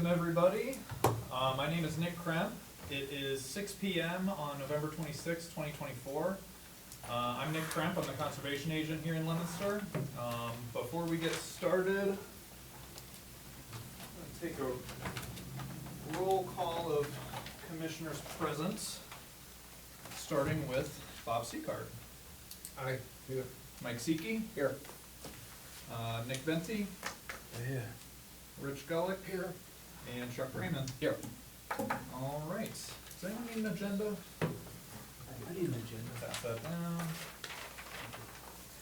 everybody. My name is Nick Kremp. It is 6 p.m. on November 26, 2024. I'm Nick Kremp. I'm the conservation agent here in Leominster. Before we get started, I'm going to take a roll call of commissioners present, starting with Bob Seacard. Aye. Here. Mike Seekey. Here. Nick Venti. Yeah. Rich Gullick. Here. And Chuck Raymond. Here. All right. Does anyone need an agenda? I need an agenda. Pass that down.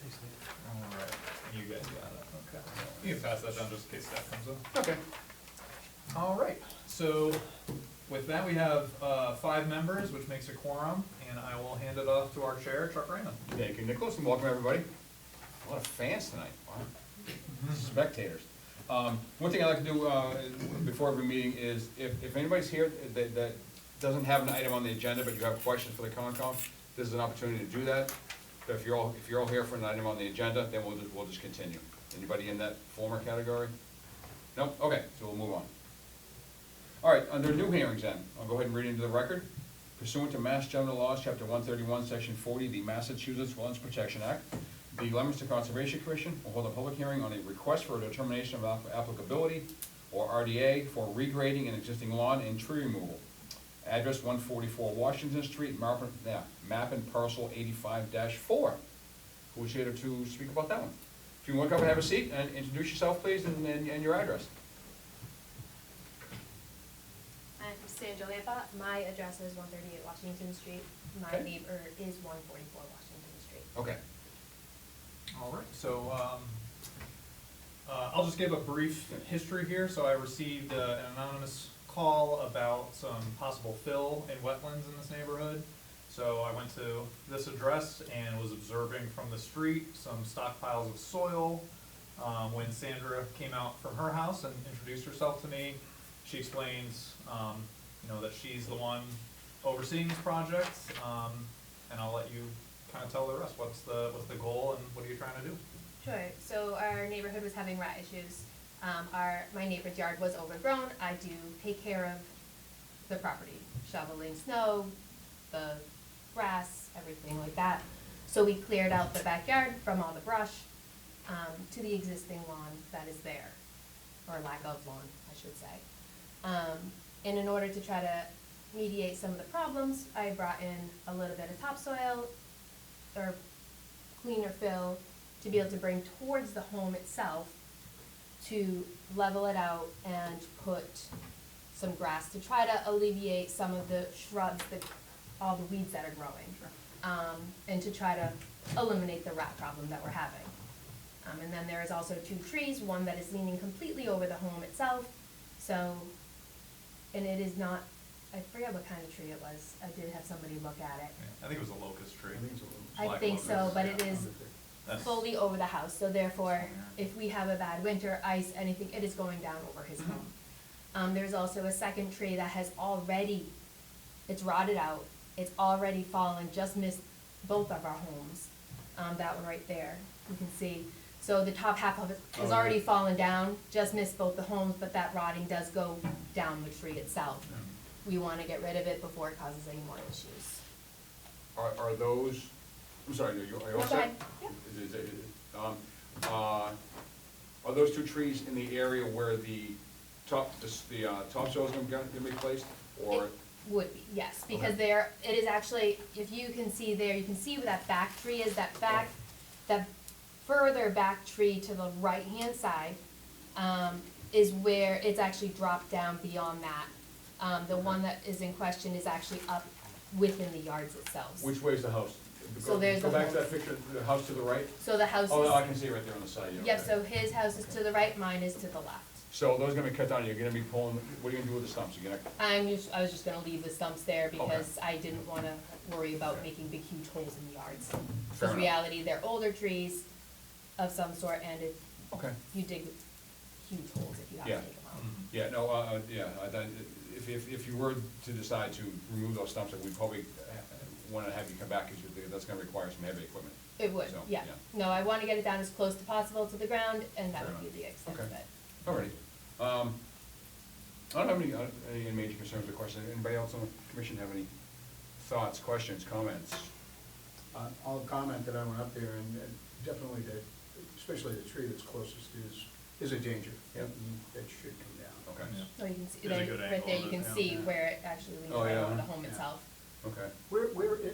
Thanks, Nick. All right. You guys got it. Okay. You can pass that down just in case staff comes up. Okay. All right. So with that, we have 5 members, which makes a quorum, and I will hand it off to our chair, Chuck Raymond. Thank you, Nicholas, and welcome everybody. A lot of fans tonight, wow. Spectators. One thing I like to do before every meeting is, if anybody's here that doesn't have an item on the agenda, but you have questions for the Concom, this is an opportunity to do that. But if you're all here for an item on the agenda, then we'll just continue. Anybody in that former category? No? Okay, so we'll move on. All right, under new hearings then, I'll go ahead and read into the record. Pursuant to Mass General Laws, Chapter 131, Section 40, the Massachusetts Wetlands Protection Act, the Leominster Conservation Commission will hold a public hearing on a request for a determination of applicability, or RDA, for regrading an existing lawn and tree removal. Address 144 Washington Street, map and parcel 85-4. Who's here to speak about that one? If you want to come and have a seat and introduce yourself, please, and your address. I'm Sandra Lampa. My address is 138 Washington Street. My Okay. neighbor is 144 Washington Street. Okay. All right, so I'll just give a brief history here. So I received an anonymous call about some possible fill in wetlands in this neighborhood. So I went to this address and was observing from the street some stockpiles of soil. When Sandra came out from her house and introduced herself to me, she explains, that she's the one overseeing this project, and I'll let you kind of tell the rest. What's the goal and what are you trying to do? Sure. So our neighborhood was having rat issues. My neighbor's yard was overgrown. I do take care of the property, shoveling snow, the grass, everything like that. So we cleared out the backyard from all the brush to the existing lawn that is there, or lack of lawn, I should say. And in order to try to mediate some of the problems, I brought in a little bit of topsoil or cleaner fill to be able to bring towards the home itself to level it out and put some grass to try to alleviate some of the shrubs, all the weeds that are growing, and to try to eliminate the rat problem that we're having. And then there is also 2 trees, one that is leaning completely over the home itself, and it is not, I forget what kind of tree it was. I did have somebody look at it. Yeah, I think it was a locust tree. I think so, but it is That's- fully over the house, so therefore, if we have a bad winter, ice, anything, it is going down over his home. There's also a second tree that has already, it's rotted out, it's already fallen, just missed both of our homes. That one right there, you can see. So the top half of it has already fallen down, just missed both the homes, but that rotting does go down the tree itself. We want to get rid of it before it causes any more issues. Are those, I'm sorry, are you all No, set? go ahead. Yep. Are those 2 trees in the area where the topsoil is going to be placed, or? It would be, yes, because Okay. it is actually, if you can see there, you can see where that back tree is, that further back tree to the right-hand side, is where it's actually dropped down beyond that. The one that is in question is actually up within the yards itself. Which way is the house? So there's Go the back to home. that picture, the house to the right? So the house Oh, no, I is, can see it right there on the side, yeah. yep, okay. so his house is to the right, mine is to the left. So those are gonna be cut down, you're gonna be pulling, what are you gonna do with the stumps? You're gonna, I was just gonna leave the stumps there because I didn't wanna worry about making big huge holes in the yards. Fair Because enough. reality, they're older trees of some sort, and if okay, you dig huge holes if you have Yeah. to take them out. yeah, no, yeah, if you were to decide to remove those stumps, we'd probably wanna have you come back, because that's gonna require some heavy equipment. It would, So, yeah. yeah. No, I wanna get it down as close as possible to the ground, and that Fair would be enough. the extent Okay. of it. Alrighty. I don't have any major concerns or questions. Anybody else on the commission have any thoughts, questions, comments? I'll comment that I went up there and definitely that, especially the tree that's closest is a danger. Yep. That should come down. Okay, So you can see, There's a there, good right angle there, of you it, can yeah. see where it actually leans Oh, right yeah. over the home Yeah. itself. okay.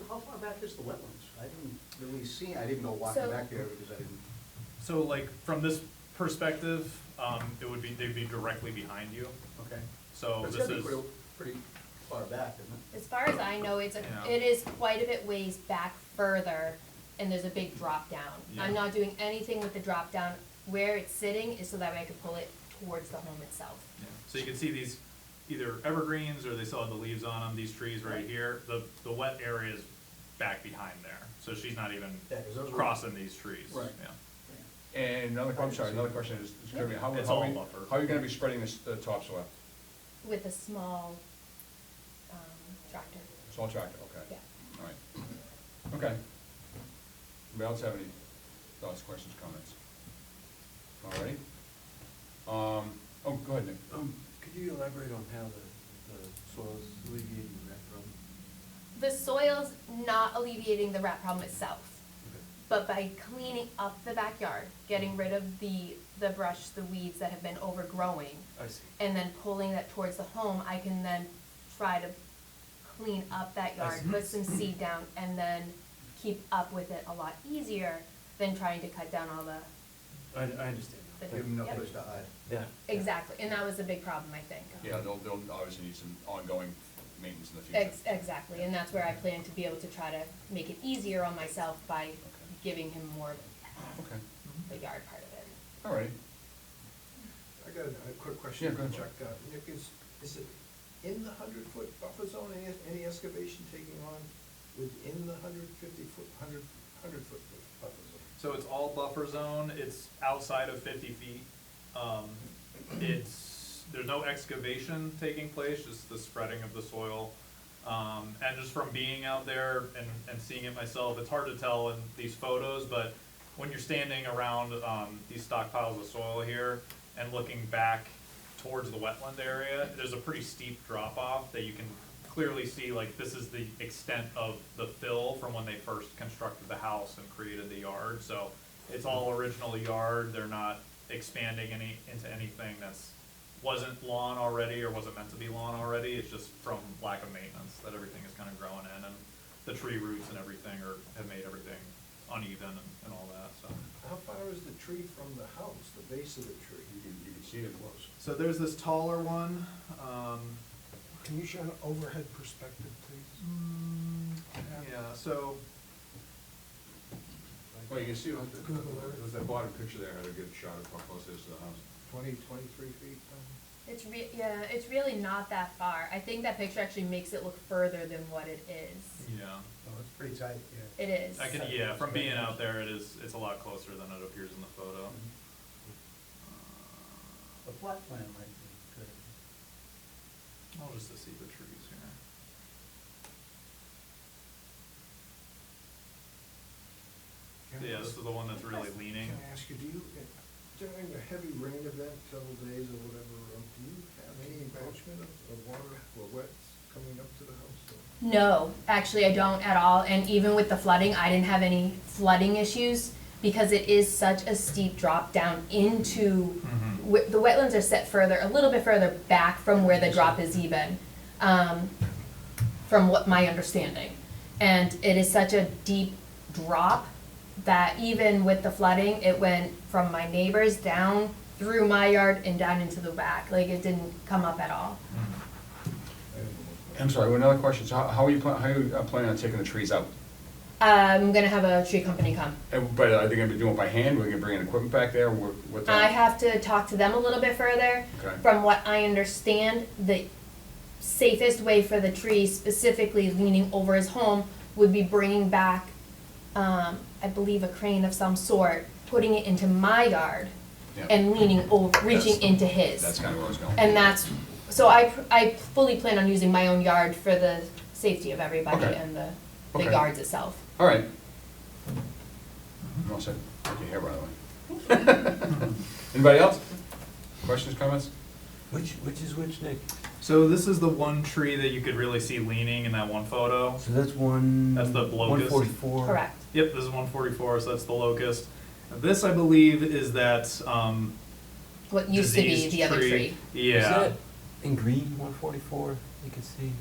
How far back is the wetlands? I didn't really see, I didn't go walking So- back there because I didn't. So like, from this perspective, they'd be directly behind you. Okay. So But it's this gotta is, be pretty far back, isn't it? As far as I know, Yeah. it is quite a bit ways back further, and there's a big drop down. Yeah. I'm not doing anything with the drop down. Where it's sitting is so that way I can pull it towards the home itself. so you can see these either evergreens or they still have the leaves on them, these trees right here. The wet area is back behind there, so she's not even Yeah, 'cause those were- crossing these trees. Right. Yeah. And I'm sorry, another question is gonna be, It's how all are you- buffer. how are you gonna be spreading this, the topsoil? With a small, tractor. Small tractor, okay. Yeah. All right. Okay. Anybody else have any thoughts, questions, comments? All righty. Oh, go ahead, Nick. Could you elaborate on how the soil's alleviating that problem? The soil's not alleviating the rat problem itself, but by cleaning up the backyard, getting rid of the brush, the weeds that have been overgrowing, I see. and then pulling that towards the home, I can then try to clean up that yard, see. put some seed down, and then keep up with it a lot easier than trying to cut down all the, I understand now. Give them no Yep. place to hide. Yeah. exactly, and that was a big problem, I think. Yeah, they'll obviously need some ongoing maintenance in the future. Exactly, and that's where I plan to be able to try to make it easier on myself by giving him more Okay, the yard part of it. all righty. I got a quick question. Yeah, go ahead. Chuck. Nick, is it in the 100-foot buffer zone, any excavation taking on within the 150-foot, 100-foot buffer zone? So it's all buffer zone, it's outside of 50 feet. There's no excavation taking place, just the spreading of the soil. And just from being out there and seeing it myself, it's hard to tell in these photos, but when you're standing around these stockpiles of soil here and looking back towards the wetland area, there's a pretty steep drop off that you can clearly see, like, this is the extent of the fill from when they first constructed the house and created the yard. So it's all original yard, they're not expanding into anything wasn't lawn already or wasn't meant to be lawn already. It's just from lack of maintenance that everything is kind of growing in, and the tree roots and everything have made everything uneven and all that, so. How far is the tree from the house, the base of the tree? You can see it close. So there's this taller one, Can you show an overhead perspective, please? yeah, so, Well, you can see, Google Earth. it was that bottom picture there, had a good shot of how close it is to the house. 20, 23 feet? It's really not that far. I think that picture actually makes it look further than what it is. yeah. Oh, it's pretty tight, yeah. It is. From being out there, it's a lot closer than it appears in the photo. A flat plan might be good. I'll just to see the trees here. Yeah, this is the one that's really leaning. Can I ask you, during a heavy rain event, several days or whatever, do you have any encroachment of water or wet coming up to the house? No, actually I don't at all, and even with the flooding, I didn't have any flooding issues because it is such a steep drop down into, the wetlands are set a little bit further back from where the drop is even, from what my understanding. And it is such a deep drop that even with the flooding, it went from my neighbors down through my yard and down into the back, like it didn't come up at all. I'm sorry, another question, so how are you planning on taking the trees out? I'm gonna have a tree company come. But are they gonna be doing it by hand, or are they gonna bring in equipment back there, what? I have to talk to them a little bit further. Okay. From what I understand, the safest way for the tree, specifically leaning over his home, would be bringing back, I believe, a crane of some sort, putting it into my yard, Yeah. and leaning over, reaching That's- into his. That's kind of where I was going. And that's, so I fully plan on using my own yard for the safety of everybody Okay. and the Okay. yards itself. All right. I'm all set. Like your hair, by the way. Anybody else? Questions, comments? Which is which, Nick? So this is the one tree that you could really see leaning in that one photo. So that's one. That's the locust. 144. Correct. Yep, this is 144, so that's the locust. This, I believe, is that, What used to be diseased the other tree. Is Yeah, that in green, 144, you can see?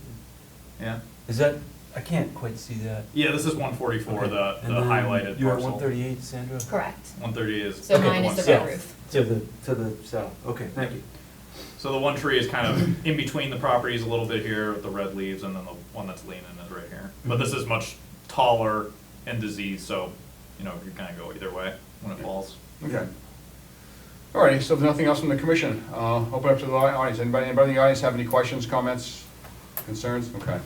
yeah. Is that, I can't quite see that. Yeah, this is 144, Okay. the And then highlighted you're at parcel. 138, Sandra? Correct. 130 is. So okay, mine is one the south. red roof. To the south, okay, thank you. So the one tree is kind of in between the properties a little bit here with the red leaves, and then the one that's leaning is right here. But this is much taller and diseased, so, you know, you kind of go either way when it falls. Okay. Alrighty, so if there's nothing else from the commission, open up to the audience. Anybody in the audience have any questions, comments, concerns? Okay.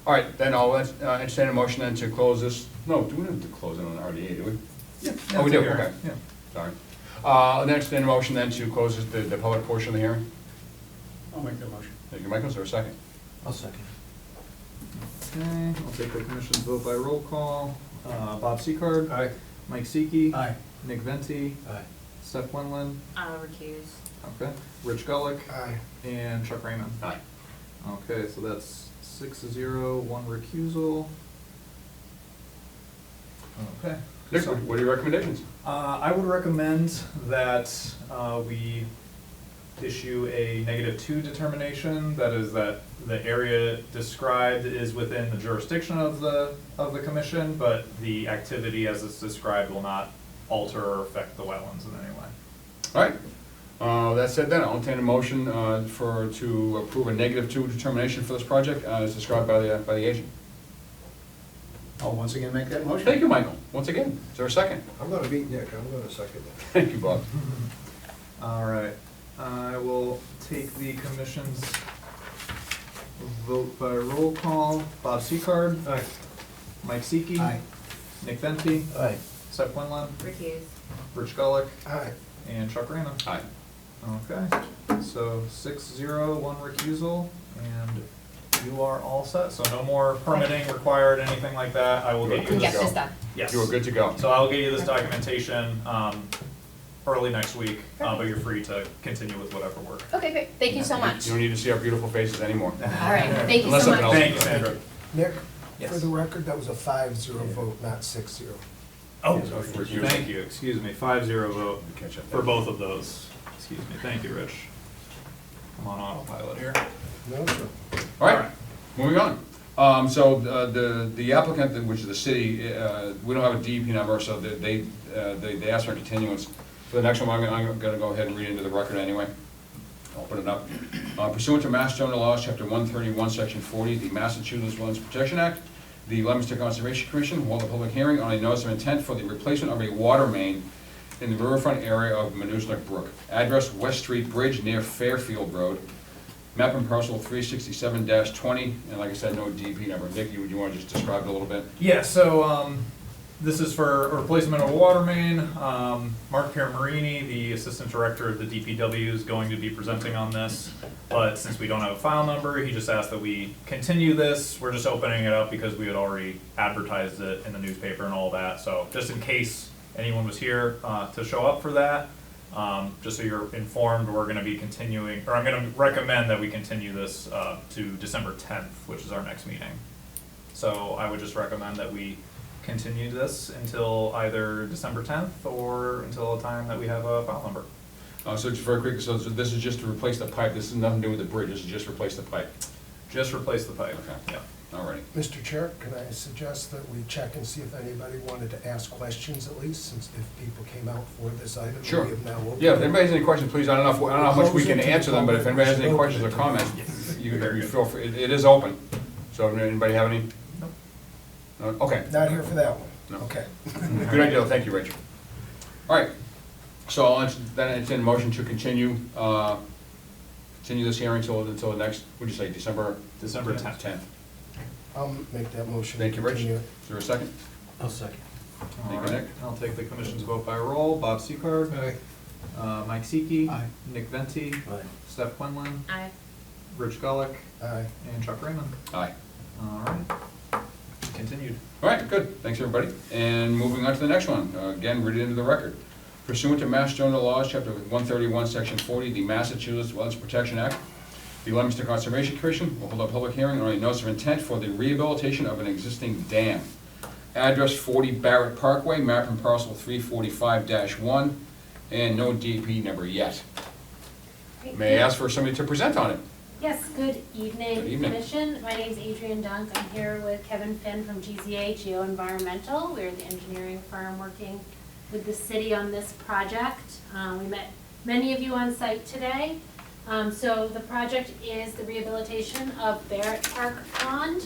Alright, then I'll entertain a motion then to close this. No, do we have to close it on RDA, do we? Yeah. Oh, we do, it's a okay. hearing, Yeah. Sorry. I'll entertain a motion then to close the public portion of the hearing. I'll make that motion. Thank you, Michael. Is there a second? I'll second. Okay, I'll take the commission's vote by roll call. Bob Seacard. Aye. Mike Seeki. Aye. Nick Venti. Aye. Steph Quinlan. Recuse. Okay. Rich Gullick. Aye. And Chuck Raymond. Aye. Okay, so that's 6-0, one recusal. Okay. Nick, So, what are your recommendations? I would recommend that we issue a -2 determination. That is that the area described is within the jurisdiction of the commission, but the activity as it's described will not alter or affect the wetlands in any way. Alright, that said then, I'll entertain a motion to approve a -2 determination for this project as described by the agent. I'll once again make that motion. Thank you, Michael. Once again, is there a second? I'm gonna beat Nick, I'm gonna second that. Thank you, Bob. All right, I will take the commission's vote by roll call. Bob Seacard. Aye. Mike Seeki. Aye. Nick Venti. Aye. Seth Quinlan. Recuse. Rich Gullick. Aye. And Chuck Raymond. Aye. Okay, so 6-0, one recusal, and you are all set. So no more permitting required, anything like that. I will get you Good to Get this. go. this done. Yes. You are good to go. So I'll get you this documentation early next week, but you're free to continue with whatever work. Okay, great. Thank you so much. You don't need to see our beautiful faces anymore. All right, thank you Unless so something else- much. Thank you, Sandra. Nick, Yes. for the record, that was a 5-0 vote, not 6-0. Oh, Yes, recusal. thank you, excuse me, 5-0 vote Catch up for there. both of those. Excuse me, thank you, Rich. I'm on autopilot here. No, sir. Alright, moving on. So the applicant, which is the city, we don't have a DEP number, so they asked for a continuance. For the next one, I'm gonna go ahead and read into the record anyway. I'll open it up. Pursuant to Mass General Laws, Chapter 131, Section 40, the Massachusetts Wetlands Protection Act, the Leominster Conservation Commission will hold a public hearing on a notice of intent for the replacement of a water main in the riverfront area of Manusnak Brook. Address: West Street Bridge near Fairfield Road. Map and parcel 367-20, and like I said, no DEP number. Nick, you wanna just describe it a little bit? Yeah, so, this is for a replacement of a water main. Mark Piermarini, the Assistant Director of the DPW, is going to be presenting on this. But since we don't have a file number, he just asked that we continue this. We're just opening it up because we had already advertised it in the newspaper and all that. So just in case anyone was here, to show up for that, just so you're informed, we're gonna be continuing, or I'm gonna recommend that we continue this, to December 10th, which is our next meeting. So I would just recommend that we continue this until either December 10th or until a time that we have a file number. So just very quick, so this is just to replace the pipe, this is nothing to do with the bridge, this is just replace the pipe. Just replace the pipe. Okay. Yeah. Alrighty. Mr. Chair, can I suggest that we check and see if anybody wanted to ask questions at least, since if people came out for this item? Sure. We have now opened Yeah, if it. anybody has any questions, please, I don't know how much we can answer them, but if anybody has any questions or comments, you Very good. feel free, it is open. So anybody have any? Nope. No? Okay. Not here for that one. No. Okay. Good idea, thank you, Rachel. Alright, so I'll then entertain a motion to continue this hearing until the next, what'd you say, December? December 10th. 10th. I'll make that motion. Thank you, Rich. Continue. Is there a second? I'll second. Thank you, Alright, Nick. I'll take the commission's vote by roll. Bob Seacard. Mike Seeki. Aye. Nick Venti. Aye. Steph Quinlan. Aye. Rich Gullick. Aye. And Chuck Raymond. Aye. Alright. Continued. Alright, good, thanks, everybody. And moving on to the next one, again, read it into the record. Pursuant to Mass General Laws, Chapter 131, Section 40, the Massachusetts Wetlands Protection Act, the Leominster Conservation Commission will hold a public hearing on a notice of intent for the rehabilitation of an existing dam. Address 40 Barrett Parkway, map and parcel 345-1, and no DP number yet. May I ask for somebody to present on it? Yes, good evening, Good evening. Commission. My name's Adrienne Dunk. I'm here with Kevin Finn from GZA Geoenvironmental. We're the engineering firm working with the city on this project. We met many of you on site today. So the project is the rehabilitation of Barrett Park Pond.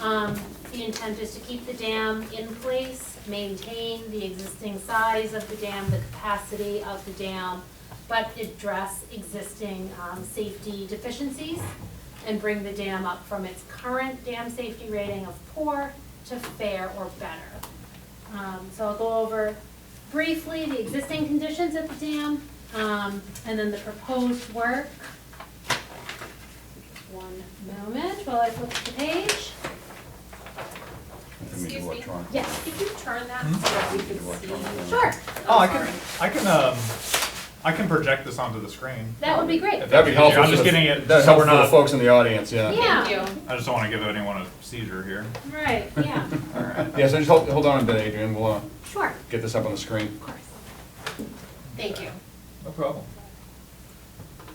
The intent is to keep the dam in place, maintain the existing size of the dam, the capacity of the dam, but address existing safety deficiencies and bring the dam up from its current dam safety rating of poor to fair or better. So I'll go over briefly the existing conditions at the dam, and then the proposed work. One moment while I flip the page. Excuse me. Yes. Could you turn that so that we can see? Sure, Oh, Sorry. I can project this onto the screen. that would be great. If That'd be helpful. I'm for just the- getting it, That's so we're helpful for the not, folks in the audience, yeah. Yeah. Thank you. I just don't wanna give anyone a seizure here. Right, yeah, Yeah, so just hold on a bit, Adrian, we'll sure, get this up on the screen. of course. Thank you. No problem.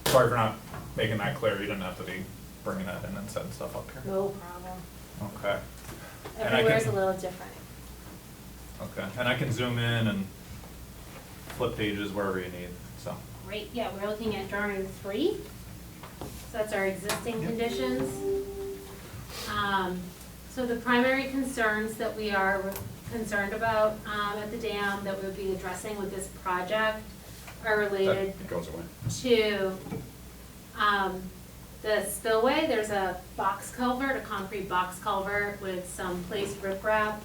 Sorry for not making that clear, you didn't have to be bringing that in and setting stuff up here. No problem. Okay, And I Everywhere's a can- little different. okay, and I can zoom in and flip pages wherever you need, so. Great, yeah, we're looking at drawing 3. So that's our existing Yep. conditions. So the primary concerns that we are concerned about at the dam that we'll be addressing with this project are related That goes away. to the spillway. There's a box culvert, a concrete box culvert with some placed riprap.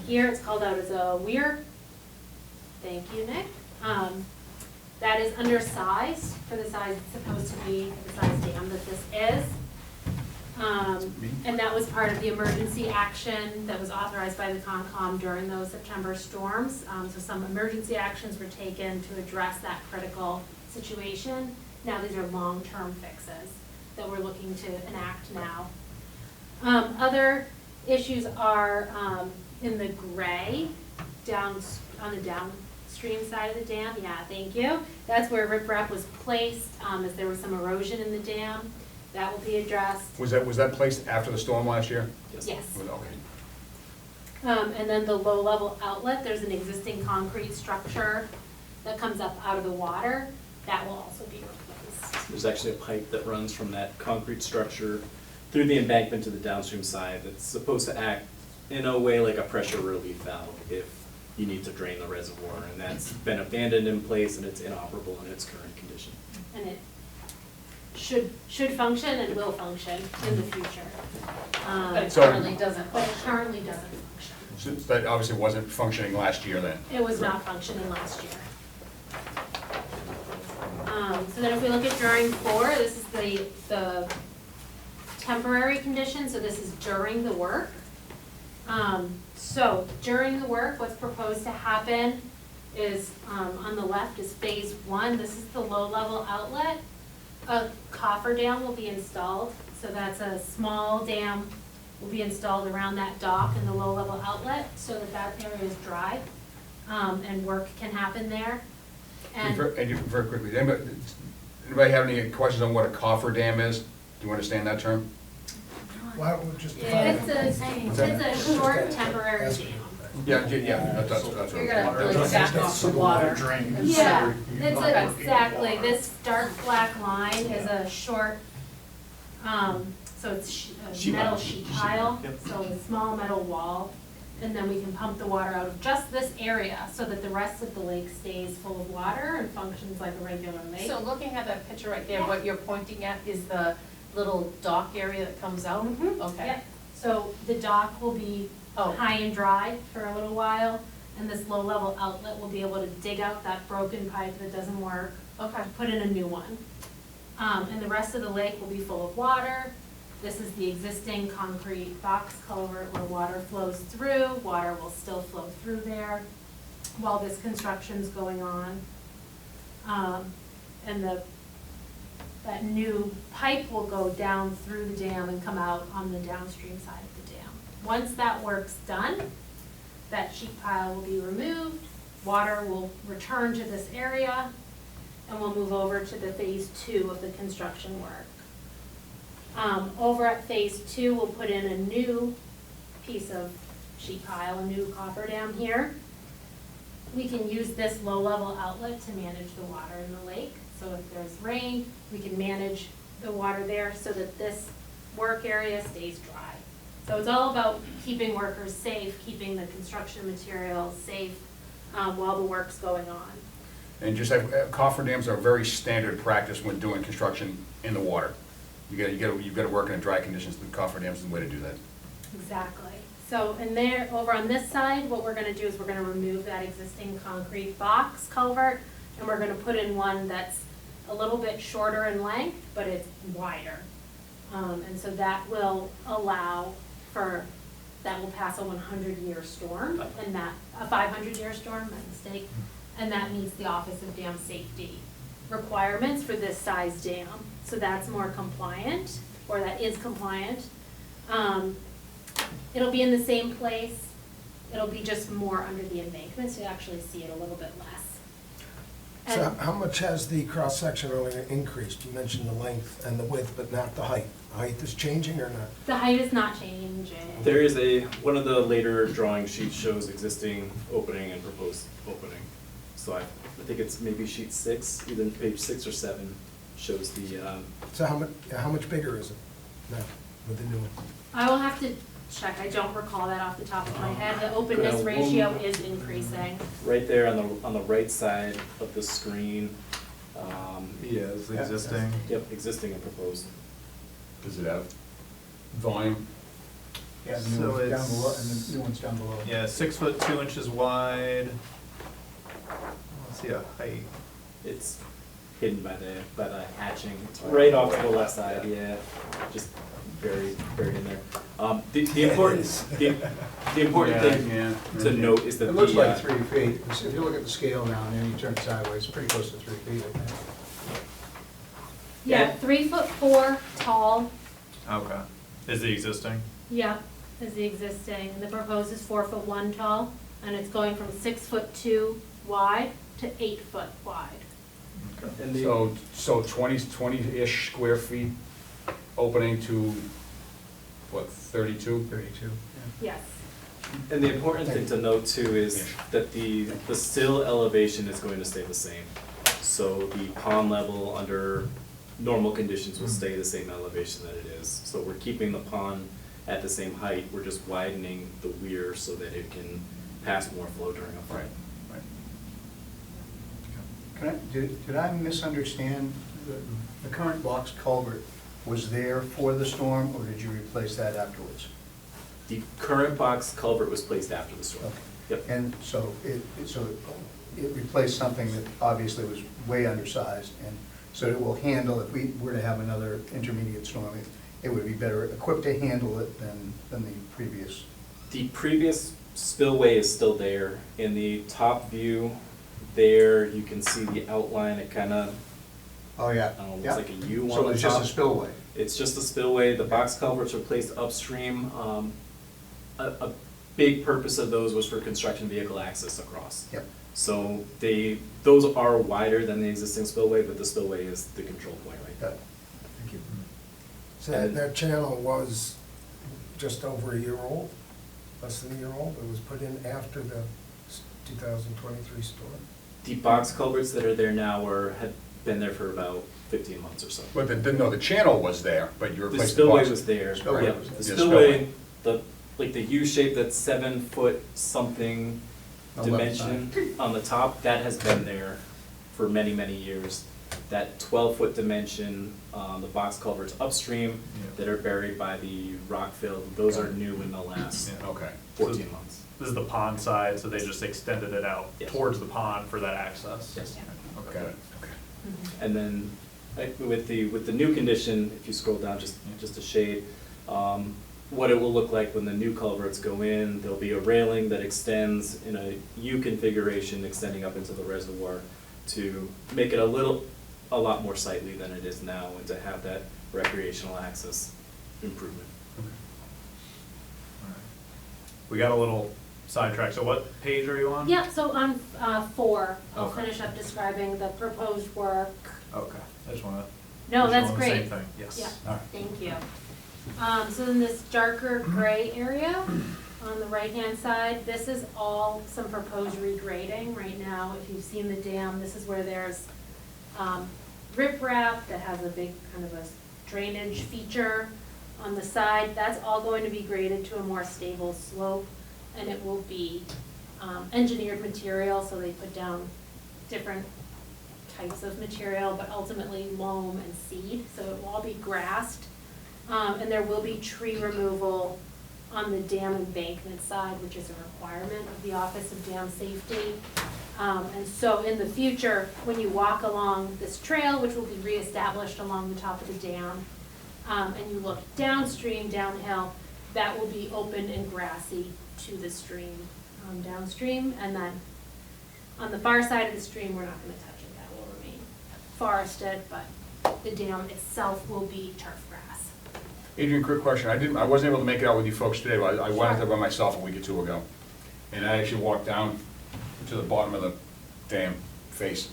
Here it's called out as a weir. Thank you, Nick. That is undersized for the size it's supposed to be, the size dam that this is. And that was part of the emergency action that was authorized by the Concom during those September storms. So some emergency actions were taken to address that critical situation. Now these are long-term fixes that we're looking to enact now. Other issues are in the gray, on the downstream side of the dam. Yeah, thank you. That's where riprap was placed, as there was some erosion in the dam. That will be addressed. Was that placed after the storm last year? Yes. Okay. And then the low-level outlet, there's an existing concrete structure that comes up out of the water. That will also be replaced. There's actually a pipe that runs from that concrete structure through the embankment to the downstream side that's supposed to act in a way like a pressure relief valve if you need to drain the reservoir. And that's been abandoned in place and it's inoperable in its current condition. And it should function and will function in the future. But it So- currently doesn't But it function. currently doesn't function. So that obviously wasn't functioning last year then? It was not functioning last year. So then if we look at drawing 4, this is the temporary condition, so this is during the work. So during the work, what's proposed to happen is, on the left is phase 1, this is the low-level outlet. A cofferdam will be installed, so that's a small dam will be installed around that dock and the low-level outlet, so that area is dry, and work can happen there. And Very quickly, anybody have any questions on what a cofferdam is? Do you understand that term? Well, we'll just define it's it. a short temporary dam. Yeah, that's what You're I'm. gonna really back off the water. Yeah, it's exactly, this dark black line is a short, so it's a metal sheet pile, so a small metal wall. And then we can pump the water out of just this area so that the rest of the lake stays full of water and functions like a regular lake. So looking at that picture right there, what you're pointing at is the little dock area that comes out? Mhm. Okay. Yep. So the dock will be Oh. high and dry for a little while, and this low-level outlet will be able to dig out that broken pipe that doesn't work, Okay. put in a new one. And the rest of the lake will be full of water. This is the existing concrete box culvert where water flows through. Water will still flow through there. while this construction's going on. And that new pipe will go down through the dam and come out on the downstream side of the dam. Once that work's done, that sheet pile will be removed, water will return to this area, and we'll move over to the phase 2 of the construction work. Over at phase 2, we'll put in a new piece of sheet pile, a new cofferdam here. We can use this low-level outlet to manage the water in the lake. So if there's rain, we can manage the water there so that this work area stays dry. So it's all about keeping workers safe, keeping the construction materials safe while the work's going on. And just like, cofferdams are very standard practice when doing construction in the water. You've got to work in dry conditions, the cofferdams is the way to do that. Exactly. So in there, over on this side, what we're gonna do is we're gonna remove that existing concrete box culvert, and we're gonna put in one that's a little bit shorter in length, but it's wider. And so that will allow that will pass a 100-year storm, and that, a 500-year storm, my mistake, and that meets the Office of Dam Safety requirements for this size dam. So that's more compliant, or that is compliant. It'll be in the same place, it'll be just more under the embankment, so you actually see it a little bit less. So And how much has the cross-section really increased? You mentioned the length and the width, but not the height. The height is changing or not? the height is not changing. There is one of the later drawing sheets shows existing opening and proposed opening. So I think it's maybe sheet 6, either page 6 or 7, shows the, So how much bigger is it now with the new one? I will have to check, I don't recall that off the top of my head. The openness ratio is increasing. right there on the right side of the screen. Yeah, it's existing. Yep, existing and proposed. Does it have volume? Yeah, the So new one's down it's- below, and the new one's down below. Yeah, 6 foot 2 inches wide. Let's see a height. It's hidden by the hatching. It's right off to the left side, yeah, just buried in there. The important, the important thing Yeah. to note is that It looks the, like 3 feet. If you look at the scale down there, and you turn it sideways, it's pretty close to 3 feet, I think. Yeah, 3'4" tall, Okay. Is the existing? yeah, is the existing. And the proposed is 4'1" tall, and it's going from 6'2" wide to 8 foot wide. and the, So 20-ish square feet opening to, what, 32? 32. Yes. and the important thing to note too is that the sill elevation is going to stay the same. So the pond level under normal conditions will stay the same elevation that it is. So we're keeping the pond at the same height, we're just widening the weir so that it can pass more flow during a flood. Did I misunderstand? The current box culvert was there for the storm, or did you replace that afterwards? The current box culvert was placed after the storm. Okay. Yep. And so it replaced something that obviously was way undersized, and so it will handle, if we were to have another intermediate storm, it would be better equipped to handle it than the previous. The previous spillway is still there. In the top view there, you can see the outline. It kind of, Oh, yeah. I don't know, Yeah. looks like a U on the top. So it's just a spillway? It's just a spillway. The box culverts were placed upstream. A big purpose of those was for construction vehicle access across. Yep. So those are wider than the existing spillway, but the spillway is the control point right Got there. it. Thank you. So that channel was just over a year old, less than a year old. It was put in after the 2023 storm. The box culverts that are there now had been there for about 15 months or so. But the channel was there, but you The replaced the spillway box. was there, Spillway yeah, was there. the Yeah, spillway, the U shape, that 7 foot something 11 dimension on the top, that has been there for many, many years. That 12-foot dimension, the box culverts upstream Yeah. that are buried by the rock fill, those are new in the last Yeah. Okay. 14 months. This is the pond side, so they just extended it out Yes. towards the pond for that access? Yes. Okay. Got it, okay. And then with the new condition, if you scroll down just a shade, what it will look like when the new culverts go in. There'll be a railing that extends in a U configuration extending up into the reservoir to make it a lot more sightly than it is now, and to have that recreational access improvement. We got a little sidetracked, so what page are you on? Yeah, so on 4, I'll Okay. finish up describing the proposed work. Okay, I just wanna. No, just that's on the great. Same thing, yes. Yeah. All right. Thank you. So in this darker gray area on the right-hand side, this is all some proposed regrading. Right now, if you've seen the dam, this is where there's riprap that has a big kind of a drainage feature on the side. That's all going to be graded to a more stable slope, and it will be engineered material, so they put down different types of material, but ultimately loam and seed, so it will all be grassed. And there will be tree removal on the dam embankment side, which is a requirement of the Office of Dam Safety. And so in the future, when you walk along this trail, which will be reestablished along the top of the dam, and you look downstream, downhill, that will be open and grassy to the stream downstream. And then on the far side of the stream, we're not gonna touch it, that will remain forested, but the dam itself will be turf grass. Adrian, quick question. I wasn't able to make it out with you folks today, but I went out there by myself a week or two ago. And I actually walked down to the bottom of the dam face.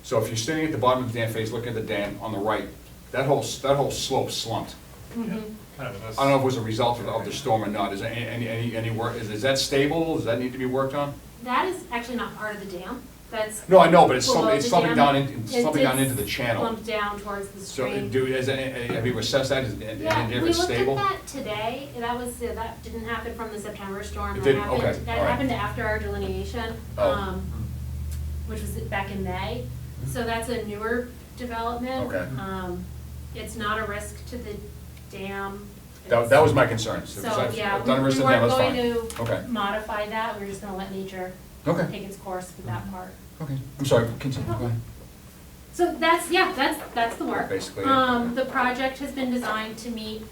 So if you're standing at the bottom of the dam face, looking at the dam on the right, that whole slope slumped. Mhm. Kind of I don't know if it was a result of the storm or not. Is there any work, is that stable? Does that need to be worked on? That is actually not part of the dam, that's. No, I know, but it's below the slumping dam. down, It slumping down did into the channel. slump down towards the So, stream. have you assessed that? Is Yeah, it we looked stable? at that today, that didn't happen from the September storm. It That didn't? happened- Okay, That all right. happened after our delineation, Oh. which was back in May. So that's a newer development. Okay. It's not a risk to the dam. That was my concern. So, I've yeah, done a we risk of dam, weren't that's going fine. Okay. to modify that, we're just gonna let nature Okay. take its course with that part. Okay. I'm sorry, continue, go ahead. So that's the work. Basically, yeah. The project has been designed to meet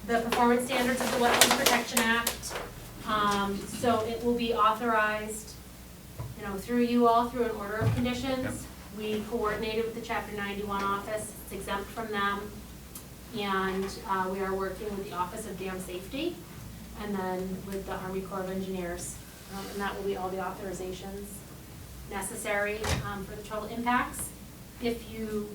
the performance standards of the Wetlands Protection Act. So it will be authorized, through you all, through an order of conditions. Yep. We coordinated with the Chapter 91 office, it's exempt from them. And we are working with the Office of Dam Safety, and then with the Army Corps of Engineers. And that will be all the authorizations necessary for the total impacts. If you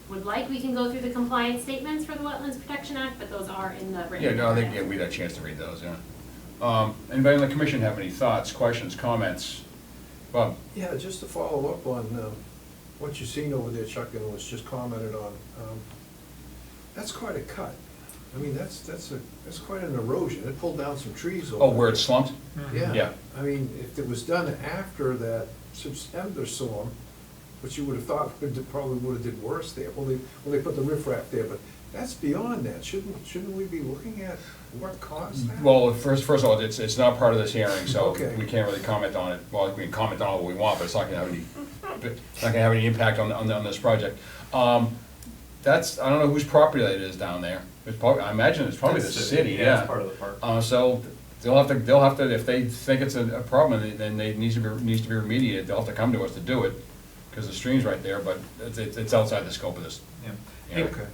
would like, we can go through the compliance statements for the Wetlands Protection Act, but those are in the written. Yeah, no, I think, ordinance. we had a chance to read those, yeah. Anybody on the commission have any thoughts, questions, comments? Bob? Yeah, just to follow up on what you've seen over there, Chuck, and was just commented on, that's quite a cut. I mean, that's quite an erosion. It pulled down some trees over Oh, where there. it slumped? Yeah. Yeah. I mean, if it was done after that September storm, which you would have thought probably would have did worse there, well, they put the riprap there, but that's beyond that. Shouldn't we be looking at what caused that? Well, first of all, it's not part of this hearing, so Okay. we can't really comment on it. Well, we can comment on it what we want, but it's not gonna have any impact on this project. I don't know whose property that is down there. It's probably, I imagine it's probably the city, Yeah, yeah. it's part of the park. So they'll have to, if they think it's a problem, then it needs to be remediated, they'll have to come to us to do it, because the stream's right there, but it's outside the scope of this. Yeah. Yeah. Okay.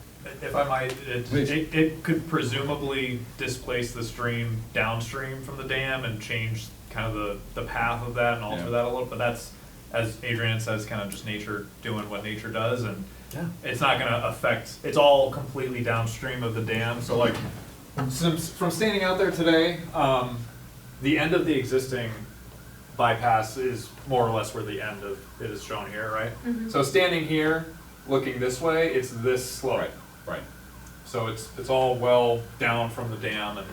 If I might, Please. it could presumably displace the stream downstream from the dam and change kind of the path of that and alter Yeah. that a little, but that's, as Adrian says, kind of just nature doing what nature does, and Yeah. it's not gonna affect, it's all completely downstream of the dam, so like, from standing out there today, the end of the existing bypass is more or less where the end of it is shown here, right? Mhm. So standing here, looking this way, it's this slope. Right. So it's all well down from the dam, and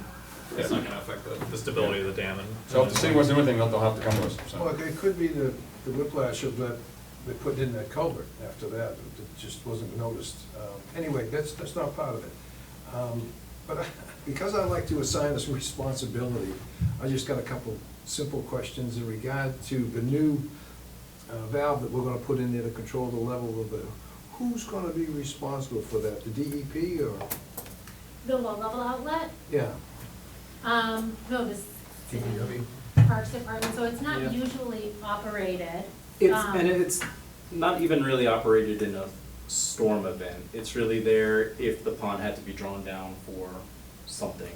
it's not gonna affect the stability of the dam. And So if the city wants to do anything, they'll have to come to us, so. Well, it could be the whiplash of that, they put in that culvert after that, it just wasn't noticed. Anyway, that's not part of it. But because I like to assign us responsibility, I just got a couple simple questions in regard to the new valve that we're gonna put in there to control the level of the, who's gonna be responsible for that, the DEP or? The low-level outlet, Yeah, No, this city DPW. Parks Department, so it's not Yeah. usually operated. And it's not even really operated in a storm event. It's really there if the pond had to be drawn down for something.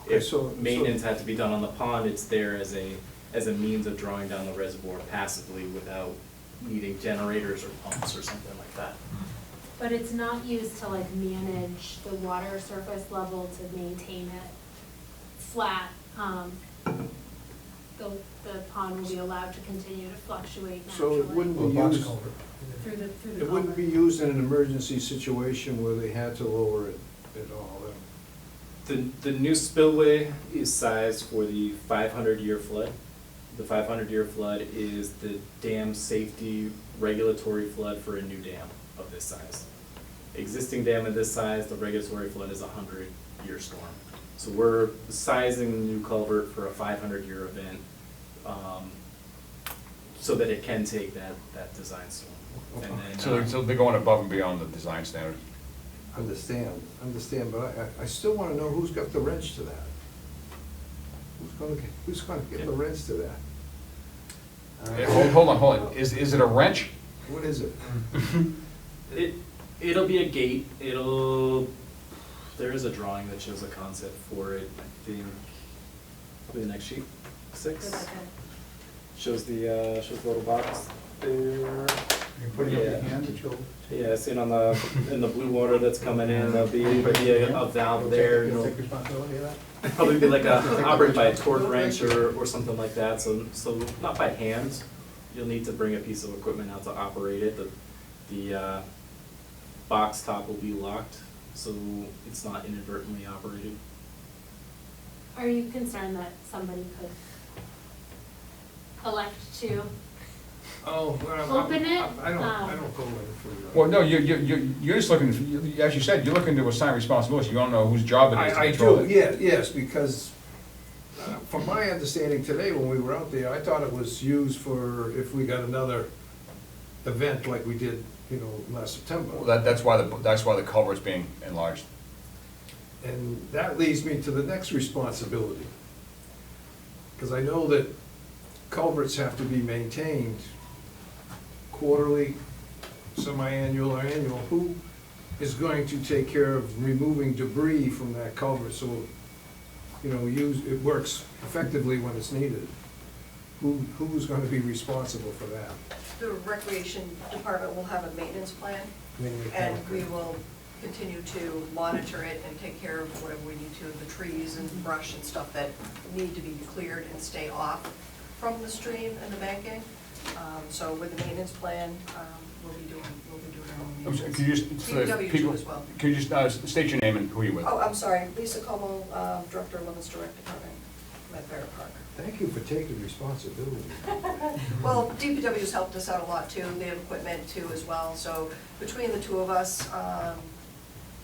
Okay, If so- maintenance had to be done on the pond, it's there as a means of drawing down the reservoir passively without needing generators or pumps or something like that. But it's not used to like manage the water surface level to maintain it flat. The pond will be allowed to continue to fluctuate So naturally. it wouldn't Well, be box used, culvert. Through the it wouldn't be culvert. used in an emergency situation where they had to lower it at all. The new spillway is sized for the 500-year flood. The 500-year flood is the dam safety regulatory flood for a new dam of this size. Existing dam of this size, the regulatory flood is a 100-year storm. So we're sizing the new culvert for a 500-year event, so that it can take that design storm. And then, So they're going above and beyond the design standards. Understand, but I still wanna know who's got the wrench to that. Who's gonna get the wrench to that? Hold on, is it a wrench? What is it? It'll be a gate, there is a drawing that shows a concept for it, I think, probably the next sheet, 6. Good, good. Shows the little box there. You put it up your Yeah. hand that you'll. Yeah, seen on in the blue water that's coming in, there'll be a valve there, You'll it'll take responsibility of that? probably be like operated by a torque wrench or something like that, so not by hand. You'll need to bring a piece of equipment out to operate it, the box top will be locked, so it's not inadvertently operated. Are you concerned that somebody could elect to? Oh, well, Open it, I don't go with it for you. Well, no, you're just looking, as you said, you're looking to assign responsibility, you don't know whose job it is to I control do, it. yes, because from my understanding today, when we were out there, I thought it was used for if we got another event like we did, last September. Well, that's why the culvert's being enlarged. And that leads me to the next responsibility. Because I know that culverts have to be maintained quarterly, semi-annual, or annual. Who is going to take care of removing debris from that culvert so, it works effectively when it's needed? Who's gonna be responsible for that? The recreation department will have a maintenance plan, and we will continue to monitor it and take care of whatever we need to, the trees and brush and stuff that need to be cleared and stay off from the stream and the banking. So with the maintenance plan, we'll be doing our own I'm sorry, maintenance. Could you just, for the DPW people, too as well. could you just state your name and who you're with? Oh, I'm sorry, Lisa Como, Director of Leominster Rec Department, Met Bear Park. Thank you for taking responsibility. Well, DPW's helped us out a lot too, they have equipment too as well, so between the two of us,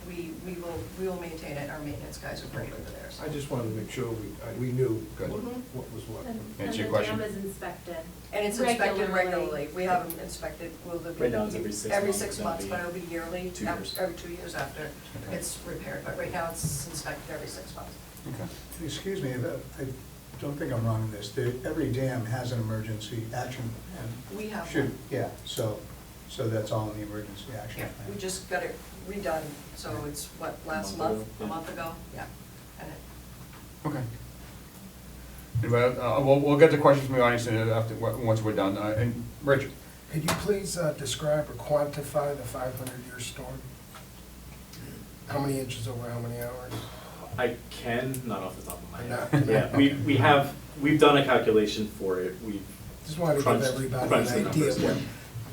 we will maintain it, our maintenance guys are great over there, so. I just wanted to make sure we knew Good. what Mhm. what was what. And Answer your the question. dam is inspected. And it's inspected Regularly. regularly, we have them inspected, will be. Right now it's every 6 months, Every 6 that'll months, be but it'll be yearly, 2 years. every 2 years after Okay. it's repaired, but right now it's inspected every 6 months. Okay. Excuse me, I don't think I'm wrong in this. Every dam has an emergency action plan. We have Should, one. yeah, so that's all in the emergency action Yeah, plan. we just got it redone, so it's what, last Month month, ago, a yeah. month ago, yeah. And it, Okay. Anybody, we'll get the questions from the audience once we're done. And Richard? Could you please describe or quantify the 500-year storm? How many inches over how many hours? I can, not off the top of my Not- head. Yeah, we've done a calculation for it, Just wanted to give Crunched- everybody crunched the an idea. numbers, yeah.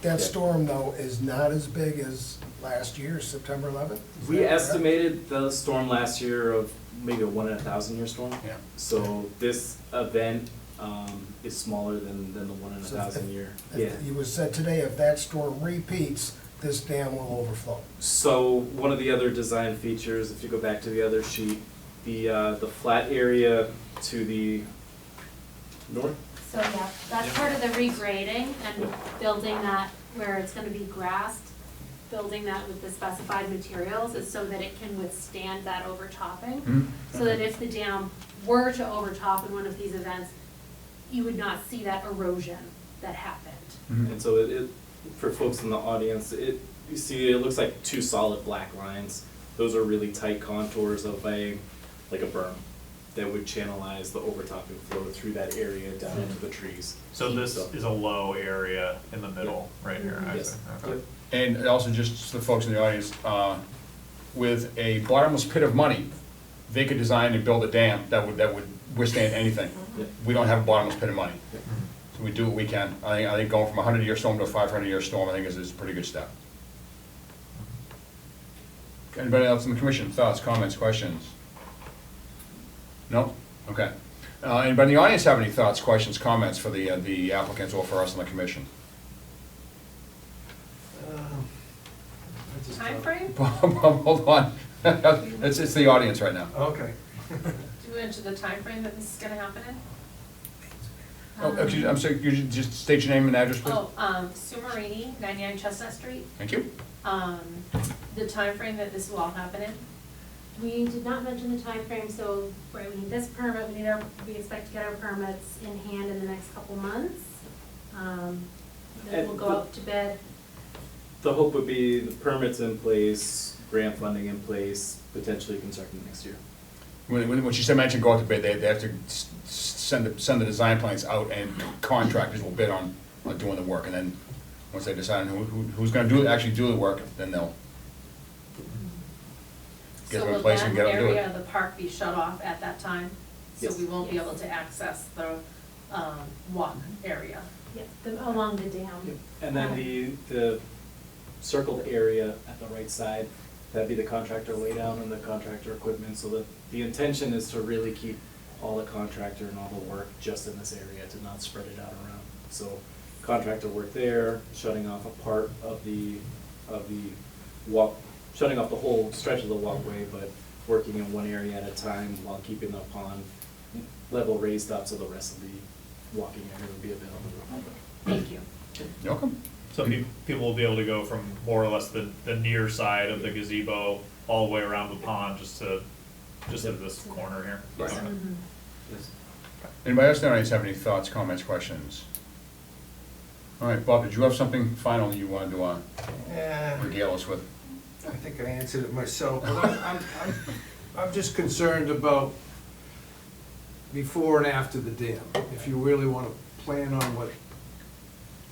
That Yeah. storm, though, is not as big as last year, September 11th? Is We that correct? estimated the storm last year of maybe a 1 in 1,000 year storm. Yeah. So this event is smaller than the 1 in a So 1,000 year. If- Yeah. You was said today, if that storm repeats, this dam will overflow. So one of the other design features, if you go back to the other sheet, the flat area to the north. So yeah, that's part of the regrading and building that where it's gonna be grassed. building that with the specified materials is so that it can withstand that overtopping. Mhm. So that if the dam were to overtop in one of these events, you would not see that erosion that happened. Mhm. And so for folks in the audience, you see, it looks like two solid black lines. Those are really tight contours of like a berm that would channelize the overtopping flow through that area down into the trees. So this is a low area in the middle, right here, I Yes. see, okay. Yep. And also, just for the folks in the audience, with a bottomless pit of money, they could design and build a dam that would withstand anything. Yep. We don't have a bottomless pit of money. So we do what we can. I think going from a 100-year storm to a 500-year storm, I think is a pretty good step. Anybody else in the commission, thoughts, comments, questions? No? Okay. Anybody in the audience have any thoughts, questions, comments for the applicants or for us on the commission? I just Timeframe? Hold on. It's the audience right now. Okay. Do you mention the timeframe that this is gonna happen in? Oh, excuse, I'm sorry, you just state your name and address, please? Sue Marini, 99 Chestnut Street. Thank you. The timeframe that this will all happen in? We did not mention the time frame. So, right, we need this permit, we expect to get our permits in hand in the next couple months. Then And we'll go the- out to bid. The hope would be the permits in place, grant funding in place, potentially constructing next year. When she said mention go out to bid, they have to send the design plans out and contractors will bid on doing the work. And then, once they decide on who's gonna actually do the work, then they'll get So them in will place that and get them to do area it. of the park be shut off at that time? So Yes. we won't be Yes. able to access the, walk area? Yes, along the dam. And then the circled area at the right side, that'd be the contractor laydown and the contractor equipment, so that the intention is to really keep all the contractor and all the work just in this area, to not spread it out around. So contractor work there, shutting off a part of the walk, shutting off the whole stretch of the walkway, but working in one area at a time while keeping the pond level raised up so the rest of the walking area would be available to the public. Thank you. You're welcome. So people will be able to go from more or less the near side of the gazebo all the way around the pond, just to this corner here? Right. Okay. Mhm. Anybody else in the audience have any thoughts, comments, questions? All right, Bob, did you have something final that you wanted to Yeah. regale us with? I think I answered it myself, but I'm just concerned about before and after the dam. If you really wanna plan on what's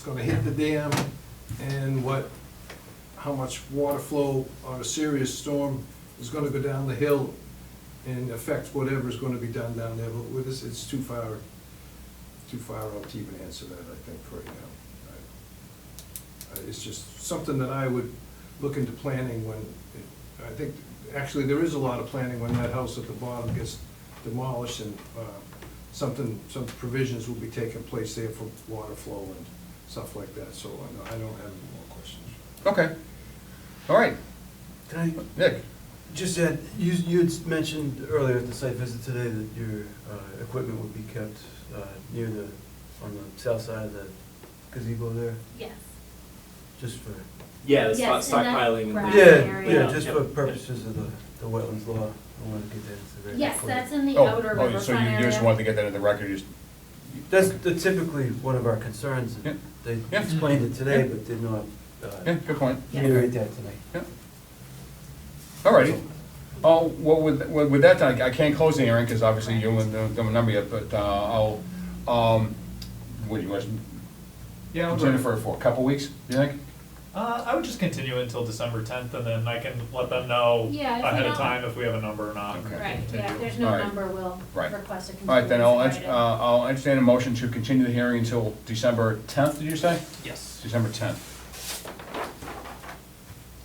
gonna hit the dam and how much water flow on a serious storm is gonna go down the hill and affect whatever's gonna be done down there, but with this, it's too far out to even answer that, I think, right now. It's just something that I would look into planning I think, actually, there is a lot of planning when that house at the bottom gets demolished, and some provisions will be taking place there for water flow and stuff like that, so I don't have any more questions. Okay. All right, Can I Nick? just add, you'd mentioned earlier at the site visit today that your equipment would be kept on the south side of the gazebo there, Yes. just for, Yeah, the Yes, in that stockpiling and. grass yeah, area. yeah, just Yep. for purposes of the wetlands law. I want to get that into the record. Yes, that's in the Oh, outer oh, riverfront so area. you just wanted to get that in the record, you just, That's typically one of our concerns. Yeah. They Yeah. explained it today, Yeah. but did not yeah, good point. reiterate that tonight. Yeah. All righty. Oh, well, with that, I can't close the hearing, because obviously you don't have a number yet, but I'll, what do you want? Yeah, I'll Continue bring- for a couple weeks, you think? I would just continue it until December 10th, and then I can let them know Yeah, if we ahead of don't- time if we have a number or not. and Okay. Right, yeah, if continue. there's no All right. number, we'll Right. request a continuance. All right, then in writing. I'll entertain a motion to continue the hearing until December 10th, did you say? Yes. December 10th.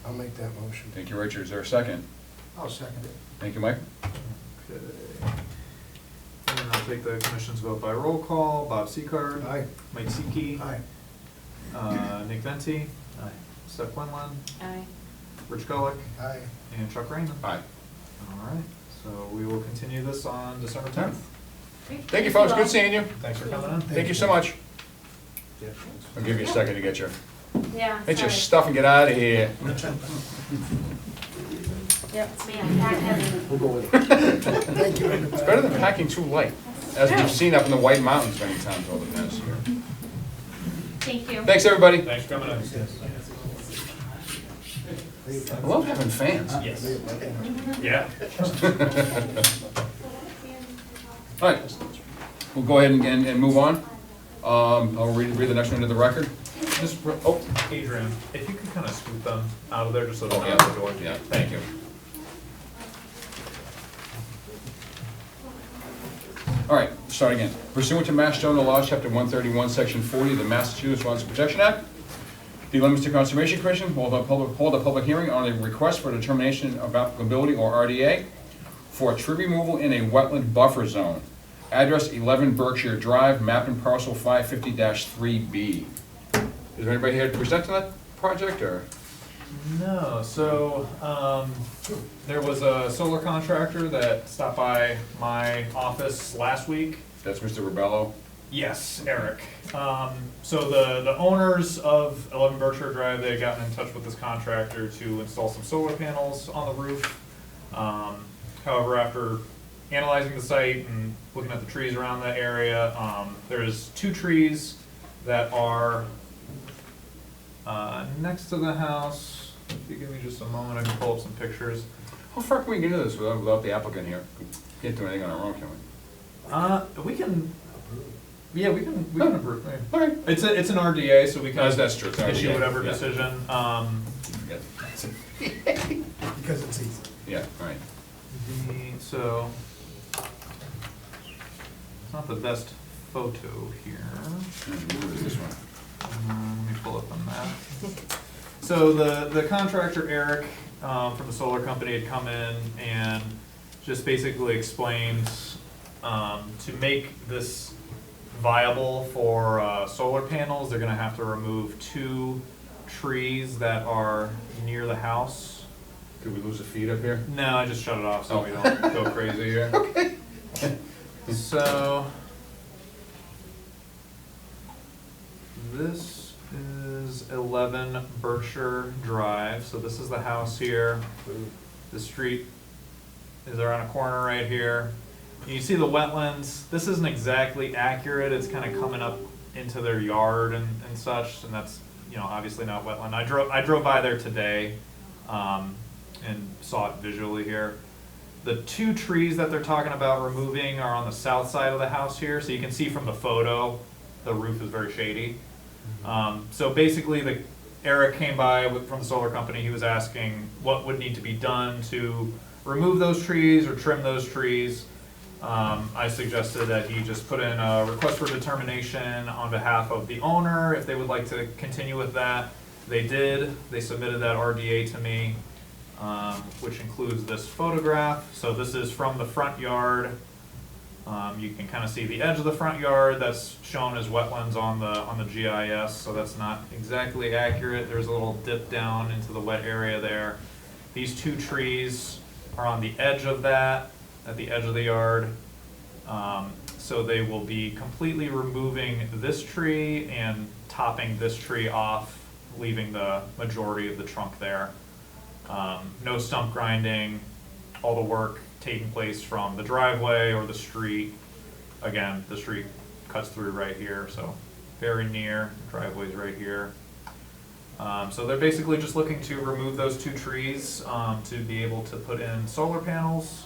I'll make that motion. Thank you, Richard. Is there a second? I'll second it. Thank you, Mike. Okay. And I'll take the commission's vote by roll call. Bob Seacard. Aye. Mike Seeke. Aye. Nick Venti. Aye. Seth Quinlan. Aye. Rich Gullick. Aye. And Chuck Raymond. Aye. All right, so we will continue this on December 10th. Great. Thank you, folks. all. Good seeing you. Thanks for coming in. Thank you so much. Yeah. I'll give you a second to get your Yeah, Get your sorry. stuff and get out of here. Yep, it's me, I'm back heavy. We'll go with it. Thank you, It's better than packing too light, as we've seen up in the White Mountains many times over the past year. Thank you. Thanks, everybody. Thanks for coming in. I love having fans. Yes. Yeah. All right, we'll go ahead and move on. I'll read the next one into the record. Just, oh, Adrian, if you could kind of scoot them out of there just so they're Oh, not yeah. out the door. Yeah, thank you. All right, start again. Pursuant to Mass General Law, Chapter 131, Section 40 of the Massachusetts Wildlife Protection Act, the Leominster Conservation Commission will hold a public hearing on a request for determination of applicability, or RDA, for tree removal in a wetland buffer zone. Address 11 Berkshire Drive, map and parcel 550-3B. Is there anybody here to present to that project, or? No, so, there was a solar contractor that stopped by my office last week. That's Mr. Ribello. Yes, Eric. So the owners of 11 Berkshire Drive, they had gotten in touch with this contractor to install some solar panels on the roof. However, after analyzing the site and looking at the trees around that area, there's 2 trees that are next to the house. If you give me just a moment, I can pull up some pictures. How far can we get into this without the applicant here? Can't do anything on our own, can we? We can, yeah, we can approve. Yeah. Okay. It's an RDA, so we can That's true. It's an issue RDA, whatever yeah. decision. Forget. because it's easy. Yeah, all right. So, it's not the best photo here. Who is this one? Let me pull up the map. So the contractor, Eric, from the solar company had come in and just basically explained, to make this viable for, solar panels, they're gonna have to remove 2 trees that are near the house. Did we lose a feed up here? No, I just shut it off so Oh. we don't go crazy here. Okay. So, this is 11 Berkshire Drive, so this is the house here. The street is around a corner right here. You see the wetlands, this isn't exactly accurate, it's kind of coming up into their yard and such, and that's, you know, obviously not wetland. I drove by there today, and saw it visually here. The 2 trees that they're talking about removing are on the south side of the house here, so you can see from the photo, the roof is very shady. So basically, Eric came by from the solar company, he was asking what would need to be done to remove those trees or trim those trees. I suggested that he just put in a request for determination on behalf of the owner, if they would like to continue with that. They did, they submitted that RDA to me, which includes this photograph. So this is from the front yard. You can kind of see the edge of the front yard, that's shown as wetlands on the GIS, so that's not exactly accurate. There's a little dip down into the wet area there. These 2 trees are on the edge of that, at the edge of the yard. So they will be completely removing this tree and topping this tree off, leaving the majority of the trunk there. No stump grinding, all the work taking place from the driveway or the street. Again, the street cuts through right here, so very near, driveway's right here. So they're basically just looking to remove those 2 trees, to be able to put in solar panels.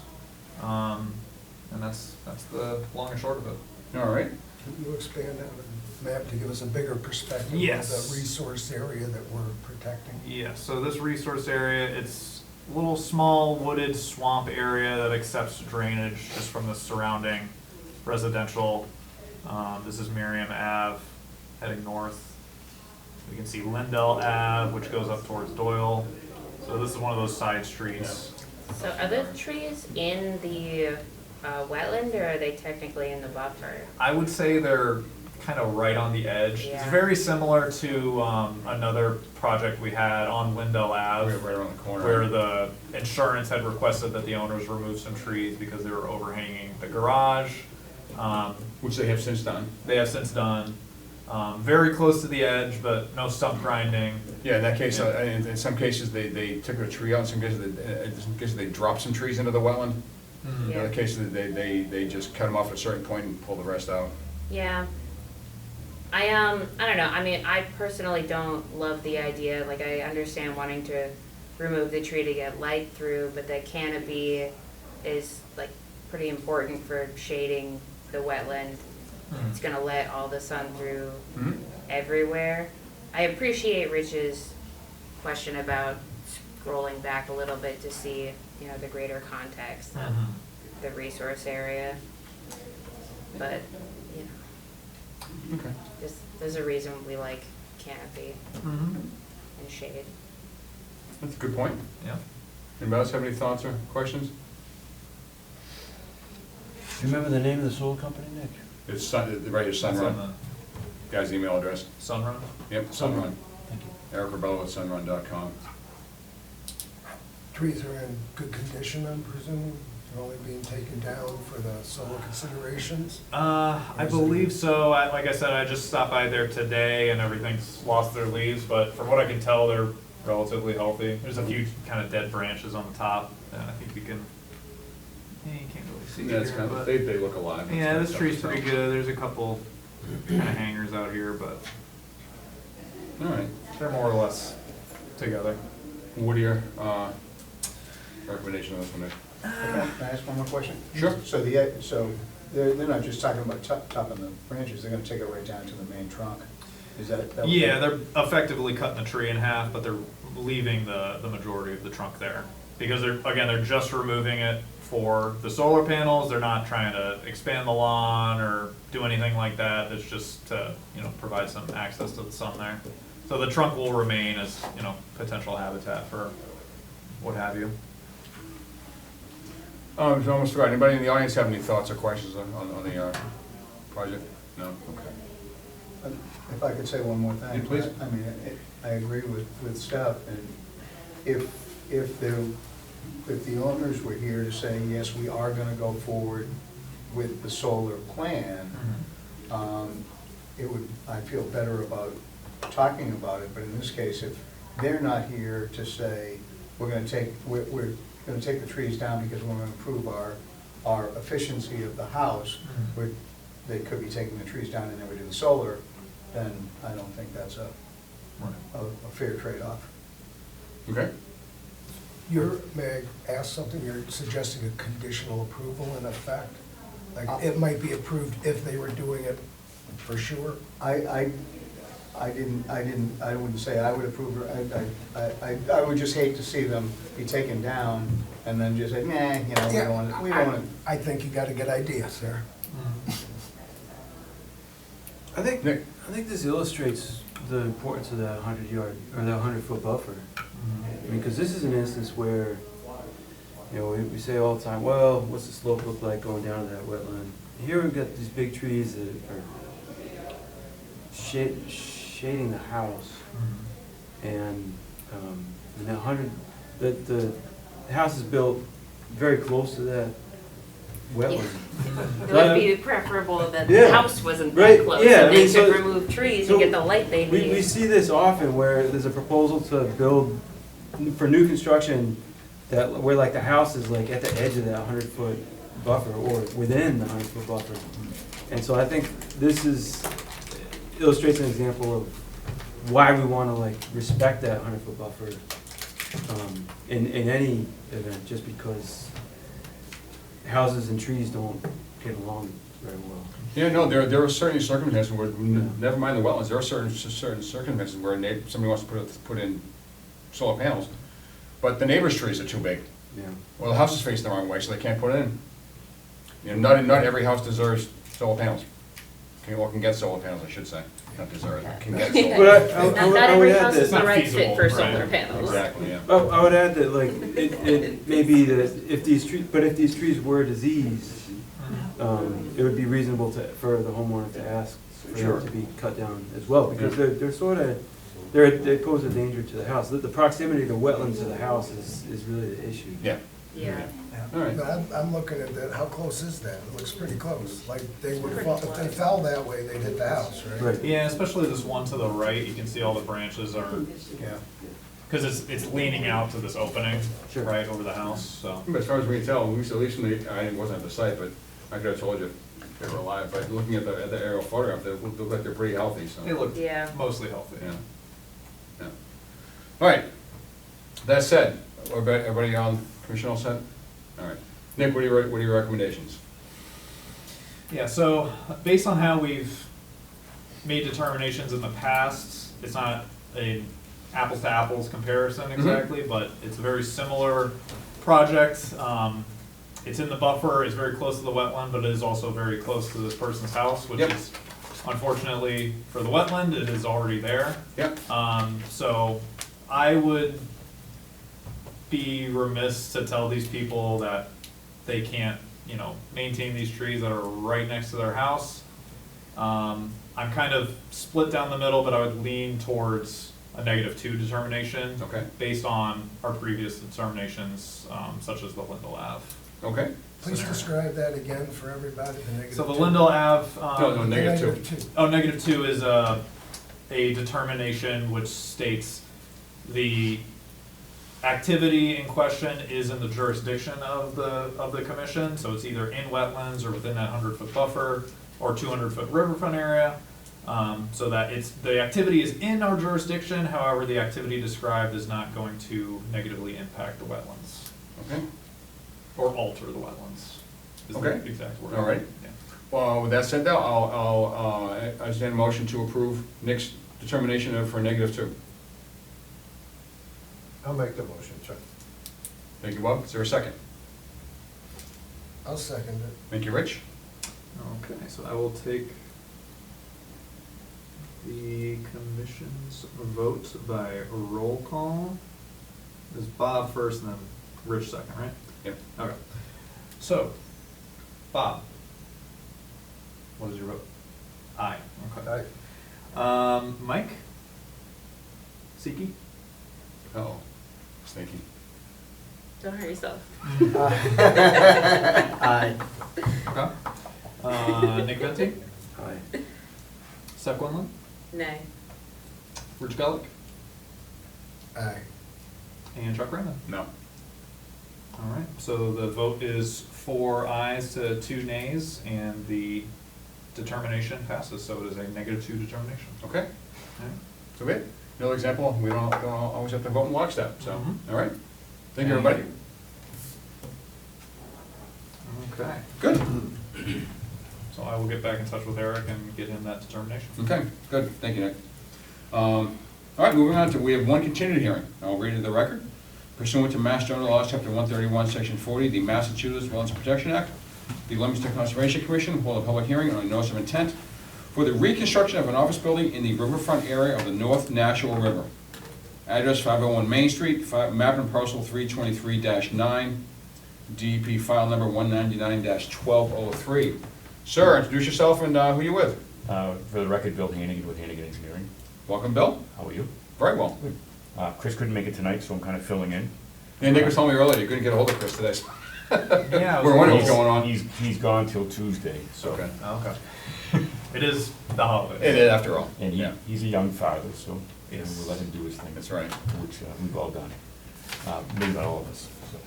And that's the long and short of it. All right. Can you expand on the map to give us a bigger perspective of Yes. the resource area that we're protecting? Yeah, so this resource area, it's a little small wooded swamp area that accepts drainage just from the surrounding residential. This is Miriam Ave heading north. We can see Lindell Ave, which goes up towards Doyle. So this is one of those side streets. So are the trees in the wetland, or are they technically in the buffer? I would say they're kind of right on the edge. It's Yeah. very similar to another project we had on Lindell Ave. Right around the corner. Where the insurance had requested that the owners remove some trees because they were overhanging the garage. Which they have since done. They have since done. Very close to the edge, but no stump grinding. Yeah, in that case, in some cases, they took a tree out, in some cases, they dropped some trees into the wetland. In Yeah. other cases, they just cut them off at a certain point and pull the rest out. Yeah. I don't know, I mean, I personally don't love the idea, like, I understand wanting to remove the tree to get light through, but the canopy is, like, pretty important for shading the wetland. It's gonna let all the sun through everywhere. I appreciate Rich's question about scrolling back a little bit to see, you know, the greater context of the resource area. But, you know, Okay. there's a reason we like canopy and shade. That's a good point. Yeah. Anybody else have any thoughts or questions? Do you remember the name of the solar company, Nick? It's Sun, right here, Sunrun. Guy's email address. Sunrun? Yep, Sunrun. Thank you. Eric Rebello at sunrun.com. Trees are in good condition, I'm presuming? They're only being taken down for the solar considerations? I believe so. Like I said, I just stopped by there today and everything's lost their leaves, but from what I can tell, they're relatively healthy. There's a few kind of dead branches on the top, and I think you can, you can't really see Yeah, it's here, kind of, but. they look alive. Yeah, this It's tree's tough to pretty tell. good. There's a couple kind of hangers out here, but All right. they're more or less together. What are your recommendation on this one, Nick? Can I ask one more question? Sure. So they're not just talking about topping the branches, they're gonna take it right down to the main trunk? Is that? That Yeah, they're effectively cutting the tree in half, but they're leaving the majority of the trunk there. Because they're just removing it for the solar panels. They're not trying to expand the lawn or do anything like that. It's just to, you know, provide some access to the sun there. So the trunk will remain as, you know, potential habitat for what have you. I almost forgot. Anybody in the audience have any thoughts or questions on the project? No? Okay. If I could say one more thing. Yeah, please. I mean, I agree with Steph, and if the owners were here to say, yes, we are gonna go forward with the solar plan, I'd feel better about talking about it, but in this case, if they're not here to say, we're gonna take the trees down because we're gonna improve our efficiency of the house, they could be taking the trees down and never do the solar, then I don't think that's a fair trade-off. Okay. May I ask something? You're suggesting a conditional approval in effect? Like, it might be approved if they were doing it for sure? I wouldn't say I would approve, I would just hate to see them be taken down and then just say, nah, you know, we don't want to. I think you got a good idea, sir. I think Nick? this illustrates the importance of that 100-yard, or that 100-foot buffer. I mean, because this is an instance where, you know, we say all the time, well, what's the slope look like going down to that wetland? Here we've got these big trees that are shading the house, and the house is built very close to that wetland. It would be preferable that the Yeah. house wasn't Right, that close, yeah, I so they mean, so- could remove trees so and get the light they need. We see this often where there's a proposal to build, for new construction, where like the house is like at the edge of that 100-foot buffer or within the 100-foot buffer. And so I think this illustrates an example of why we want to like respect that 100-foot buffer in any event, just because houses and trees don't get along very well. Yeah, no, there are certain circumstances where, never mind the wetlands, there are certain circumstances where somebody wants to put in solar panels, but the neighbor's trees are too big. Yeah. Well, the house is facing the wrong way, so they can't put it in. You know, not every house deserves solar panels. Can get solar panels, I should say. Not deserve, can get solar. But Not I would every add house is that, the not right feasible, fit for right. solar panels. Exactly, yeah. I would add that like, it may be that if these trees were diseased, it would be reasonable for the homeowner to ask for Sure. them to be cut down as well, because they're sort of, they pose a danger to the house. The proximity of the wetland to the house is really the issue. Yeah. Yeah. All right. I'm looking at that, how close is that? It looks pretty close, like they would, Pretty fall- if they close. fell that way, they'd hit the house, right? Right. Yeah, especially this one to the right, you can see all the branches are, Yeah. because it's leaning out to this opening, Sure. right, over the house, so. But as far as we can tell, at least when I wasn't at the site, but I could have told you if they were alive, but looking at the aerial photograph, they look like they're pretty healthy, so. They look Yeah. mostly healthy. Yeah. Yeah. All right. That said, everybody on, Commissioner all set? All right. Nick, what are your recommendations? Yeah, so based on how we've made determinations in the past, it's not an apples to apples comparison exactly, but it's a very similar project. It's in the buffer, it's very close to the wetland, but it is also very close to this person's house, which Yep. is unfortunately for the wetland, it is already there. Yep. So I would be remiss to tell these people that they can't, maintain these trees that are right next to their house. I'm kind of split down the middle, but I would lean towards a -2 determination. Okay. Based on our previous determinations, such as the Lindell Ave. Okay? Please scenario. describe that again for everybody, the negative. So the two. Lindell Ave. No, The negative two. -2 is a determination which states the activity in question is in the jurisdiction of the commission, so it's either in wetlands or within that 100-foot buffer or 200-foot riverfront area. So that the activity is in our jurisdiction, however, the activity described is not going to negatively impact the wetlands Okay? or alter the wetlands. Is Okay. the exact word. All right. Yeah. Well, with that said, though, I'll entertain a motion to approve Nick's determination for -2. I'll make the motion, Chuck. Thank you, Bob. Is there a second? I'll second it. Thank you, Rich. Okay, so I will take the commission's vote by roll call. There's Bob first and then Rich second, right? Yep. Okay. So, Bob, what is your vote? Aye. Okay. Aye. Mike? Siki? Uh-oh. Stinky. Don't hurt yourself. Aye. Okay. Nick Venti? Aye. Seth Quinlan? Nay. Rich Gullick? Aye. And Chuck Raymond? No. All right, so the vote is 4 ayes to 2 nays, and the determination passes, so it is a -2 determination. Okay? All right. So good. Another example, we don't always have to vote in lockstep, so, Mhm. all right. Thank you, everybody. Okay, Good. so I will get back in touch with Eric and get him that determination. Okay, good. Thank you, Nick. All right, moving on to, we have one continued hearing. I'll read it the record. Pursuant to Mass General Laws, Chapter 131, Section 40, the Massachusetts Wetlands Protection Act, the Leominster Conservation Commission will hold a public hearing on a notice of intent for the reconstruction of an office building in the riverfront area of the North Nashua River. Address 501 Main Street, map and parcel 323-9, DEP file number 199-1203. Sir, introduce yourself and who you with. For the record, Bill Hannigan with Hannigan Engineering. Welcome, Bill. How are you? Very well. Chris couldn't make it tonight, so I'm kind of filling in. Yeah, Nick was telling me earlier you couldn't get a hold of Chris today. Yeah. We're wondering what's going on. He's gone till Tuesday, so. Okay. Okay. It is the holiday. It is, after all. And Yeah. he's a young father, so Yes. we'll let him do his thing. That's right. Which we've all done. Maybe not all of us, so.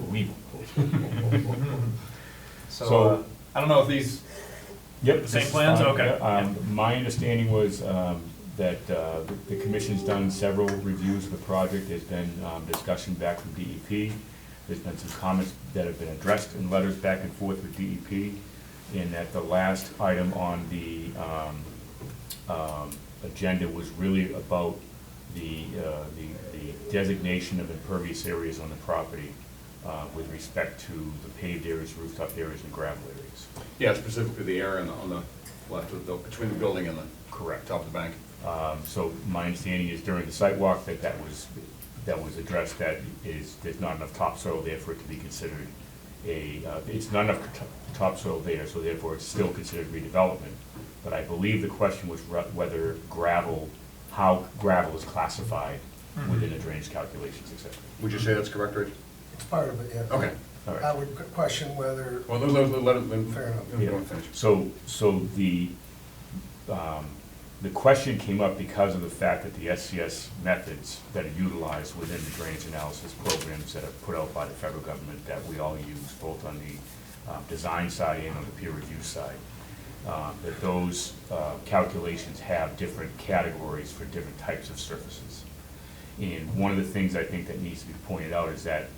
We. So, I don't know if these, Yep. The same this is plans? fine. Okay. Yeah, my understanding was that the commission's done several reviews of the project. There's been discussion back from DEP. There's been some comments that have been addressed in letters back and forth with DEP. And that the last item on the agenda was really about the designation of impervious areas on the property with respect to the paved areas, rooftop areas, and gravel areas. Yeah, specifically the area on the left, of between the building and the correct top of the bank. So my understanding is during the site walk that was addressed, that there's not enough topsoil there for it to be considered it's not enough topsoil there, so therefore it's still considered redevelopment. But I believe the question was whether how gravel is classified within the drainage calculations, et cetera. Would you say that's correct, Rich? It's part of it, yeah. Okay, All right. I would question whether, well, let him, Fair enough. let him finish. So the question came up because of the fact that the SCS methods that are utilized within the drainage analysis programs that are put out by the federal government that we all use, both on the design side and on the peer review side, that those calculations have different categories for different types of surfaces. And one of the things I think that needs to be pointed out is that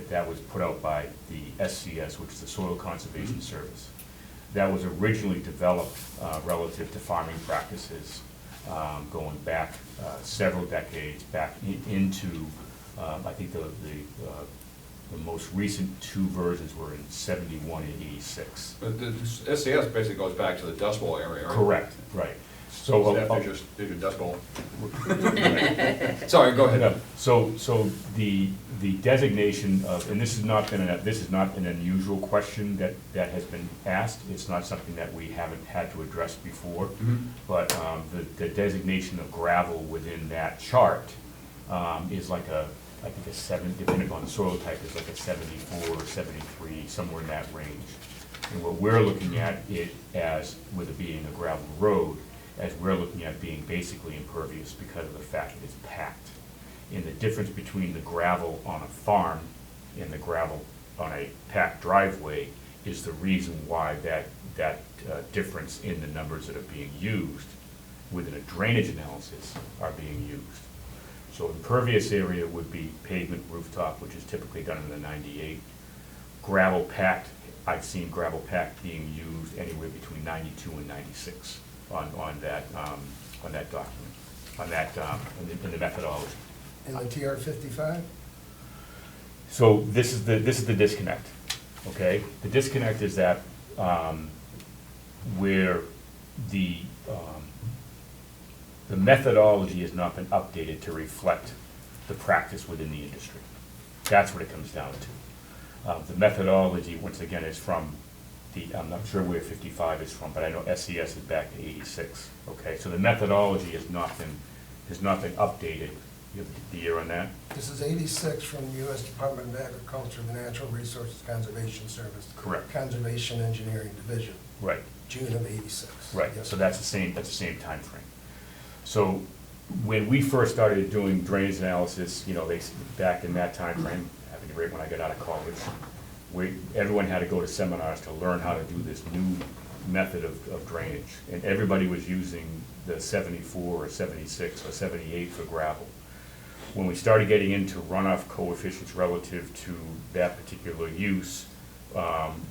that was put out by the SCS, which is the Soil Conservation Service. That was originally developed relative to farming practices going back several decades, back into, I think the most recent two versions were in 71 and 86. But the SCS basically goes back to the Dust Bowl area, right? Correct, right. So there's your Dust Bowl. Sorry, go ahead. So the designation of, and this has not been an unusual question that has been asked. It's not something that we haven't had to address before. Mhm. But the designation of gravel within that chart is like I think a 7, depending on the soil type, is like a 74 or 73, somewhere in that range. And what we're looking at it as, with it being a gravel road, as we're looking at being basically impervious because of the fact that it's packed. And the difference between the gravel on a farm and the gravel on a packed driveway is the reason why that difference in the numbers that are being used within a drainage analysis are being used. So impervious area would be pavement rooftop, which is typically done in the 98. Gravel packed, I've seen gravel packed being used anywhere between 92 and 96 on that document, in the methodology. in the TR 55? So this is the disconnect, okay? The disconnect is that where the methodology has not been updated to reflect the practice within the industry. That's what it comes down to. The methodology, once again, is from I'm not sure where 55 is from, but I know SCS is back to 86, okay? So the methodology has not been updated. You have the year on that? This is 86 from the U.S. Department of Agriculture, the Natural Resources Conservation Service. Correct. Conservation Engineering Division. Right. June of 86. Right, Yes. so that's the same time frame. So when we first started doing drainage analysis, back in that time frame, happened right when I got out of college, everyone had to go to seminars to learn how to do this new method of drainage. And everybody was using the 74 or 76 or 78 for gravel. When we started getting into runoff coefficients relative to that particular use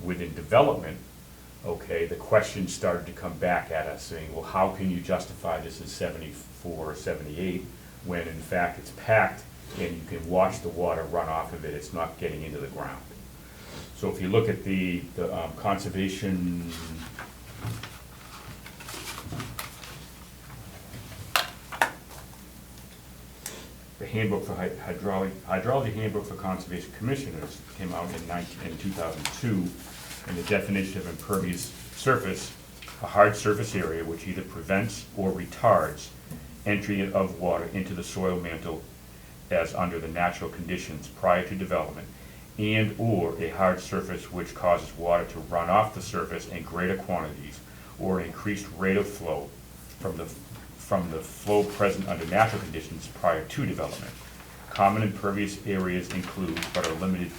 within development, okay, the questions started to come back at us saying, well, how can you justify this as 74 or 78 when in fact it's packed and you can watch the water run off of it, it's not getting into the ground. So if you look at the conservation, the handbook for hydrology handbook for conservation commissioners came out in 2002, and the definition of impervious surface, a hard surface area which either prevents or retards entry of water into the soil mantle as under the natural conditions prior to development, and or a hard surface which causes water to run off the surface in greater quantities or increased rate of flow from the flow present under natural conditions prior to development. Common impervious areas include, but are limited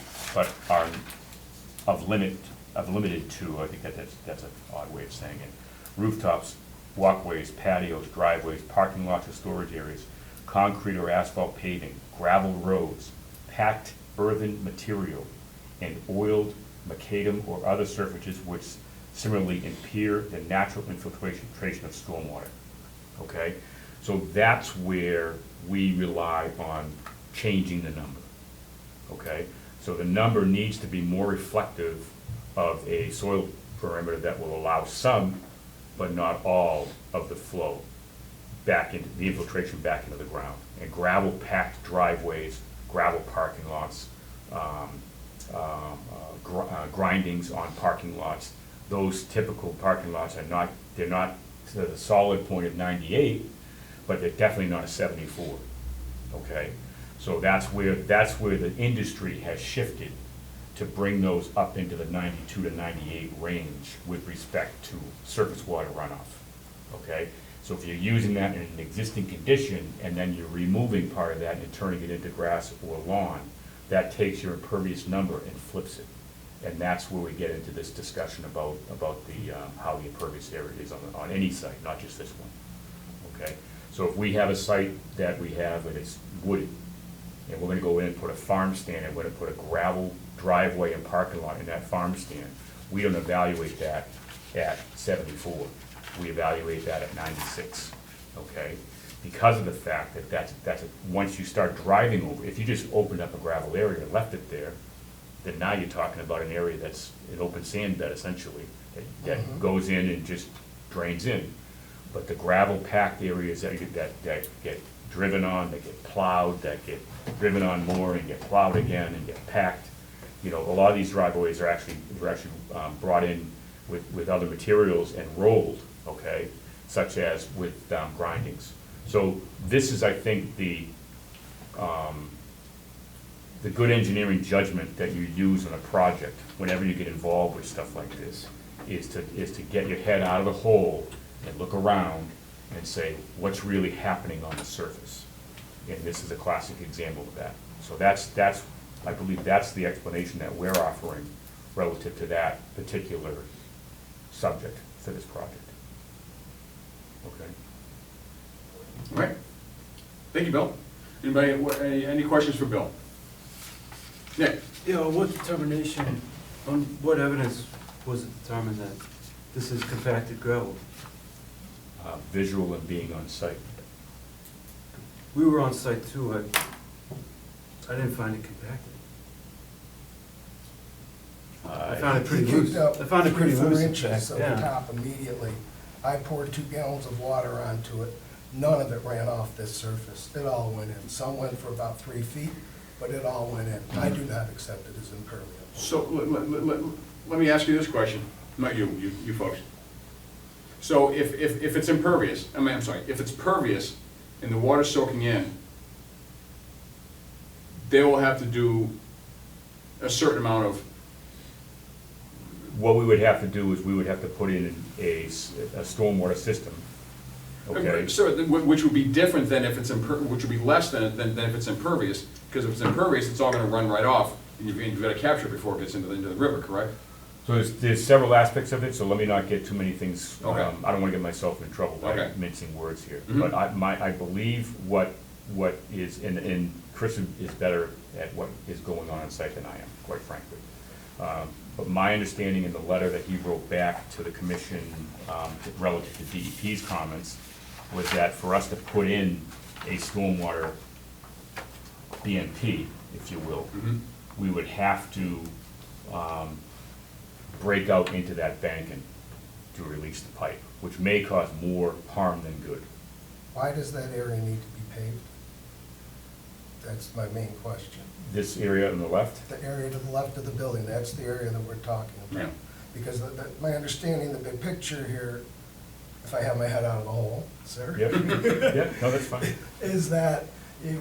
to, I think that's an odd way of saying it, rooftops, walkways, patios, driveways, parking lots or storage areas, concrete or asphalt paving, gravel roads, packed earthen material, and oiled macadam or other surfaces which similarly impair the natural infiltration of stormwater. Okay? So that's where we rely on changing the number. Okay? So the number needs to be more reflective of a soil perimeter that will allow some, but not all, of the flow back into the infiltration back into the ground. And gravel packed driveways, gravel parking lots, grindings on parking lots, those typical parking lots are they're not to the solid point of 98, but they're definitely not a 74, okay? So that's where the industry has shifted to bring those up into the 92 to 98 range with respect to surface water runoff, okay? So if you're using that in an existing condition, and then you're removing part of that and turning it into grass or lawn, that takes your impervious number and flips it. And that's where we get into this discussion about the, how the impervious area is on any site, not just this one, okay? So if we have a site that we have and it's wooded, and we're gonna go in and put a farm stand, and we're gonna put a gravel driveway and parking lot in that farm stand, we don't evaluate that at 74. We evaluate that at 96, okay? Because of the fact that once you start driving over, if you just opened up a gravel area and left it there, then now you're talking about an area that's an open sand bed essentially, that goes in and just drains in. But the gravel packed areas that get driven on, that get plowed, that get driven on more and get plowed again and get packed, you know, a lot of these driveways are actually brought in with other materials and rolled, okay, such as with grindings. So this is, I think, the good engineering judgment that you use on a project whenever you get involved with stuff like this, is to get your head out of the hole and look around and say, what's really happening on the surface? And this is a classic example of that. So that's I believe that's the explanation that we're offering relative to that particular subject for this project. Okay. All right. Thank you, Bill. Anybody, any questions for Bill? Nick? Yeah, what determination, on what evidence was it determined that this is compacted gravel? Visual and being on site. We were on site too, I didn't find it compacted. I found it pretty He loose. kicked up I found it pretty 3-4 loose. in inches of fact, the yeah. top immediately. I poured 2 gallons of water onto it. None of it ran off this surface. It all went in. Some went for about 3 feet, but it all went in. I do not accept it as impermeable. So let me ask you this question, not you folks. So if it's impervious, I'm sorry, if it's pervious and the water's soaking in, they will have to do a certain amount of, What we would have to do is we would have to put in a stormwater system, okay? so, which would be different than if it's which would be less than if it's impervious, because if it's impervious, it's all gonna run right off, and you've got to capture it before it gets into the river, correct? So there's several aspects of it, so let me not get too many things, Okay. I don't wanna get myself in trouble by Okay. mincing words here. Mhm. But I believe what is, and Chris is better at what is going on site than I am, quite frankly. But my understanding in the letter that he wrote back to the commission relative to DEP's comments was that for us to put in a stormwater BMP, if you will, Mhm. we would have to break out into that banking to release the pipe, which may cause more harm than good. Why does that area need to be paved? That's my main question. This area on the left, The area to the left of the building, that's the area that we're talking Yeah. about. Because my understanding, the big picture here, if I have my head out of the hole, sir. yep, yep, no, that's fine. Is that,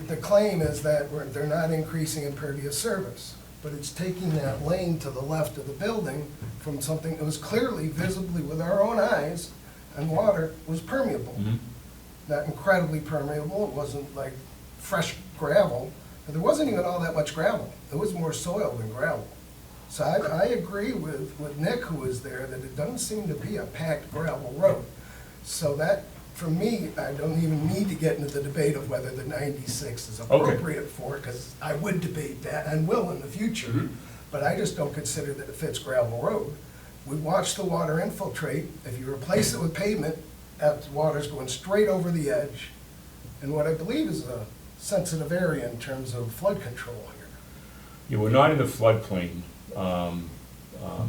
the claim is that they're not increasing impervious surface, but it's taking that lane to the left of the building from something that was clearly, visibly with our own eyes, and water was permeable. Mhm. Not incredibly permeable, it wasn't like fresh gravel, but there wasn't even all that much gravel. It was more soil than gravel. So I agree with Nick, who was there, that it doesn't seem to be a packed gravel road. So that, for me, I don't even need to get into the debate of whether the 96 is appropriate for it, because I would debate that and will in the future. Mhm. But I just don't consider that it fits gravel road. We watch the water infiltrate. If you replace it with pavement, that water's going straight over the edge. And what I believe is a sensitive area in terms of flood control here. Yeah, we're not in the floodplain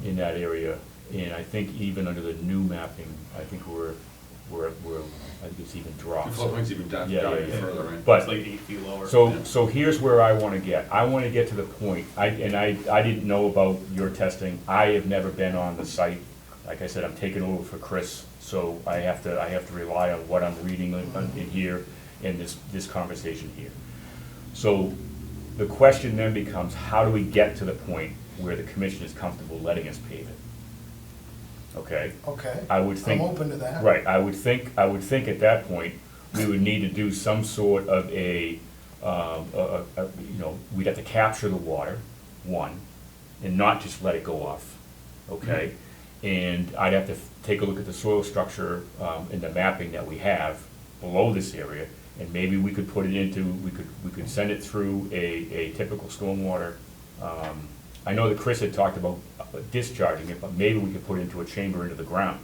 in that area, and I think even under the new mapping, I think I think it's even The dropped. floodplain's even down Yeah, even yeah. further, right? But It's like 8 feet lower. So here's where I wanna get. I wanna get to the point, I didn't know about your testing. I have never been on the site. Like I said, I'm taking over for Chris, so I have to rely on what I'm reading in here, in this conversation here. So the question then becomes, how do we get to the point where the commission is comfortable letting us pave it? Okay? Okay. I would think. I'm open to that. Right, I would think at that point, we would need to do some sort of we'd have to capture the water, one, and not just let it go off, okay? And I'd have to take a look at the soil structure, and the mapping that we have below this area, and maybe we could put it into, we could send it through a typical stormwater. I know that Chris had talked about discharging it, but maybe we could put it into a chamber into the ground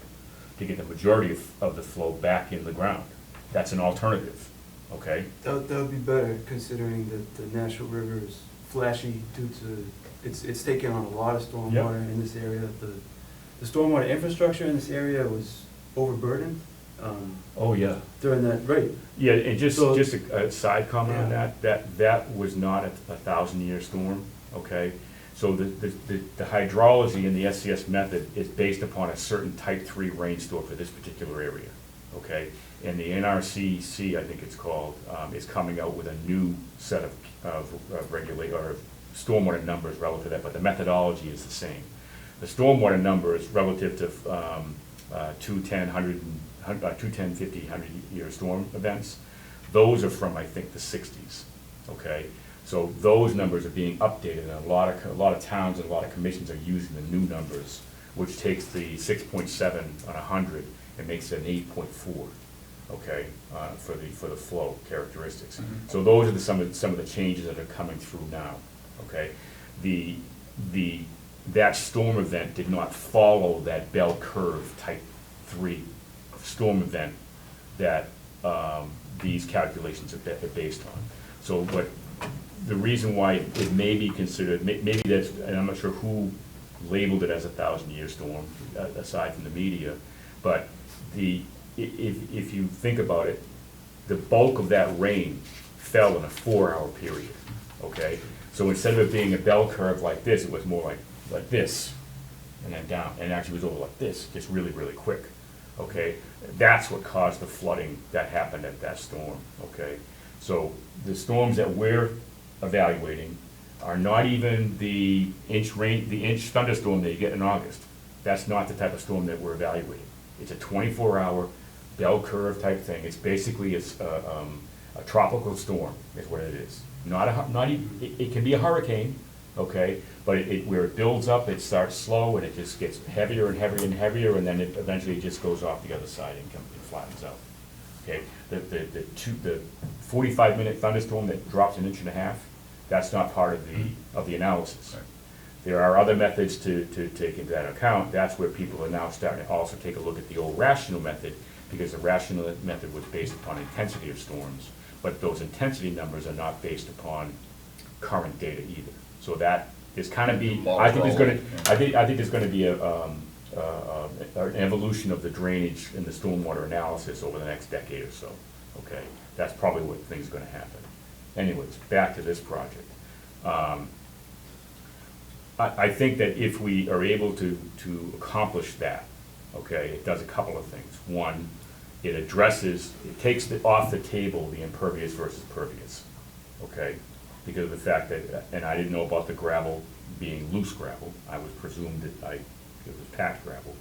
to get the majority of the flow back in the ground. That's an alternative, okay? That would be better, considering that the Nashua River is flashy due to, it's taken on a lot of stormwater in this area. The stormwater infrastructure in this area was overburdened. Oh, yeah. During that, right. Yeah, and just So- a side comment on Yeah. that was not a 1,000-year storm, okay? So the hydrology in the SCS method is based upon a certain type 3 rainstorm for this particular area, okay? And the NRCC, I think it's called, is coming out with a new set of stormwater numbers relative to that, but the methodology is the same. The stormwater numbers relative to 210, 50, 100-year storm events, those are from, I think, the 60s, okay? So those numbers are being updated, and a lot of towns and a lot of commissions are using the new numbers, which takes the 6.7 on 100 and makes it an 8.4, okay, for the flow characteristics. So those are some of the changes that are coming through now, okay? That storm event did not follow that bell curve type 3 storm event that these calculations are based on. So the reason why it may be considered, maybe that's, and I'm not sure who labeled it as a 1,000-year storm, aside from the media, but if you think about it, the bulk of that rain fell in a 4-hour period, okay? So instead of it being a bell curve like this, it was more like this, and then down, and actually was over like this, just really, really quick, okay? That's what caused the flooding that happened at that storm, okay? So the storms that we're evaluating are not even the inch thunderstorm that you get in August. That's not the type of storm that we're evaluating. It's a 24-hour bell curve type thing. It's basically a tropical storm is what it is. It can be a hurricane, okay, but where it builds up, it starts slow and it just gets heavier and heavier and heavier, and then it eventually just goes off the other side and flattens out. Okay, the 45-minute thunderstorm that drops 1.5 inches, that's not part of the analysis. Right. There are other methods to take into that account. That's where people are now starting to also take a look at the old rational method, because the rational method was based upon intensity of storms, but those intensity numbers are not based upon current data either. So that is kind of I think there's going to be an evolution of the drainage and the stormwater analysis over the next decade or so. Okay, that's probably what things are going to happen. Anyways, back to this project. I think that if we are able to accomplish that, okay, it does a couple of things. One, it takes off the table the impervious versus pervious, okay? Because of the fact that, and I didn't know about the gravel being loose gravel. I was presumed that it was packed gravel.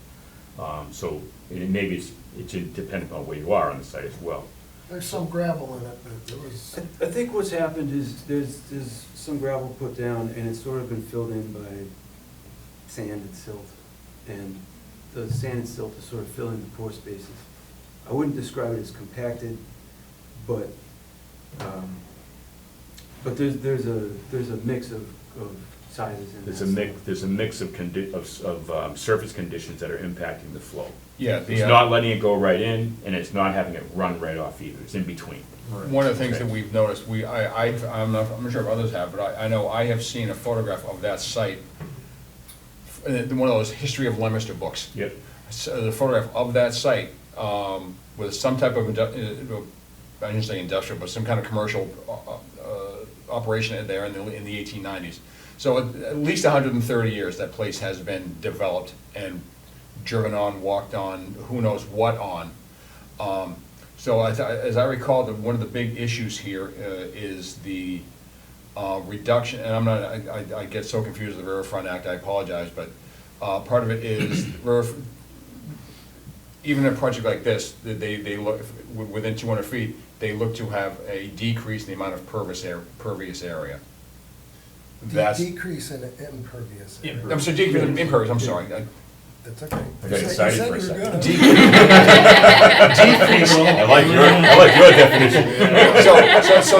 So maybe it's dependent on where you are on the site as well. There's some gravel in it, but there was. I think what's happened is there's some gravel put down and it's sort of been filled in by sand and silt. And the sand and silt is sort of filling the pore spaces. I wouldn't describe it as compacted, but there's a mix of sizes in there. There's a mix of surface conditions that are impacting the flow. Yeah. It's not letting it go right in, and it's not having it run right off either. It's in between. One of the things Okay. that we've noticed, I'm not sure if others have, but I know I have seen a photograph of that site, one of those history of Leominster books. Yep. So the photograph of that site with some type of, I didn't say industrial, but some kind of commercial operation there in the 1890s. So at least 130 years that place has been developed and driven on, walked on, who knows what on. So as I recall, one of the big issues here is the reduction, and I'm not, I get so confused with the Riverfront Act, I apologize, but part of it is, even a project like this, that they look, within 200 feet, they look to have a decrease in the amount of pervious area. That's, Decrease in impervious area. I'm sorry, decrease in impervious, I'm sorry. That's okay. I got excited for a second. Decrease. I like your definition. So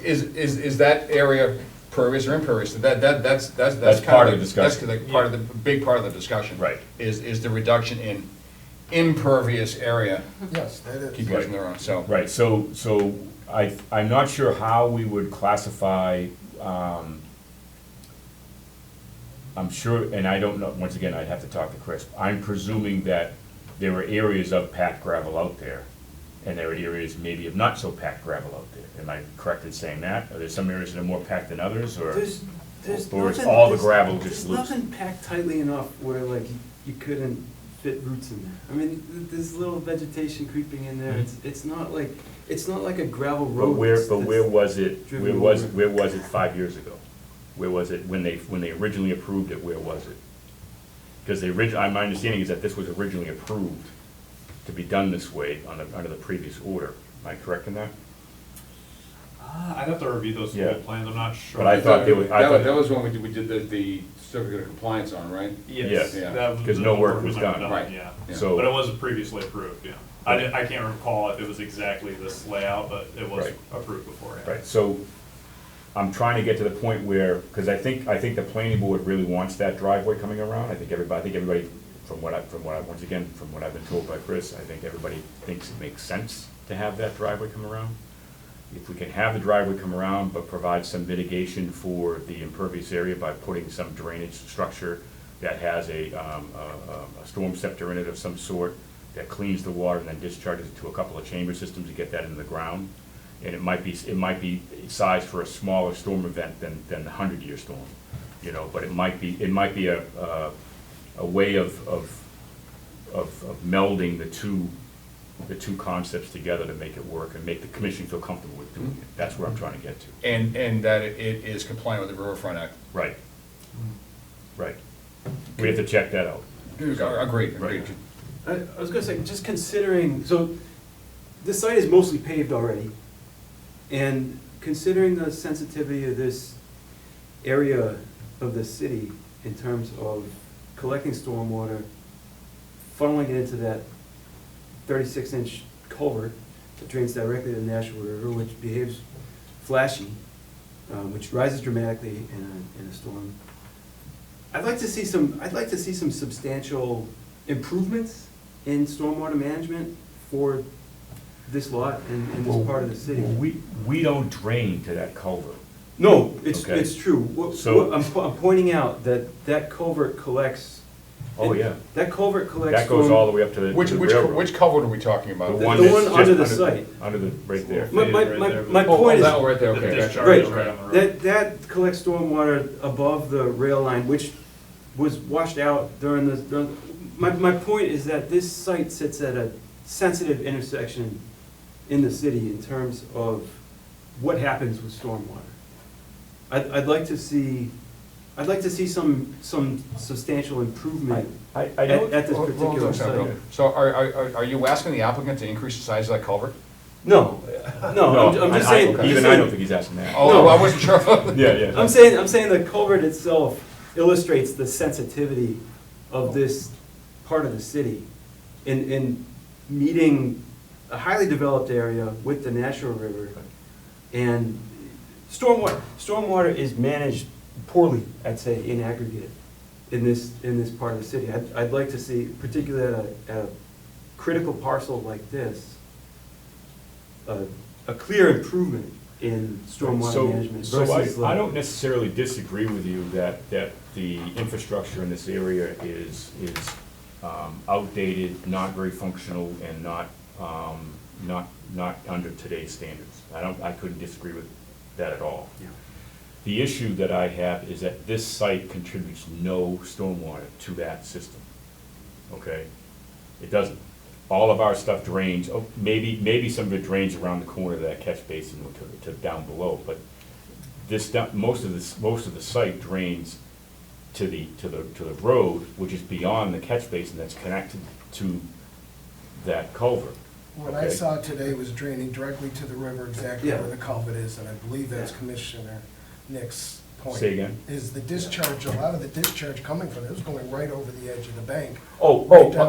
is that area pervious or impervious? That's That's kind part of the discussion. That's part of the, big part of the discussion. Right. Is the reduction in impervious area. Yes, that is. Keep using the wrong, so. Right, so I'm not sure how we would classify, I'm sure, and I don't know, once again, I'd have to talk to Chris. I'm presuming that there are areas of packed gravel out there, and there are areas maybe of not so packed gravel out there. Am I correct in saying that? Are there some areas that are more packed than others, or? There's Or is nothing- all the there's- gravel just there's loose? nothing packed tightly enough where like you couldn't fit roots in there. I mean, there's little vegetation creeping in there. It's not like a gravel road. But where that's was it, driven where over. was it 5 years ago? Where was it, when they originally approved it, where was it? Because my understanding is that this was originally approved to be done this way under the previous order. Am I correct in that? I'd have to review those Yeah. old plans, I'm not sure. But I thought they were, That was when we did the certificate of compliance on, right? Yes, Yeah. that was. 'Cause no work was never done. Right. Yeah, Yeah. So- but it was previously approved, yeah. I can't recall if it was exactly this layout, but it was Right. approved before, yeah. Right, so I'm trying to get to the point where, because I think the planning board really wants that driveway coming around. I think everybody, from what I've been told by Chris, I think everybody thinks it makes sense to have that driveway come around. If we can have the driveway come around, but provide some mitigation for the impervious area by putting some drainage structure that has a storm scepter in it of some sort, that cleans the water and then discharges it to a couple of chamber systems to get that into the ground. And it might be sized for a smaller storm event than the 100-year storm, but it might be a way of melding the two concepts together to make it work and make the commission feel comfortable with doing it. That's where I'm trying to get to. And that it is compliant with the Riverfront Act. Right. Right. We have to check that out. Agreed. I was gonna say, just considering, so this site is mostly paved already, and considering the sensitivity of this area of the city in terms of collecting stormwater, funneling it into that 36-inch culvert that drains directly to the Nashua River, which behaves flashy, which rises dramatically in a storm. I'd like to see some substantial improvements in stormwater management for this lot and this part of the city. We don't drain to that culvert. No, it's Okay. true. So- I'm pointing out that culvert collects. Oh, yeah. That culvert collects. That goes all the way up to the Which railroad. culvert are we talking about? The one The that's one just under the site. Under the, right there. My point is. that one right there, The okay. discharge Right, is right on the road. that collects stormwater above the rail line, which was washed out my point is that this site sits at a sensitive intersection in the city in terms of what happens with stormwater. I'd like to see some substantial improvement I at don't, this particular site. So are you asking the applicant to increase the size of that culvert? No, I'm just saying. Even I don't think he's asking that. Oh, No. I wasn't sure. Yeah. I'm saying the culvert itself illustrates the sensitivity of this part of the city in meeting a highly developed area with the Nashua River. And stormwater is managed poorly, I'd say, in aggregate in this part of the city. I'd like to see, particularly at a critical parcel like this, a clear improvement in stormwater management versus. So I don't necessarily disagree with you that the infrastructure in this area is outdated, not very functional, and not under today's standards. I couldn't disagree with that at all. Yeah. The issue that I have is that this site contributes no stormwater to that system, okay? It doesn't. all of our stuff drains, maybe some of it drains around the corner of that catch basin to down below, but most of the site drains to the road, which is beyond the catch basin that's connected to that culvert. What I Okay. saw today was draining directly to the river, exactly Yeah. where the culvert is, and I believe that's Commissioner Nick's point. Say again? Is the discharge, a lot of the discharge coming from it was going right over the edge of the bank. Oh,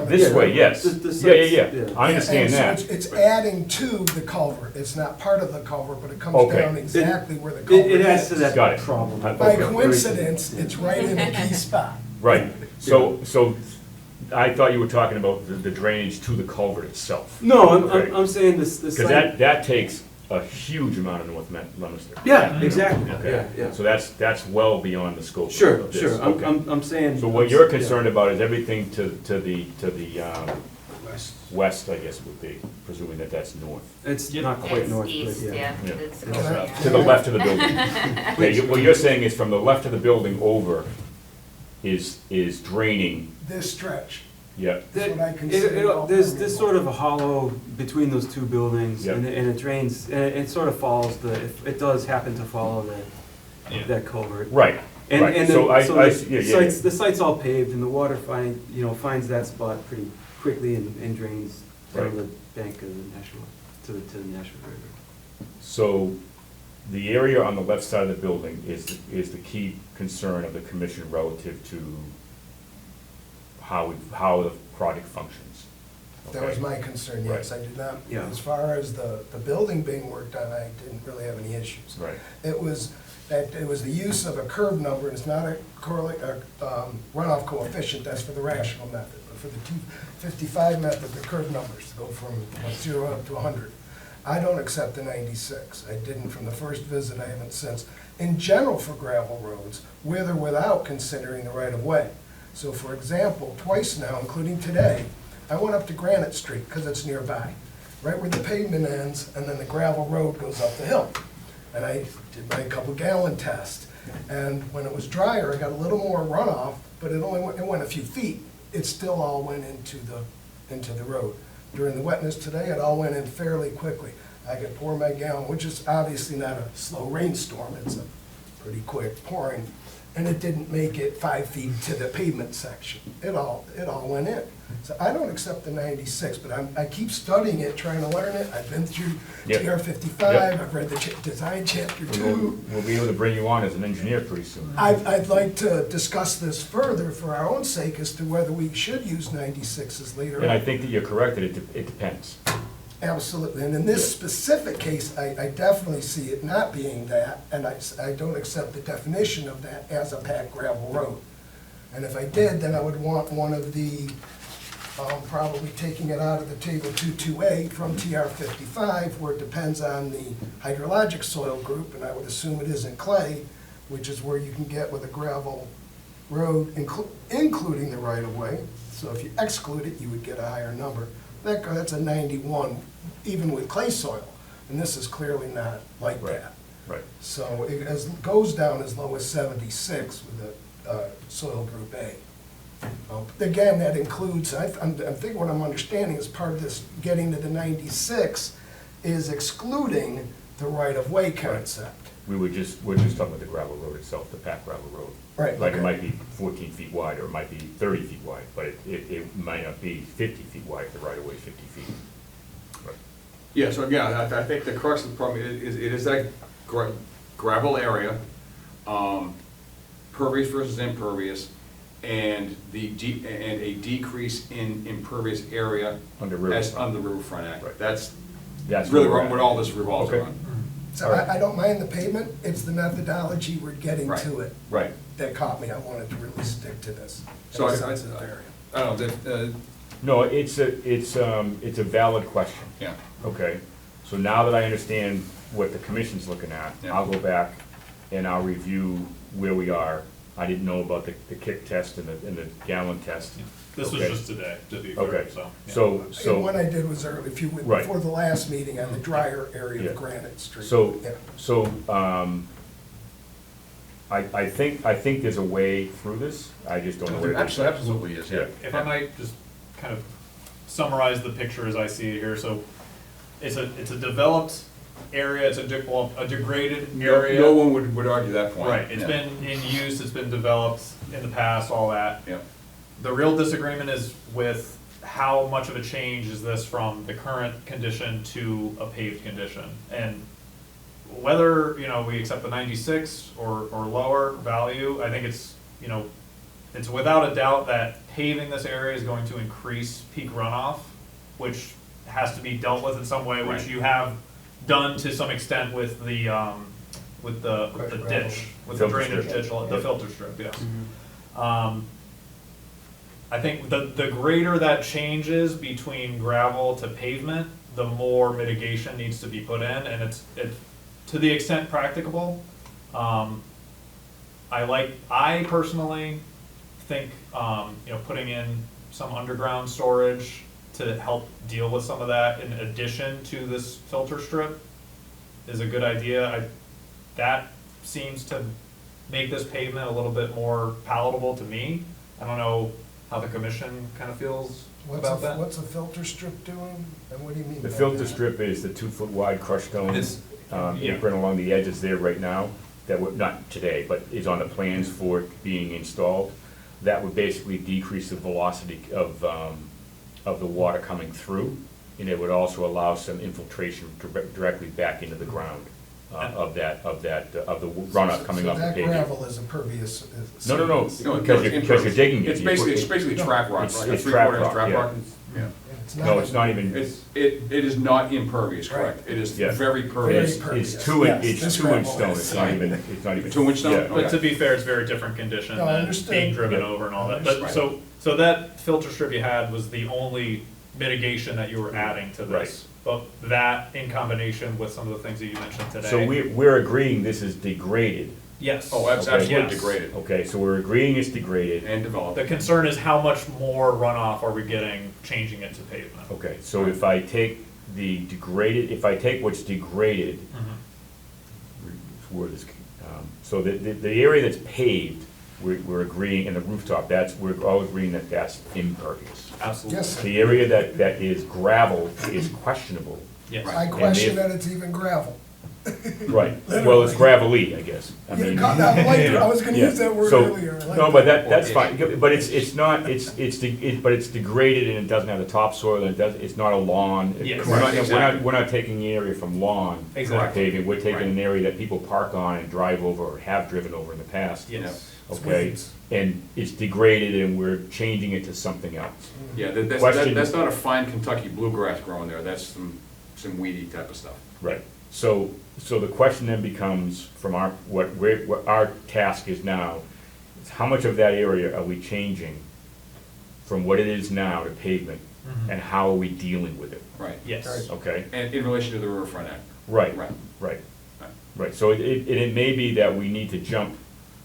this Yeah, way, yes. the Yeah, sites, yeah. yeah. I understand And so that. it's adding to the culvert, it's not part of the culvert, but it comes Okay. down exactly where the culvert is. It adds to Got that it. problem. By Okay. coincidence, it's right in a key spot. Right, so I thought you were talking about the drainage to the culvert itself. No, Okay. I'm saying this Because site. that takes a huge amount of North Leominster. Yeah, exactly, Okay, yeah. So that's well beyond the scope Sure, of this. sure, Okay. I'm saying. So what you're yeah. concerned about is everything to the West. west, I guess it would be, presuming that that's north. It's not quite It's north, but east, yeah. yeah, Yeah. it's, Can I- yeah. To the left of the building. Okay, what you're saying is from the left of the building over is draining, This stretch, yeah, that's what I consider. all There's permeable. sort of a hollow between those two buildings, Yep. and it drains, and it sort of follows it does happen to follow that culvert. right, And, right. and So the site's, the site's all paved, and the water finds that spot pretty quickly and drains down Right. the bank of the Nashua, to the Nashua River. So the area on the left side of the building is the key concern of the commission relative to how the project functions. That was Okay? my concern, yes, I did not, Yeah. as far as the building being worked on, I didn't really have any issues. Right, It was the use of a curve number, and it's not a runoff coefficient, that's for the rational method. But for the 255 method, the curve numbers go from 0 up to 100. I don't accept the 96. I didn't from the first visit, I haven't since. In general for gravel roads, with or without considering the right-of-way. So for example, twice now, including today, I went up to Granite Street, because it's nearby, right where the pavement ends, and then the gravel road goes up the hill. And I did my couple gallon test. And when it was drier, I got a little more runoff, but it went a few feet. It still all went into the road. During the wetness today, it all went in fairly quickly. I could pour my gallon, which is obviously not a slow rainstorm, it's a pretty quick pouring. And it didn't make it 5 feet to the pavement section. It all went in. So I don't accept the 96, but I keep studying it, trying to learn it. I've been through Yep. TR 55, Yep. I've read the design chapter We'll 2. be able to bring you on as an engineer pretty soon. I'd like to discuss this further for our own sake as to whether we should use 96s later And I on. think that you're correct, that it depends. Absolutely, and in this specific case, I definitely see it not being that, and I don't accept the definition of that as a packed gravel road. And if I did, then I would want one of the, probably taking it out of the table 22A from TR 55, where it depends on the hydrologic soil group, and I would assume it isn't clay, which is where you can get with a gravel road, including the right-of-way. So if you exclude it, you would get a higher number. That's a 91, even with clay soil, and this is clearly not like Right. that. Right. So it goes down as low as 76 with a soil group A. Again, that includes, I'm thinking what I'm understanding is part of this getting to the 96 is excluding the right-of-way concept. We're just talking about the gravel road itself, the packed gravel road. Right, Like it okay. might be 14 feet wide, or it might be 30 feet wide, but it might not be 50 feet wide if the right of way is 50 feet. Right. Yeah, so again, I think the crux of the problem is, it is that gravel area, pervious versus impervious, and a decrease in impervious area Under as riverfront. on the Riverfront Act. Right. That's That's really where we're what at. all this revolves Okay. around. So I don't mind the pavement, it's the methodology we're getting Right. to it Right. that caught me. I wanted to really stick to this. So in a I sensitive area. don't know, that, No, it's a valid question. yeah. Okay, so now that I understand what the commission's looking at, Yeah. I'll go back and I'll review where we are. I didn't know about the kick test and the gallon test. This was Okay. just today, to be Okay, fair, so. yeah. so, And what I did was early, Right. before the last meeting on the drier area Yeah. of Granite Street. so, Yeah. so, I think there's a way through this, I just don't know what it is. Absolutely is, yeah. If I might just kind of summarize the picture as I see it here. So it's a developed area, it's a degraded area. No one would argue that point. Right, it's Yeah. been in use, it's been developed in the past, all that. Yep. The real disagreement is with how much of a change is this from the current condition to a paved condition? And whether, we accept the 96 or lower value, I think it's, it's without a doubt that paving this area is going to increase peak runoff, which has to be dealt with in some way, which Right. you have done to some extent with the ditch, with the Filter drainage strip. ditch, the filter strip, yes. I think the greater that change is between gravel to pavement, the more mitigation needs to be put in, and it's to the extent practicable. I personally think, putting in some underground storage to help deal with some of that in addition to this filter strip is a good idea. That seems to make this pavement a little bit more palatable to me. I don't know how the commission kind of feels about that. What's a filter strip doing, and what do you mean The by filter that? strip is the 2-foot wide crushed stone It's- yeah. apron along the edges there right now, that would, not today, but is on the plans for it being installed. That would basically decrease the velocity of the water coming through, and it would also allow some infiltration directly back into the ground of the runoff coming off the So that pavement. gravel is impervious? No, No, because you're digging it. It's basically track rock, It's- like a it's 3/4 track inch track rock, rock. Yeah. No, it's not even, It is not impervious, correct? It is Yeah. very it's, pervious. pervious. it's 2 inch, Yes, this it's 2 inch gravel stone, is. it's not even, it's not even. 2 inch stone? Yeah. Okay. But to be fair, it's very different condition No, I than understood. being driven Yeah. over and all that. Right. But so that filter strip you had was the only mitigation that you were adding to Right. this. But that in combination with some of the things that you mentioned today. So we're agreeing this is degraded. Yes. Oh, that's Okay. absolutely Yes. degraded Okay, so we're agreeing it's degraded. and developed. The concern is how much more runoff are we getting changing it to pavement? Okay, so if I take what's degraded, word is, so the area that's paved, we're agreeing, and the rooftop, we're all agreeing that that's impervious. Absolutely. Yes. The area that is gravel is questionable. Yes. I question if- that it's even gravel. Right, well, it's gravelly, I guess. I Yeah, mean. I was gonna Yeah. use that word So- earlier. I like No, but that. that's fine, but it's not, but it's degraded and it doesn't have the topsoil and it's not a lawn. Yes. We're not taking the area from lawn. Exactly. Paving, we're taking Right. an area that people park on and drive over or have driven over in the past. Yes. It's Okay, weeds. and it's degraded and we're changing it to something else. Yeah, Question- that's not a fine Kentucky bluegrass growing there, that's some weedy type of stuff. Right, so the question then becomes, from what our task is now, is how much of that area are we changing from what it is now to pavement, Mhm. and how are we dealing with it, Right. Yes. okay? And in relation to the riverfront act. Right, Right. right, Right. right, so it may be that we need to jump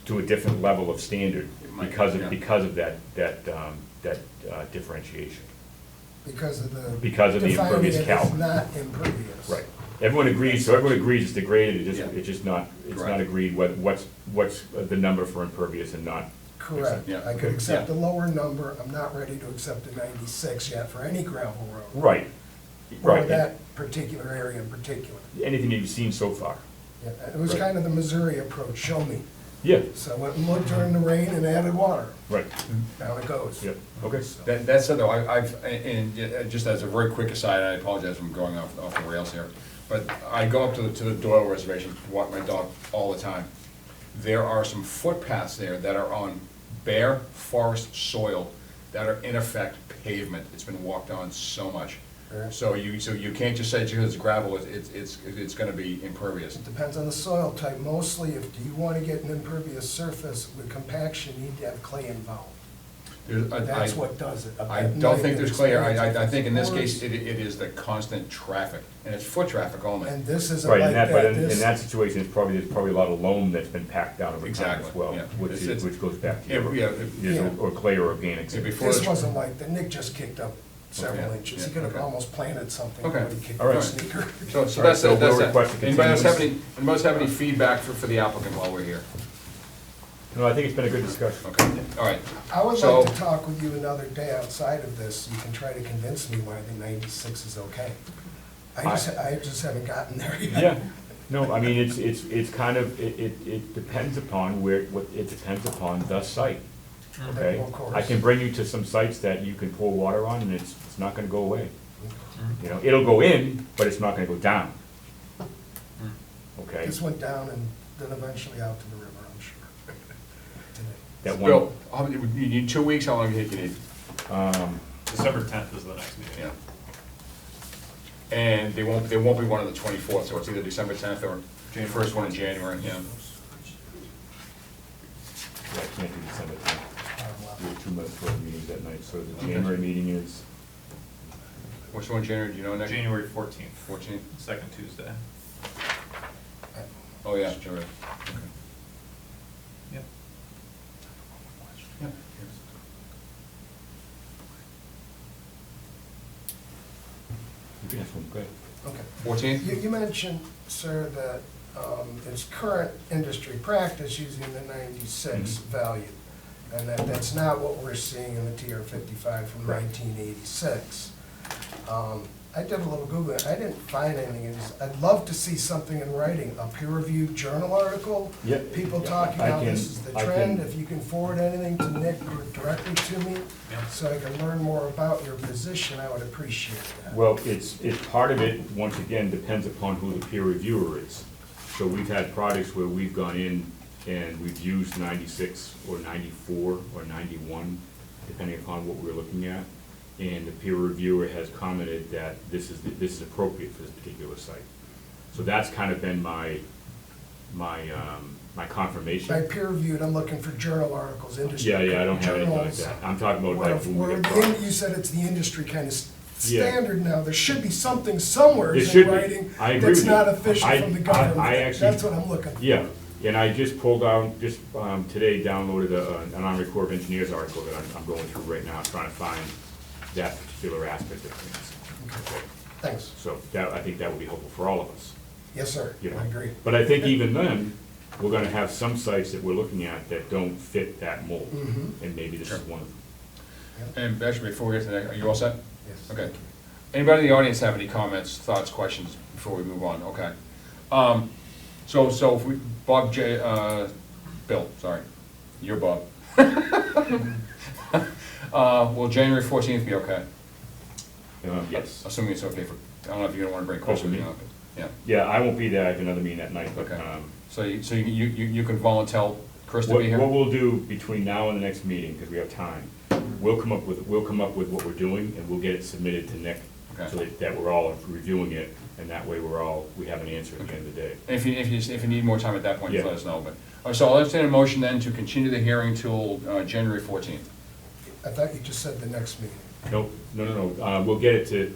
to a different level of standard It might, because yeah. of that differentiation. Because of the. Because of the defining impervious it as calc. not impervious. Right. Everyone agrees it's degraded, Yeah. it's just not, it's not Correct. agreed what's the number for impervious and not. Correct. Yeah. I could accept a lower number. I'm not ready to accept a 96 yet for any gravel road. Right, Or right. that particular area in particular. Anything you've seen so far. Yeah, it was Right. kind of the Missouri approach, show me. Yeah, So I went and looked during the rain and added water. right, Down it goes. yeah, okay. That said though, and just as a very quick aside, I apologize for going off the rails here, but I go up to the Doyle Reservation, walk my dog all the time. There are some footpaths there that are on bare forest soil that are in effect pavement. It's been walked on so much. Right. So you can't just say because it's gravel, it's gonna be impervious. It depends on the soil type. Mostly, if you want to get an impervious surface with compaction, you need to have clay involved. That's what does it. I don't think there's clay, I think in this case, it is the constant traffic, and it's foot traffic only. And this isn't Right, like and that. but in This- that situation, there's probably a lot of loam that's been packed down over time Exactly, as well, yeah. which goes back to Yeah, your, or clay or organic. Yeah, before This the- wasn't like that. Nick just kicked up several Okay, inches. yeah, He could have okay. almost planted something Okay, when he kicked all the right. sneaker. So All right, that's so it, we'll that's request it. a Anybody else have continuance. any feedback for the applicant while we're here? No, I think it's been a good discussion. Okay, all right. I would So- like to talk with you another day outside of this. You can try to convince me why the 96 is okay. I just haven't gotten there yet. Yeah, no, I mean, it's kind of, it depends upon it depends upon the site, okay? Of course. I can bring you to some sites that you can pour water on, and it's not gonna go away. You know, it'll go in, but it's not gonna go down. Okay? This went down and then eventually out to the river, I'm sure. Today. That one, Bill, how many, you need 2 weeks, how long do you think you need? December 10th is the next meeting. Yeah. And there won't be one on the 24th, so it's either December 10th or the first one in January, yeah. yeah, I can't do December 10th. We have 2 months for meetings that night, so the January meeting is, Which one in January, do you know, Nick? January 14th, 14th? second Tuesday. Oh, yeah, January. Okay. Yep. Yeah. you can ask one, go ahead. Okay. 14th? You mentioned, sir, that it's current industry practice using the 96 Mhm. value, and that's not what we're seeing in the TR 55 from Correct. 1986. I did a little Googling, I didn't find anything. I'd love to see something in writing, a peer-reviewed journal article, Yep. people Yeah, talking I about can- this is the I trend. can- If you can forward anything to Nick or directly to me, Yeah. so I can learn more about your position, I would appreciate that. Well, it's part of it, once again, depends upon who the peer reviewer is. So we've had projects where we've gone in and we've used 96 or 94 or 91, depending upon what we're looking at. And the peer reviewer has commented that this is appropriate for this particular site. So that's kind of been my confirmation. By peer reviewed, I'm looking for journal articles, industry. Yeah, I don't have anything like journals, that. I'm talking about where- like when where we get the projects. You said it's the industry kind of Yeah. standard now. There should be something somewhere There in should be. writing I agree that's with you. not official I- from the I government. actually- That's what I'm looking for. Yeah, and I just pulled out, today downloaded an Army Corps of Engineers article that I'm going through right now, trying to find that particular aspect of things. Okay. Thanks. So I think that would be helpful for all of us, Yes, sir. you know. I agree. But I think even then, we're gonna have some sites that we're looking at that don't fit that mold, Mhm. and maybe this is one of them. And actually, before we get to that, are you all set? Yes. Okay. Anybody in the audience have any comments, thoughts, questions before we move on? Okay. So if we, Bill, sorry, you're Bob. Will January 14th be okay? Yes. Assuming it's okay for, I don't know if you're gonna wanna bring Chris with you, but, yeah. Yeah, I won't be there, I have another meeting that night, but, Okay. So you can volunteer Chris to What be here? we'll do between now and the next meeting, because we have time, we'll come up with what we're doing, and we'll get it submitted to Nick, Okay. so that we're all reviewing it, and that way we have an answer at the end of the day. If you need more time at that point, just Yeah. let us know, but, so I'll entertain a motion then to continue the hearing till, January 14th. I thought you just said the next meeting. No, we'll get it to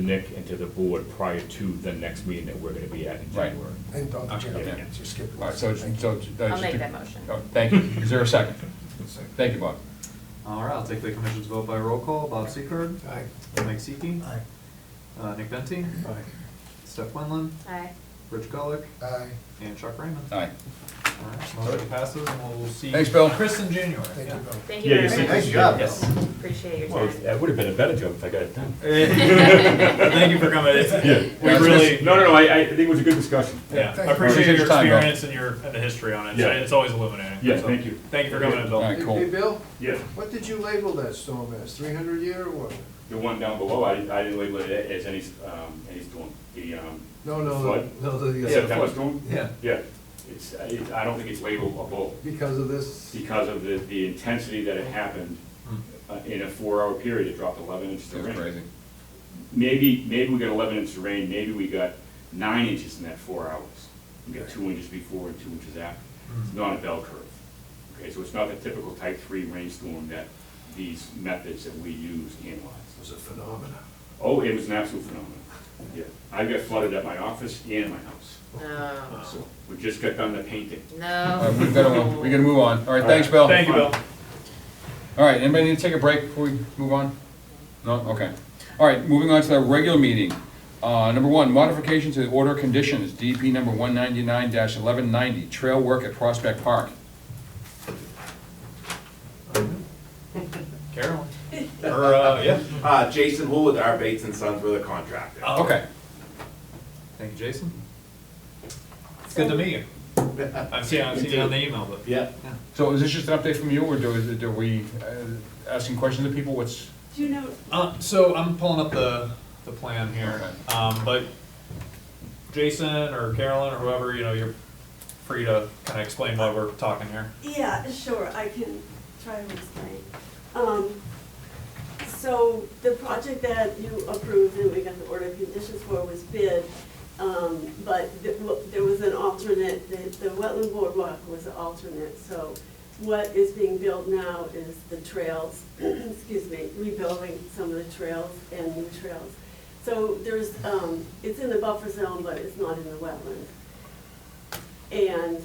Nick and to the board prior to the next meeting that we're gonna be at in Right. January. And don't, Okay. yeah, Yeah. just skip it. All right, so. I'll make that motion. Oh, thank you. Is there a second? Thank you, Bob. All right, I'll take the commission's vote by roll call. Bob Secord. Aye. Mike Seeking. Aye. Nick Benty. Aye. Steph Quinlan. Aye. Rich Gullick. Aye. And Chuck Raymond. Aye. All right, motion passes, and we'll see. Thanks, Bill. Chris in January. Thank you, Yeah. Bill. Thank you Yeah, very you see, much. Nice job, Yes. Appreciate your Well, time. that would've been a better job if I got it done. Thank you for coming. We really. No, I think it was a good discussion. Yeah, Thank I you. appreciate your Appreciate your time, Bill. experience and the history on it. Yeah. It's always illuminating. Yeah, So, thank you. Thank you for coming in, Bill. All right, cool. Hey, Bill, Yeah, what did you label that storm as, 300 year or what? the one down below, I didn't label it as any storm, No, Flood? the September storm? Yeah, Yeah, I don't think it's labelable because of this, because of the intensity that it happened. In a 4-hour period, it dropped 11 inches of That's rain. crazy. Maybe we got 11 inches of rain, maybe we got 9 inches in that 4 hours. We got 2 inches before and 2 inches after. It's not a bell curve. Okay, so it's not the typical type 3 rainstorm that these methods that we use analyze. it was a phenomenon. Oh, it was an absolute phenomenon. Yeah, I got flooded at my office and in my house. No. So we just got done the painting. All right, No. we gotta move on. All right, thanks, Bill. Thank you, Bill. All right, anybody need to take a break before we move on? No? Okay. All right, moving on to the regular meeting. Number one, modification to the order of conditions, DP number 199-1190, trail work at Prospect Park. Carolyn? Or, yeah. Jason Wool with R. Bates and Sons, we're the contractor. Oh, Okay. Thank you, Jason. It's good to meet you. I've seen you on the email, but. Yeah. So is this just an update from you, or do we asking questions of people? What's? Do you know, So I'm pulling up the plan here, Okay. but Jason or Carolyn or whoever, you're free to kind of explain why we're talking here. yeah, sure, I can try to explain. So the project that you approved and we got the order of conditions for was bid, but there was an alternate, the wetland boardwalk was an alternate, so what is being built now is the trails, excuse me, rebuilding some of the trails and new trails. So there's, it's in the buffer zone, but it's not in the wetland. And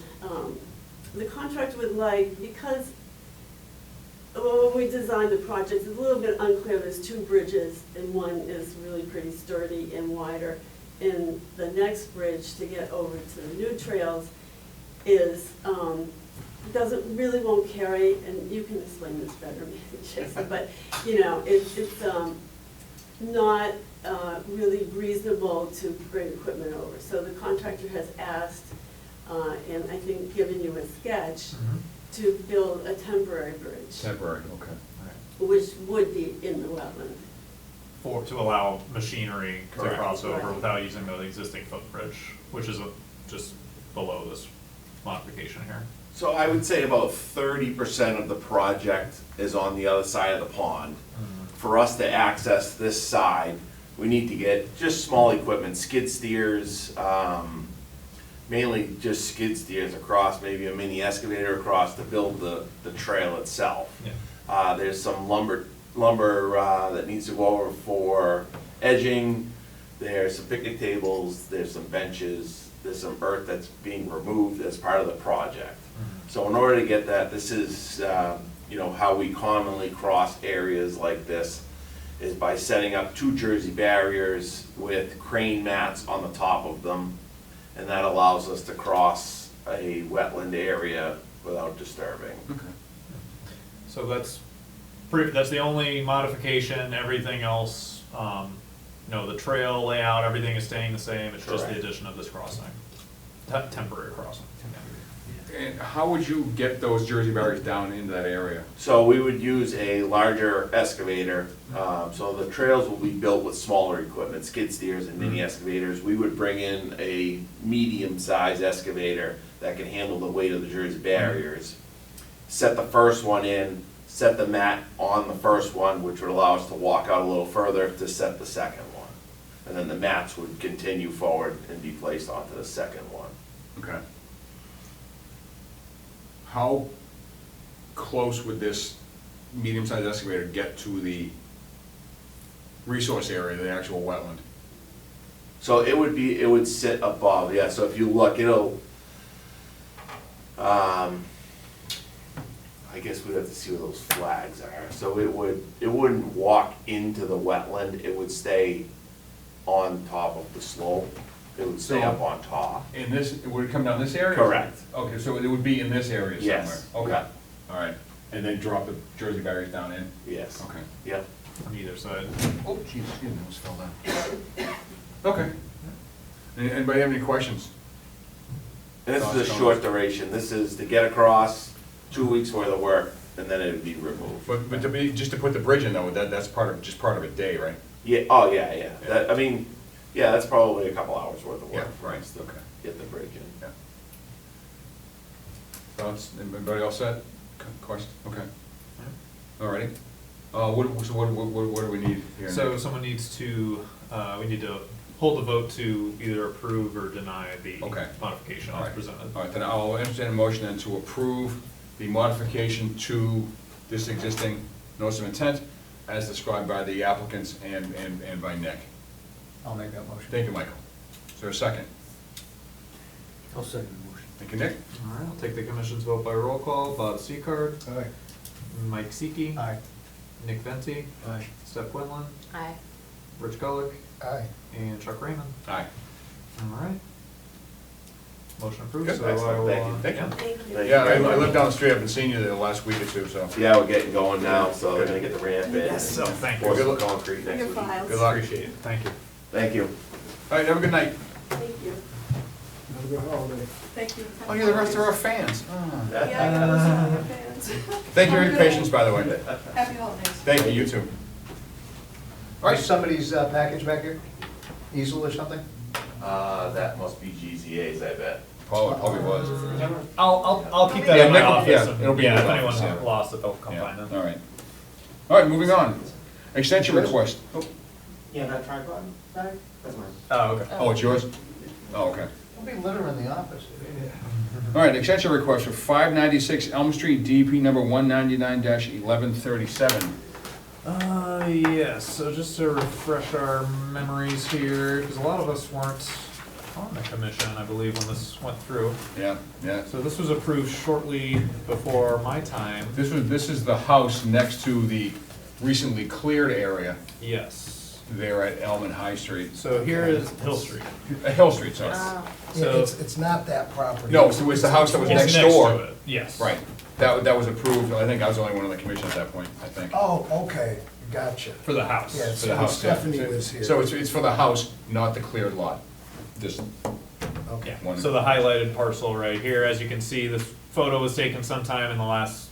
the contractor would like, because when we designed the project, it's a little bit unclear, there's two bridges, and one is really pretty sturdy and wider. And the next bridge to get over to the new trails is, won't carry, and you can explain this better, maybe, Jason, but, it's not really reasonable to bring equipment over. So the contractor has asked, and I think given you a sketch, to build a temporary bridge, Temporary, okay. which would be in the wetland. To allow machinery to Correct. cross over Right. without using the existing footbridge, which is just below this modification here. So I would say about 30% of the project is on the other side of the pond. For us to access this side, we need to get just small equipment, skid steers, mainly just skid steers across, maybe a mini excavator across to build the trail itself. Yeah. There's some lumber that needs to go over for edging, there's some picnic tables, there's some benches, there's some earth that's being removed as part of the project. So in order to get that, this is, how we commonly cross areas like this, is by setting up 2 Jersey barriers with crane mats on the top of them, and that allows us to cross a wetland area without disturbing. Okay. So that's the only modification, everything else, the trail layout, everything is staying the same, it's just the Correct. addition of this crossing, temporary crossing. And how would you get those Jersey barriers down into that area? So we would use a larger excavator, so the trails will be built with smaller equipment, skid steers and mini excavators. We would bring in a medium-sized excavator that can handle the weight of the Jersey barriers. Set the first one in, set the mat on the first one, which would allow us to walk out a little further to set the second one. And then the mats would continue forward and be placed onto the second one. Okay. How close would this medium-sized excavator get to the resource area, the actual wetland? So it would sit above, yeah, so if you look, it'll, I guess we'd have to see where those flags are. So it wouldn't walk into the wetland, it would stay on top of the slope. It would stay up on top. In this, would it come down this area? Correct. Okay, so it would be in this area somewhere? Yes. Okay, all right. And then drop the Jersey barriers down in? Yes. Okay. Yep. On either side. Oh, geez, excuse me, almost fell down. Okay. Anybody have any questions? And this is a short duration, this is to get across, 2 weeks worth of work, and then it would be removed. But just to put the bridge in though, that's part of a day, right? Yeah, yeah. That's probably a couple hours worth of work. Yeah, right, to okay. Get the bridge in. Yeah. Thoughts, anybody else set? Question, okay. All righty. What do we need here? So Nick? someone needs to, we need to hold a vote to either approve or deny the Okay. modification All as right. presented. All right, then I'll entertain a motion then to approve the modification to this existing notice of intent as described by the applicants and by Nick. I'll make that motion. Thank you, Michael. Is there a second? I'll second the motion. Thank you, Nick. All right, I'll take the commission's vote by roll call. Bob Seacard, Aye. Mike Seiki, Aye. Nick Venti, Aye. Steph Quinlan, Aye. Rich Gullick, Aye. and Chuck Raymond. Aye. All right. Motion approved, Good. so I Excellent. will, Thank you. Thank you. yeah. Thank you. Thank you Yeah, very I much. live down the street, I've been seeing you the last week or two, so. Yeah, we're getting going now, so they're gonna get the ramp in. Yes, so thank you. Pour some concrete next Your week. files. Good luck. Appreciate it, thank you. Thank you. All right, have a good night. Thank you. Have a good holiday. Thank you. Oh, you're the rest of our fans. Ah. Yeah, I got those on your fans. Thank you for your patience, by the way. Happy holidays. Thank you, you too. All Is right, somebody's package back here? Easel or something? That must be GZA's, I bet. probably was. I'll keep that Yeah, in my Nick will- office. yeah, and, it'll be in if his anyone's office, yeah. lost it, they'll come Yeah, find it. all right. All right, moving on. Extension request. Oh, Yeah, that tripod bag? That's mine. Oh, okay. oh, it's yours? Oh, okay. There'll be litter in the office. All right, extension request for 596 Elm Street, DP number 199-1137. Yes, so just to refresh our memories here, because a lot of us weren't on the commission, I believe, when this went through. Yeah, yeah. So this was approved shortly before my time. This is the house next to the recently cleared area Yes. there at Elm and High Street. So here is Hill Street. Hill Street, sorry. Oh. Yeah, So- it's not that property. No, so it's the house that was It's next to door. it, yes. Right, that was approved, I think I was the only one on the commission at that point, I think. Oh, okay, gotcha. For the house. Yeah, For the so house, yeah. Stephanie was here. So it's for the house, not the cleared lot. This, Okay. Yeah, so the highlighted parcel right here, as you can see, this photo was taken sometime in the last,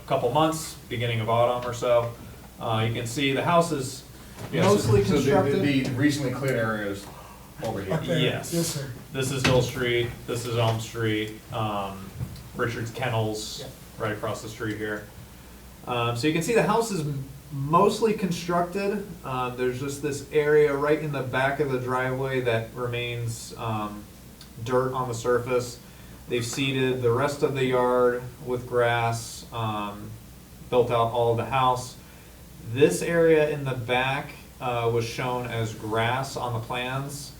couple months, beginning of autumn or so. You can see the house is yeah, so- mostly so constructed. the recently cleared area is over here. Okay. Yes. Yes, sir. This is Hill Street, this is Elm Street, Richard's Kennels, right across the street here. So you can see the house is mostly constructed. There's just this area right in the back of the driveway that remains dirt on the surface. They've seeded the rest of the yard with grass, built out all of the house. This area in the back was shown as grass on the plans.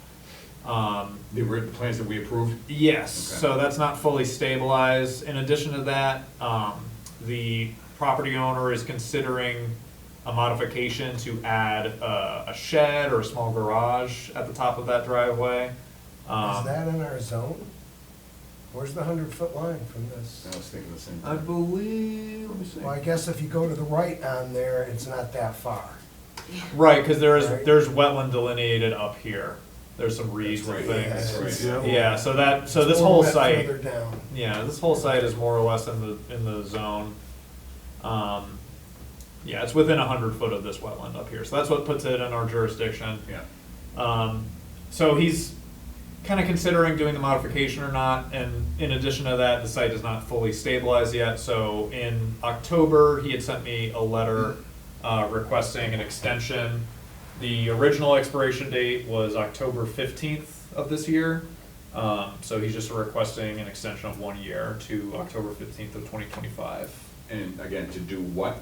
The plans that we approved? Yes, Okay. so that's not fully stabilized. In addition to that, the property owner is considering a modification to add a shed or a small garage at the top of that driveway. Is that in our zone? Where's the 100-foot line from this? I was thinking the same I thing. believe, let me see. Well, I guess if you go to the right on there, it's not that far. Right, because Right. there's wetland delineated up here. There's some reeds and That's things. right, that's right. Yeah, so It's this a whole little bit site. Further down. Yeah, this whole site is more or less in the zone. Yeah, it's within 100 foot of this wetland up here, so that's what puts it in our jurisdiction. Yeah. So he's kind of considering doing the modification or not, and in addition to that, the site is not fully stabilized yet, so in October, he had sent me a letter requesting an extension. The original expiration date was October 15th of this year, so he's just requesting an extension of 1 year to October 15th of 2025. And again, to do what?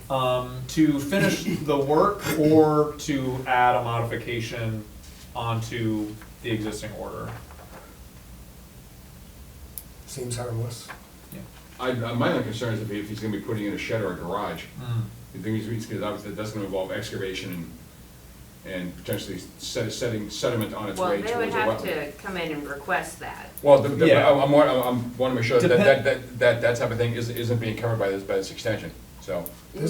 To finish the work or to add a modification onto the existing order. Seems harmless. My only concern is if he's gonna be putting in a shed or a garage. The thing is, because obviously that's gonna involve excavation and potentially setting sediment on its Well, way they towards would the have wetland. to come in and request that. Well, Yeah. I want to make sure Depend- that type of thing isn't being covered by this extension, so. No,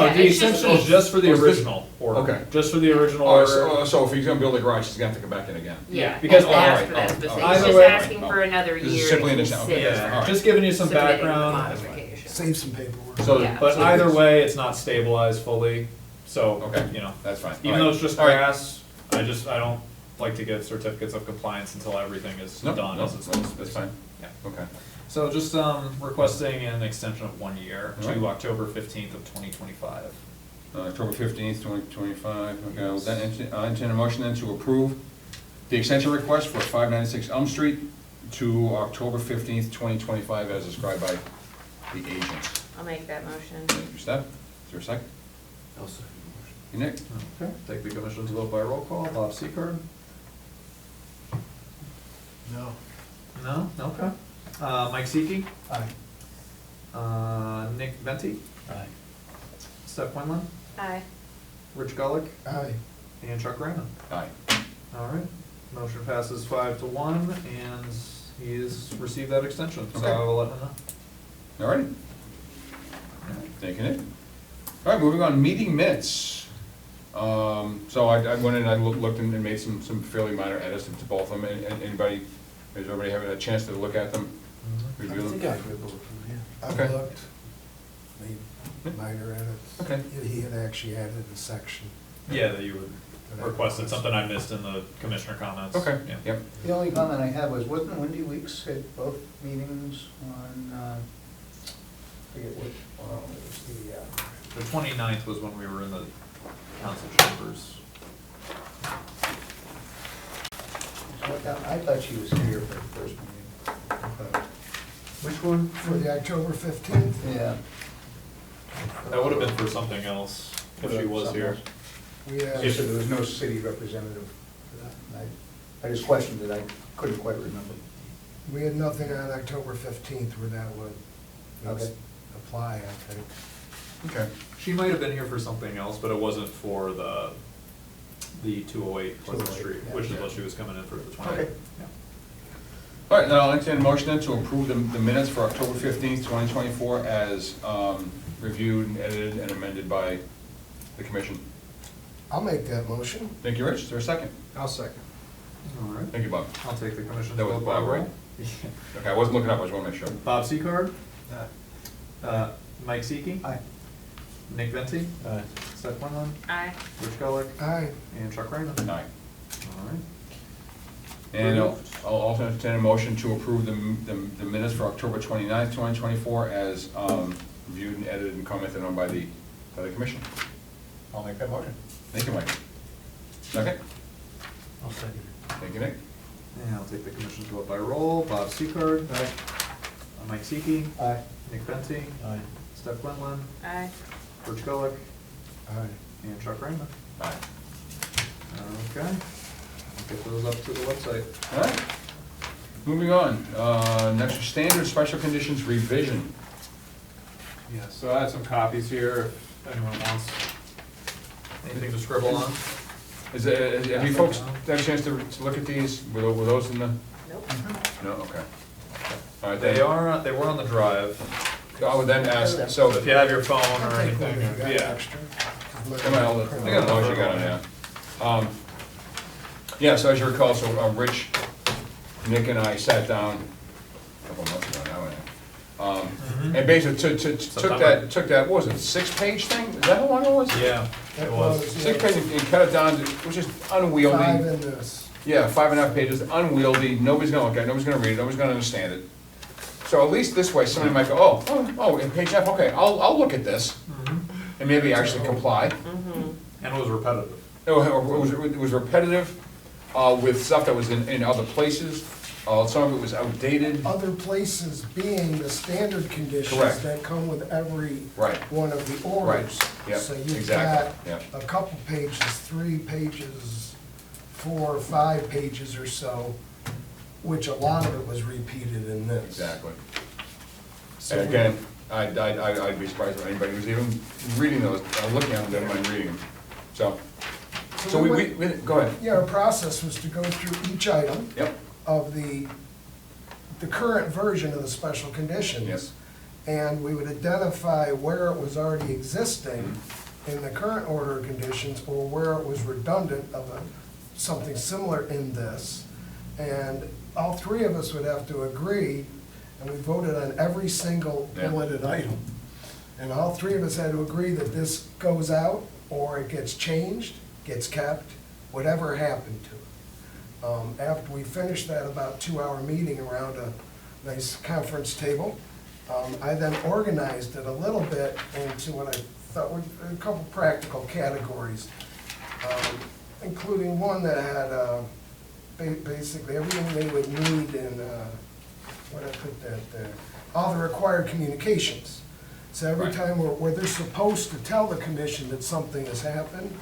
Yeah, the it's just- extension is just for the Oh, it's just- original order. okay. Just for the original Oh, order. so if he's gonna build a garage, he's gonna have to come back in again? Yeah, because because they asked alright, for that alright, specific, alright. he's Either just way- asking for another This is year to simply an extension, okay, consider Yeah, alright. just giving you some submitting the background. modification. Save some paperwork. So, Yeah. But either way, it's not stabilized fully, so, Okay. that's fine. even though it's just All right. grass, I don't like to get certificates of compliance until everything is No, done no, as it's supposed to be. that's fine. Yeah. Okay. So just, requesting an extension of 1 year to Alright. October 15th of 2025. October 15th, 2025, okay, I'll then entertain a motion then to approve the extension request for 596 Elm Street to October 15th, 2025, as described by the agent. I'll make that motion. Thank you, Steph. Is there a second? I'll second You, Nick? Okay, take the commission's vote by roll call. Bob Seacard? No. No? Okay. Mike Seeke? Aye. Nick Venti? Aye. Steph Quinlan? Aye. Rich Gullick? Aye. and Chuck Randall. Aye. All right, motion passes 5-1, and he has received that extension, so Okay. I will let him know. All right. Thank you, Nick. All right, moving on, meeting minutes. So I went in, I looked and made some fairly minor edits to both of them. And anybody, has everybody having a chance to look at them? I Review them? think I agree with him, I Okay. looked, made minor edits. Okay. He had actually added a section. Yeah, that you would requested, something I missed in the commissioner comments. Okay, Yeah. yep. The only comment I had was, wasn't Windy Weeks at both meetings on, I forget what, it was the, The 29th was when we were in the council chambers. I thought she was here for the first meeting. Which one? For the October 15th? Yeah. That would have been for something else, if she was here. We She had, said there was no city representative for that, and I just questioned it, I couldn't quite remember. we had nothing on October 15th where that would Okay. apply, I think. Okay. She might have been here for something else, but it wasn't for the 208 Pleasant 208, Street, yeah. which is what she was coming in for the 20th. Okay. Yeah. All right, now I'll entertain a motion then to approve the minutes for October 15th, 2024 as reviewed and edited and amended by the commission. I'll make that motion. Thank you, Rich. Is there a second? I'll second. All right. Thank you, Bob. I'll take the commission's That was vote by Bob, right? roll. Okay, I wasn't looking up, I just want to make sure. Bob Seacard, Aye. Mike Seeky, Aye. Nick Venti, Aye. Seth Quinlan, Aye. Rich Gullick, Aye. and Chuck Raymond. Aye. All right. And I'll also entertain a motion to approve the minutes for October 29th, 2024 as reviewed and edited and commented on by the commission. I'll make that motion. Thank you, Mike. Second? I'll second Thank you, Nick. And I'll take the commission's vote by roll. Bob Seacard, Mike Seeky, Aye. Nick Venti, it. Aye. Steph Quinlan, Aye. Rich Gullick, Aye. and Chuck Raymond. Aye. Okay. I'll get those up to the website. All right. Moving on, next is standard special conditions revision. Yeah, so I have some copies here, if anyone wants anything to scribble on. Have you folks had a chance to look at these? Were those in the? Nope. No, okay. All right, They were on the drive. I would then ask, so, If you have your phone I'll or take one anything, if you got yeah. extra. come on, I got a motion, you got it, yeah. Yeah, so as you recall, so Rich, Nick and I sat down a couple months ago now, and basically took that, what was it, 6-page thing? Is that how long it was? Yeah, it was. 6 pages, and cut it down, to it was just unwieldy. 5 in this. Yeah, 5.5 pages, unwieldy, nobody's gonna look at it, nobody's gonna read it, nobody's gonna understand it. So at least this way, somebody might go, oh, in page F, okay, I'll look at this, and maybe actually comply. And it was repetitive. It was repetitive, with stuff that was in other places, some of it was outdated. Other places being the standard conditions Correct. that come with every Right. one of the orders. Right. Yep, So you've exactly. got Yep. a couple pages, 3 pages, 4 or 5 pages or so, which a lot of it was repeated in this. Exactly. So And again, I'd be surprised if anybody was even reading those, looking at them, never mind reading them. So we, go ahead. Yeah, our process was to go through each item Yep, of the current version of the special conditions. Yes. And we would identify where it was already existing in the current order of conditions, or where it was redundant of something similar in this. And all 3 of us would have to agree, and we voted on every single Yeah. bulleted item. And all 3 of us had to agree that this goes out, or it gets changed, gets kept, whatever happened to it. After we finished that about 2-hour meeting around a nice conference table, I then organized it a little bit into what I thought were a couple practical categories, including one that had basically everything they would need in, what I put that there, all the required communications. So every Right. time where they're supposed to tell the commission that something has happened,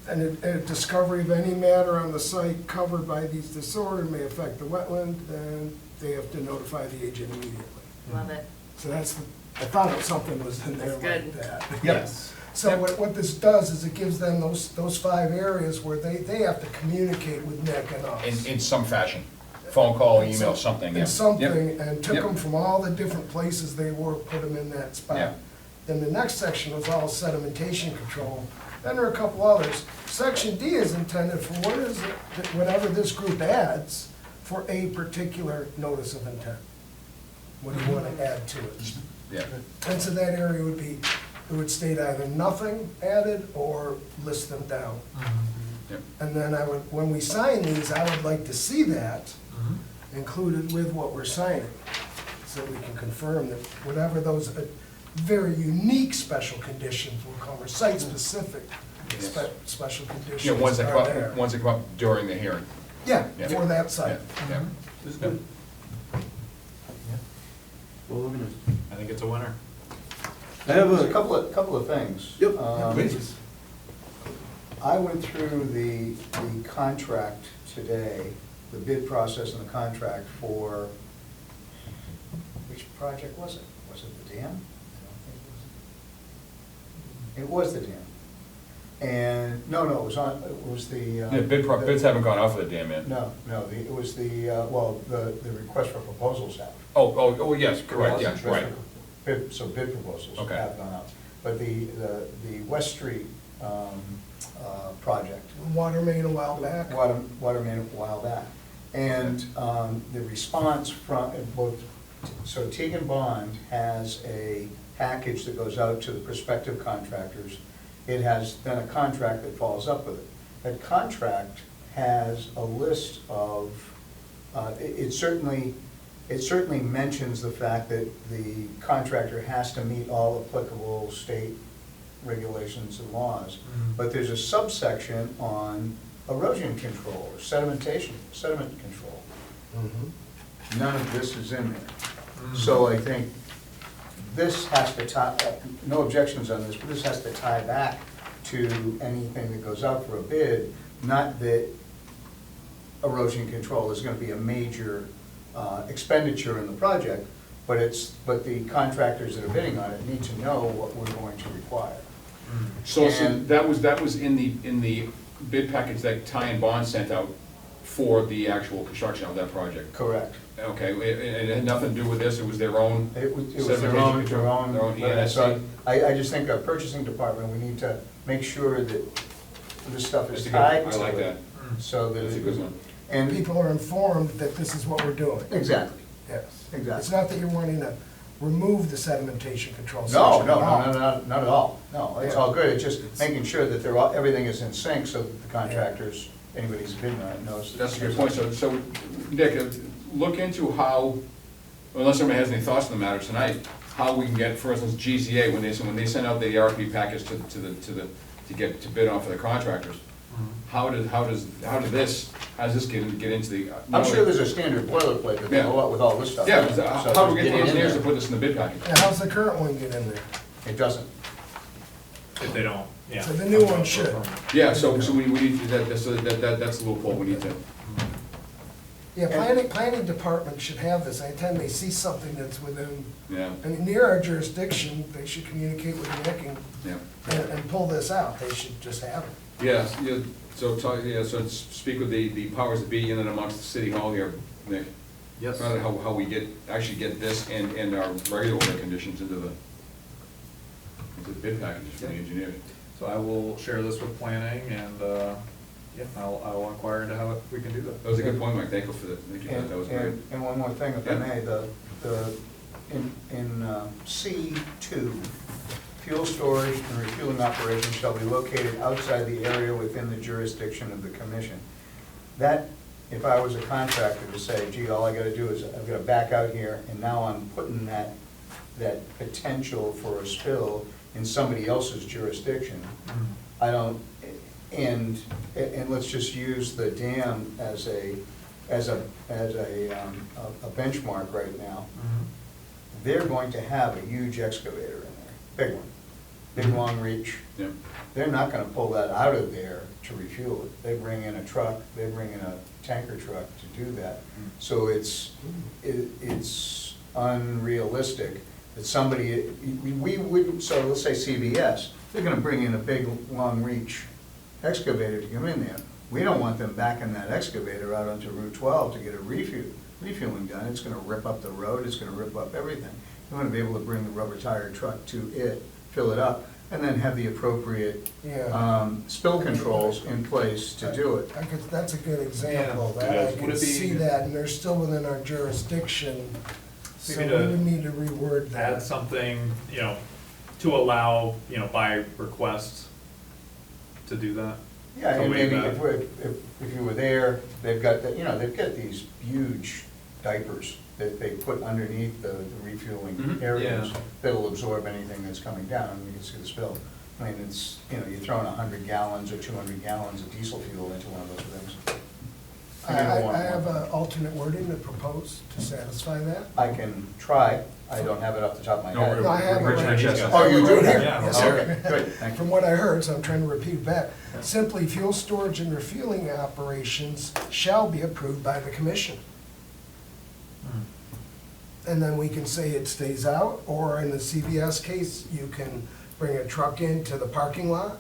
and a discovery of any matter on the site covered by these disorder may affect the wetland, then they have to notify the agent immediately. Love it. So I thought something was in there That's like good. that. Yes. So what this does is it gives them those 5 areas where they have to communicate with Nick and us. In some fashion, phone call, email, something, yeah. And something, Yep. and took Yep. them from all the different places they were, put them in that spot. Yeah. Then the next section was all sedimentation control. Then there are a couple others. Section D is intended for whatever this group adds for a particular notice of intent. What do you want to add to it? Yeah. And so that area would be, it would state either nothing added or list them down. Yep. And then when we sign these, I would like to see that included with what we're signing, so we can confirm that whatever those very unique special conditions will cover, site-specific special conditions Yeah, ones that are there. come up during the hearing. Yeah, Yeah. for that site. Yeah. This is good. Well, we're gonna, I think it's a winner. I have There's a, a couple of things. Yep. Please. I went through the contract today, the bid process and the contract for, which project was it? Was it the dam? I don't think it was. It was the dam. And, no, it was the. Yeah, bids haven't gone out for the dam yet. No, it was the, well, the request for proposals have. Oh, yes, correct, yeah, right. So bid proposals Okay. have gone out. But the West Street project. Water main a while back. Water main a while back. And the response from both, so Teagan Bond has a package that goes out to the prospective contractors. It has then a contract that follows up with it. That contract has a list of, it certainly mentions the fact that the contractor has to meet all applicable state regulations and laws. But there's a subsection on erosion control, or sediment control. None of this is in there. So I think this has to tie, no objections on this, but this has to tie back to anything that goes out for a bid. Not that erosion control is gonna be a major expenditure in the project, but the contractors that are bidding on it need to know what we're going to require. So And- that was in the bid package that Ty and Bond sent out for the actual construction of that project? Correct. Okay, it had nothing to do with this, it was their own? It was their sedimentation own, control, their own ENSC? so I just think our purchasing department, we need to make sure that this stuff is That's a good- tied to it. I like that. So that. That's a good one. And, People are informed that this is what we're doing. exactly. Yes. Exactly. It's not that you're wanting to remove the sedimentation control No, section no, at all. no, not at all. No, it's all good. It's just making sure that everything is in sync so that the contractors, anybody who's bidding on it knows. That's a good point. So, Nick, look into how, unless somebody has any thoughts on the matter tonight, how we can get, for instance, GZA, when they send out the RFP package to bid on for the contractors, how does this get into the? I'm sure there's a standard boilerplate that they go out with all this stuff. Yeah, So how do we just get the it in engineers to there. put this in the bid package? And how's the current one get in there? It doesn't. If they don't, yeah. So the new one should. Yeah, so we need, that's a loophole we need to. Yeah, planning department should have this. Anytime they see something that's within, Yeah, and near our jurisdiction, they should communicate with Nick yeah. and pull this out. They should just have it. Yeah, so speak with the powers that be in and amongst the city hall here, Nick. Yes. Find out how we actually get this and our regular order conditions into the bid package for the engineers. So I will share this with planning and, yeah, I'll inquire into how we can do that. That was a good point, Mike, thank you for that, thank you for that, that was great. And one more thing, if I Yeah. may, in C2, fuel storage and refueling operations shall be located outside the area within the jurisdiction of the commission. That, if I was a contractor to say, gee, all I gotta do is, I've gotta back out here, and now I'm putting that potential for a spill in somebody else's jurisdiction, I don't, and let's just use the dam as a benchmark right now. They're going to have a huge excavator in there, big one, big long reach. Yep. They're not gonna pull that out of there to refuel it. They bring in a truck, they bring in a tanker truck to do that. So it's unrealistic that somebody, we wouldn't, so let's say CVS, they're gonna bring in a big, long reach excavator to come in there. We don't want them backing that excavator out onto Route 12 to get a refueling done. It's gonna rip up the road, it's gonna rip up everything. You wanna be able to bring the rubber tire truck to it, fill it up, and then have the appropriate spill controls in place to do it. That's a good example, Yeah. that I Would can it be- see that, and they're still within our jurisdiction, so we Maybe to would need to reword Add that. something, you know, to allow, you know, by request to do that. Yeah, To and waive maybe that. if you were there, they've got, they've got these huge diapers that they put underneath the refueling Mhm. areas Yeah. that'll absorb anything that's coming down, and you can see the spill. I mean, it's, you're throwing 100 gallons or 200 gallons of diesel fuel into one of those things. I And you don't want have more. an alternate wording to propose to satisfy that. I can try, I don't have it off the top of my No, head. No, I have it Rich right Manchester. here. Oh, you do? Right here. Yeah. Yes, sir. Okay, good, thank you. From what I heard, so I'm trying to repeat back. Simply, fuel storage and refueling operations shall be approved by the commission. And then we can say it stays out, or in the CVS case, you can bring a truck into the parking lot.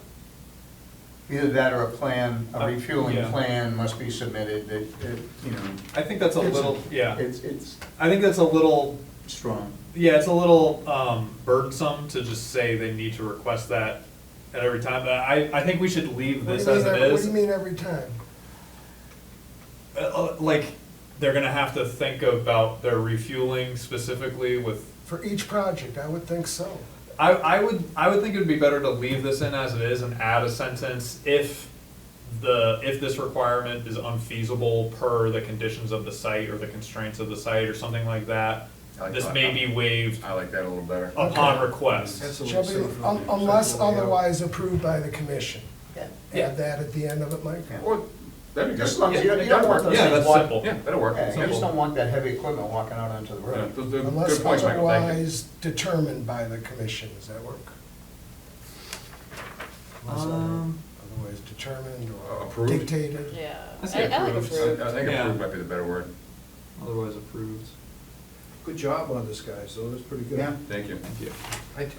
Either that or a plan, a refueling Yeah. plan must be submitted that, I think that's a little, yeah, it's I think that's a little, strong. yeah, it's a little burdensome to just say they need to request that at every time. But I think we should leave What this do you as mean it every- What is. do you mean every time? Like, they're gonna have to think about their refueling specifically with, For each project, I would think so. I would think it'd be better to leave this in as it is and add a sentence if this requirement is unfeasible per the conditions of the site or the constraints of the site or something like that. I like This that. may be waived I like that a little better. upon request. That's a Shall little be, safer. unless otherwise approved by the commission. Yeah. Add that at the end of it, Mike? Yeah. Or, that'd be good. Just as long as Yeah, you don't want those Yeah, things that's walk- simple. Yeah, that'll work. Yeah, you just Simple. don't want that heavy equipment walking out onto the Yeah, road. those are Unless good points, Michael, thank you. otherwise determined by the commission, does that work? Otherwise determined or Approved? dictated? Yeah. I say I like approved. approved. I think Yeah. approved might be the better word. Otherwise approved. Good job on this, guys, so that's pretty good. Yeah. Thank you. Thank you.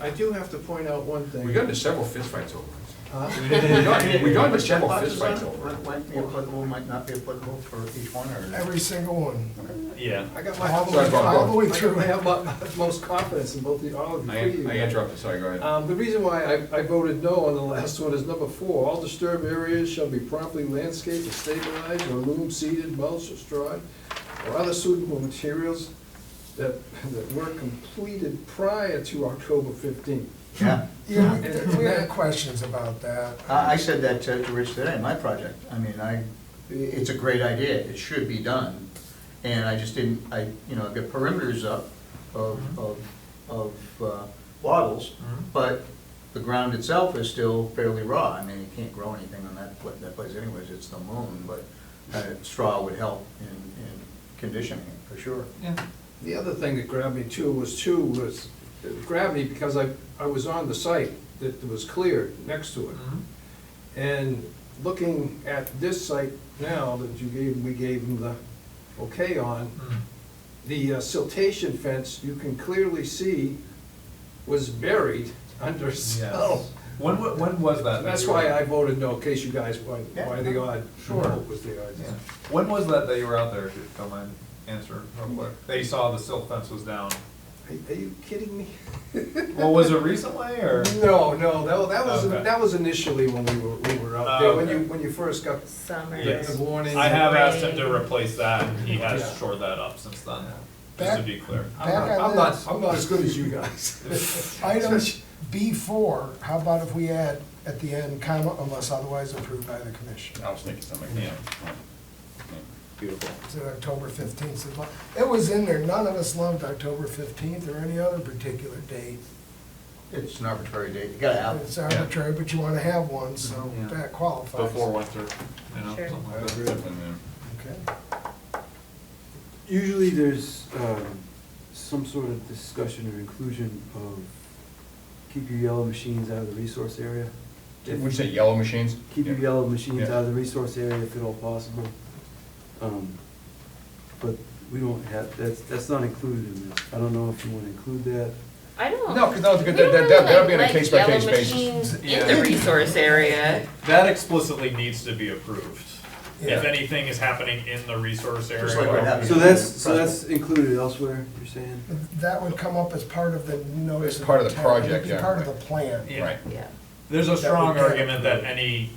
I do have to point out one thing. We got into several fistfights over this. Huh? We got into several Checkboxes fistfights on it? over it. Might be applicable, might not be applicable for each one, or? Every single one, Yeah. I got all the Sorry, way, Bob, go all on. the way I through. have my most confidence in both all of you. I interrupted, sorry, go ahead. The reason why I voted no on the last one is number 4, all disturbed areas shall be promptly landscaped or stabilized, or loomed, seeded, mulched, or strawed, or other suitable materials that were completed prior to October 15th. Yeah. Yeah, we had questions about that. I said that to Rich today, my project. I mean, it's a great idea, it should be done. And I just didn't, I've got perimeters up of wattles, but the ground itself is still fairly raw. I mean, you can't grow anything on that place anyways, it's the moon, but straw would help in conditioning it, for sure. Yeah. The other thing that grabbed me too was it grabbed me because I was on the site that was cleared next to it. And looking at this site now that we gave them the okay on, the siltation fence, you can clearly see was buried under snow. When was that? That's why I voted no, in case you guys, why the odd Sure. vote was there. Yeah. When was that you were out there, if you don't mind answering real quick? That you saw the silt fence was down? Are you kidding me? Well, was it recently, or? No, Okay. that was initially when we were out there, Okay. when you first got Summer. the warning. I have asked him to replace that, and he has Yeah. shored that up since then, just to Back- be clear. I'm not as good as you guys. Item B4, how about if we add at the end, comma, unless otherwise approved by the commission? I was thinking something. Yeah. Beautiful. It's October 15th. It was in there, none of us loved October 15th or any other particular date. It's an arbitrary date, you gotta have it. It's arbitrary, but you want to have one, so Yeah. that qualifies. Before winter, Sure. something I like agree that. with him, man. Okay. Usually there's some sort of discussion or inclusion of keep your yellow machines out of the resource area. Would you say yellow machines? Keep your Yeah. yellow machines Yeah. out of the resource area if at all possible. But we don't have, that's not included in this. I don't know if you want to include that. I don't. No, because that'll we don't be on a like case-by-case yellow basis. machines in Yeah. the resource area. That explicitly needs to be approved. Yeah. If anything is happening in the resource area. Just like what happened. So that's included elsewhere, you're saying? That would come up as part of the notice. As part of the intent. project, It'd be yeah, part of right. the plan. Yeah. Right. Yeah. There's a That strong would get argument that approved. any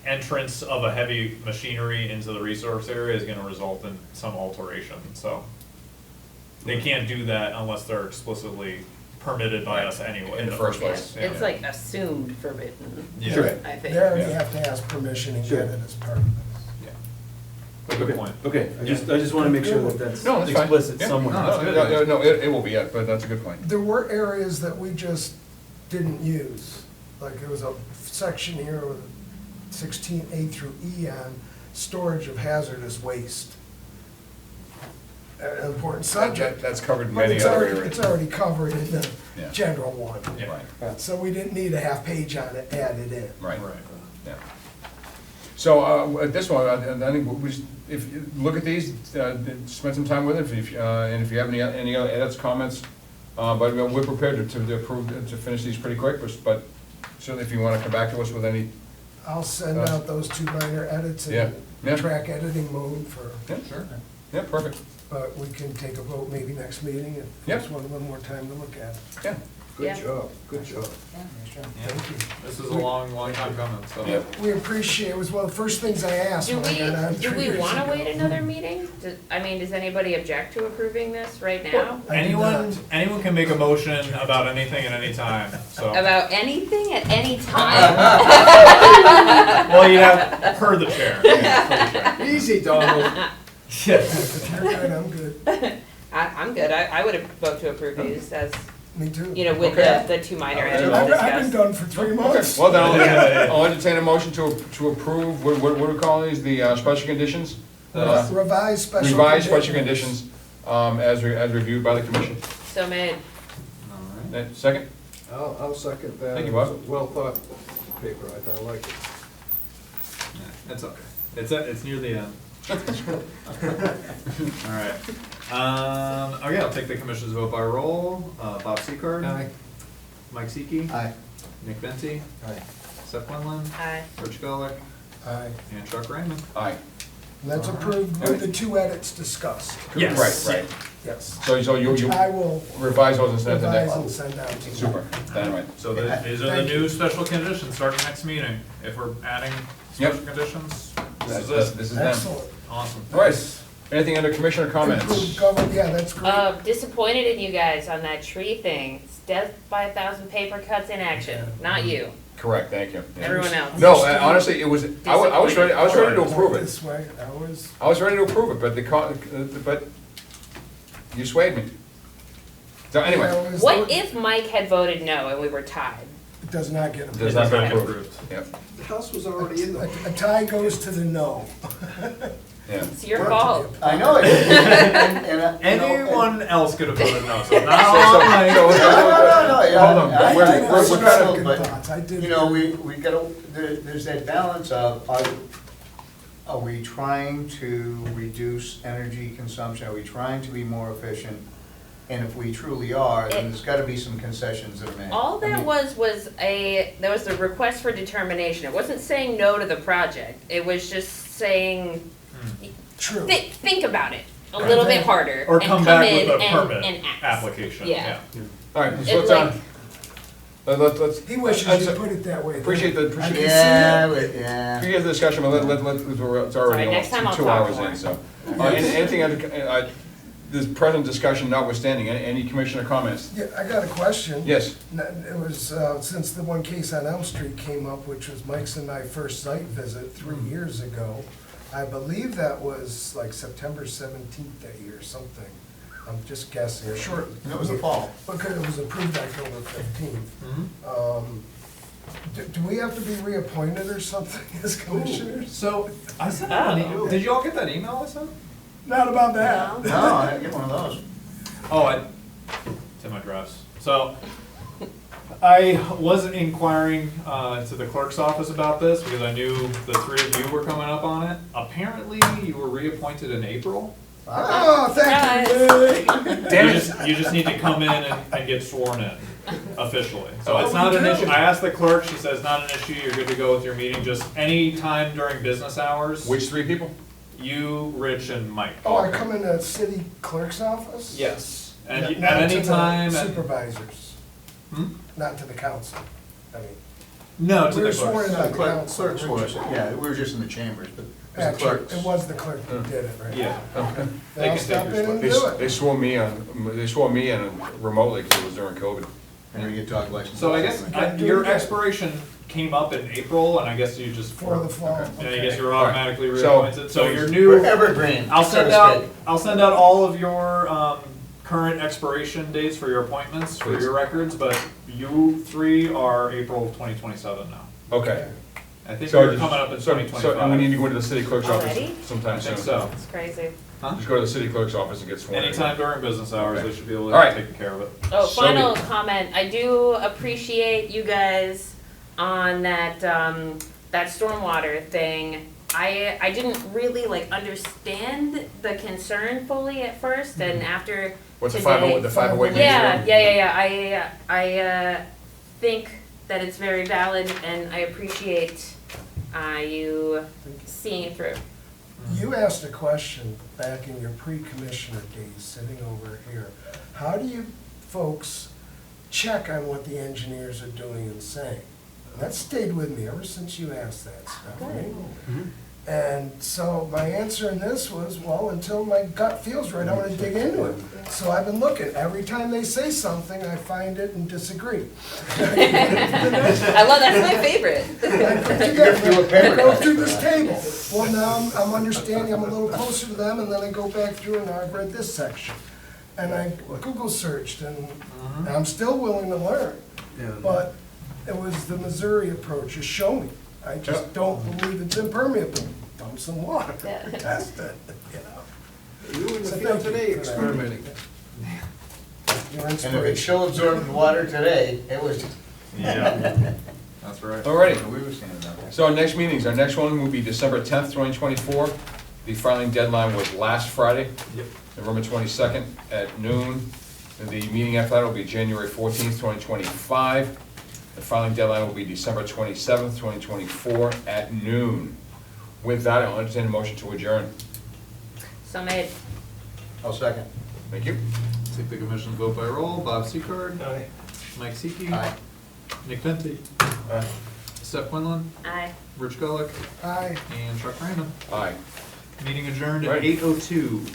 entrance of a heavy machinery into the resource area is gonna result in some alteration, so. They can't do that unless they're explicitly permitted by us anyway. In the first place. Yeah. It's like assumed forbidden, Yeah. Sure. I think. They already Yeah. have to ask permission and Sure. get it as part of this. Yeah. Good point. Okay, I just wanna make sure that that's No, that's fine. explicit Yeah. somewhere. No, it will be, yeah, but that's a good point. There were areas that we just didn't use, like there was a section here with 16A through E on storage of hazardous waste. An important subject. That's covered in But many it's other already, areas. it's already covered in the Yeah. general one. Yeah. Right, So we didn't need a half page on it added in. right, Right. yeah. So, at this one, I think we just, if you look at these, spend some time with it, and if you have any other edits, comments, but we're prepared to approve, to finish these pretty quick, but certainly if you wanna come back to us with any, I'll send out those 2 minor edits Yeah, in yeah. track editing mode for, yeah, sure, yeah, perfect, but we can take a vote maybe next meeting if Yeah. there's one more time to look at it. yeah. Good Yeah. job, good job. Thank you. This is a long, long time coming, so. Yeah. We appreciate, it was one of the first things I asked Do when I got on do 3 we years wanna ago. wait another meeting? I mean, does anybody object to approving this right now? I do not. Anyone can make a motion about anything at any time, so. About anything at any time? Well, you have, per the chair. Yeah, per the chair. Easy, Donald. Yes. If you're good, I'm good. I'm good, I would vote to approve these as, Me too. you know, with Okay. the 2 minor Okay. edits I've been discussed. done for 3 Okay, months. well, then Yeah. I'll entertain a motion to approve, what do we call these, the special conditions? Revised special conditions. Revised special conditions, as reviewed by the commission. So made. Second? I'll second that. Thank you, Bob. Well thought paper, I like it. It's okay. It's near the end. All right. Okay, I'll take the commission's vote by roll. Bob Seacard. Aye. Mike Seiki. Aye. Nick Benty. Aye. Seth Quinlan. Aye. Rich Gullick. Aye. And Chuck Raymond. Aye. And that's approved with the 2 edits discussed. Yes. Right, right. Yes. So you Which I will revise those and send it to revise Nick? and send out to you. Super, dynamite. So these are the new special conditions starting next meeting. If we're adding Yep. special conditions, this is This it. is them. Excellent. Awesome. All right, anything under commissioner comments? Improved government, yeah, that's great. Disappointed in you guys on that tree thing. It's death by 1,000 paper cuts in action, not you, Correct, thank you. Yeah. everyone else. No, honestly, it was, I was ready to approve it. This way, I was ready to approve it, but you swayed me. So anyway, What if Mike had voted no and we were tied? It does not get does approved. not Not get approved. approved. Yep, The house was already in the. A tie goes to the no. yeah. It's your fault. I know it. And Anyone else could have voted no, so So- not so- Mike. so- No, yeah, Hold on, I- we're- I- we're I kind of- struggled, but, thoughts. I did. You know, we gotta, there's that balance of, are we trying to reduce energy consumption? Are we trying to be more efficient? And if we truly are, then there's gotta be some concessions that are made. All I that mean, was there was a request for determination. It wasn't saying no to the project. It was just saying, True. think about it a little bit harder. Or and come back in with a and- permit and ask. application, Yeah. yeah. All right, so It's let's, like- let's. He wishes I- you put it that way. Appreciate the, I appreciate can Yeah, see but, yeah. appreciate the discussion, but it's already Sorry, next time I'll 2 talk hours more. in, so. Anything under, this present discussion notwithstanding, any commissioner comments? Yeah, I got a question. Yes, It was, since the one case on Elm Street came up, which was Mike's and my first site visit 3 years ago, I believe that was like September 17th that year or something. I'm just guessing, or shortly. And it was the fall. Because it was approved October 15th. Do we have to be reappointed or something as commissioners? So, I sent out an email, did you all get that email I sent? Not about that. No, I didn't get one of those. Oh, it's in my drafts. So, I was inquiring to the clerk's office about this because I knew the 3 of you were coming up on it. Apparently, you were reappointed in April. Oh, thank you, Lee. You just need to come in and get sworn in officially. So it's not an issue. I asked the clerk, she says not an issue, you're good to go with your meeting, just any time during business hours. Which three people? You, Rich, and Mike. Oh, I come in the city clerk's office? Yes, and Not- at not any to the time. Supervisors, Hmm? not to the council. I mean, No, to we the were sworn clerk. in by the Clerk, council. clerks was, yeah, we were just in the chambers, but it was the Actually, clerks. it was the clerk who did it, right? Yeah. Okay. They Then can I'll take stop your in and spot. do it. They swore me in remotely because it was during COVID. And we get dog license. So I guess your expiration came up in April, and I guess you just. For the fall. Yeah, I guess you're All right. automatically So- reappointed, so your We're new, evergreen, I'll so send to out, speak. I'll send out all of your, current expiration dates for your appointments, for Please. your records, but you three are April 2027 now. Okay. I think So you're coming up in 2025. So, and we need to go into the city clerk's office Already? sometime I soon. think so. It's crazy. Huh? Just go to the city clerk's office and get sworn in. Anytime during business hours, Okay. they should be able All to right. take care of it. Oh, So final be- comment, I do appreciate you guys on that, that stormwater thing. I didn't really like understand the concern fully at first, and after What's the today- 508 Yeah, I think that it's very valid, and I appreciate, you seeing it through. You asked a question back in your pre-commissioner days, sitting over here. How do you folks check on what the engineers are doing and saying? And that stayed with me ever since you asked that stuff, right? And so my answer in this was, well, until my gut feels right, I'm gonna dig into it. So I've been looking. Every time they say something, I find it and disagree. I love, that's my favorite. I go through this table. Well, now I'm understanding, I'm a little closer to them, and then I go back through and now I've read this section. And I Google searched, and I'm still willing to learn. But it was the Missouri approach, you show me. I just don't believe it's impermeable. Dump some water, test it, you know. You in the So field thank you today for that. experimenting. Your And if it inspiration. still absorbed the water today, it was. Yeah. That's right. Alrighty. We were standing out there. So our next meetings, our next one will be December 10th, 2024. The filing deadline was last Friday, Yep. November 22nd at noon. And the meeting after that will be January 14th, 2025. The filing deadline will be December 27th, 2024 at noon. With that, I'll entertain a motion to adjourn. So made. I'll second. Thank you. Take the commission's vote by roll. Bob Secard. Aye. Mike Seeke. Aye. Nick Penty. Aye. Seth Quinlan. Aye. Rich Gullick. Aye. And Chuck Random. Aye. Meeting adjourned at Right. 8:02.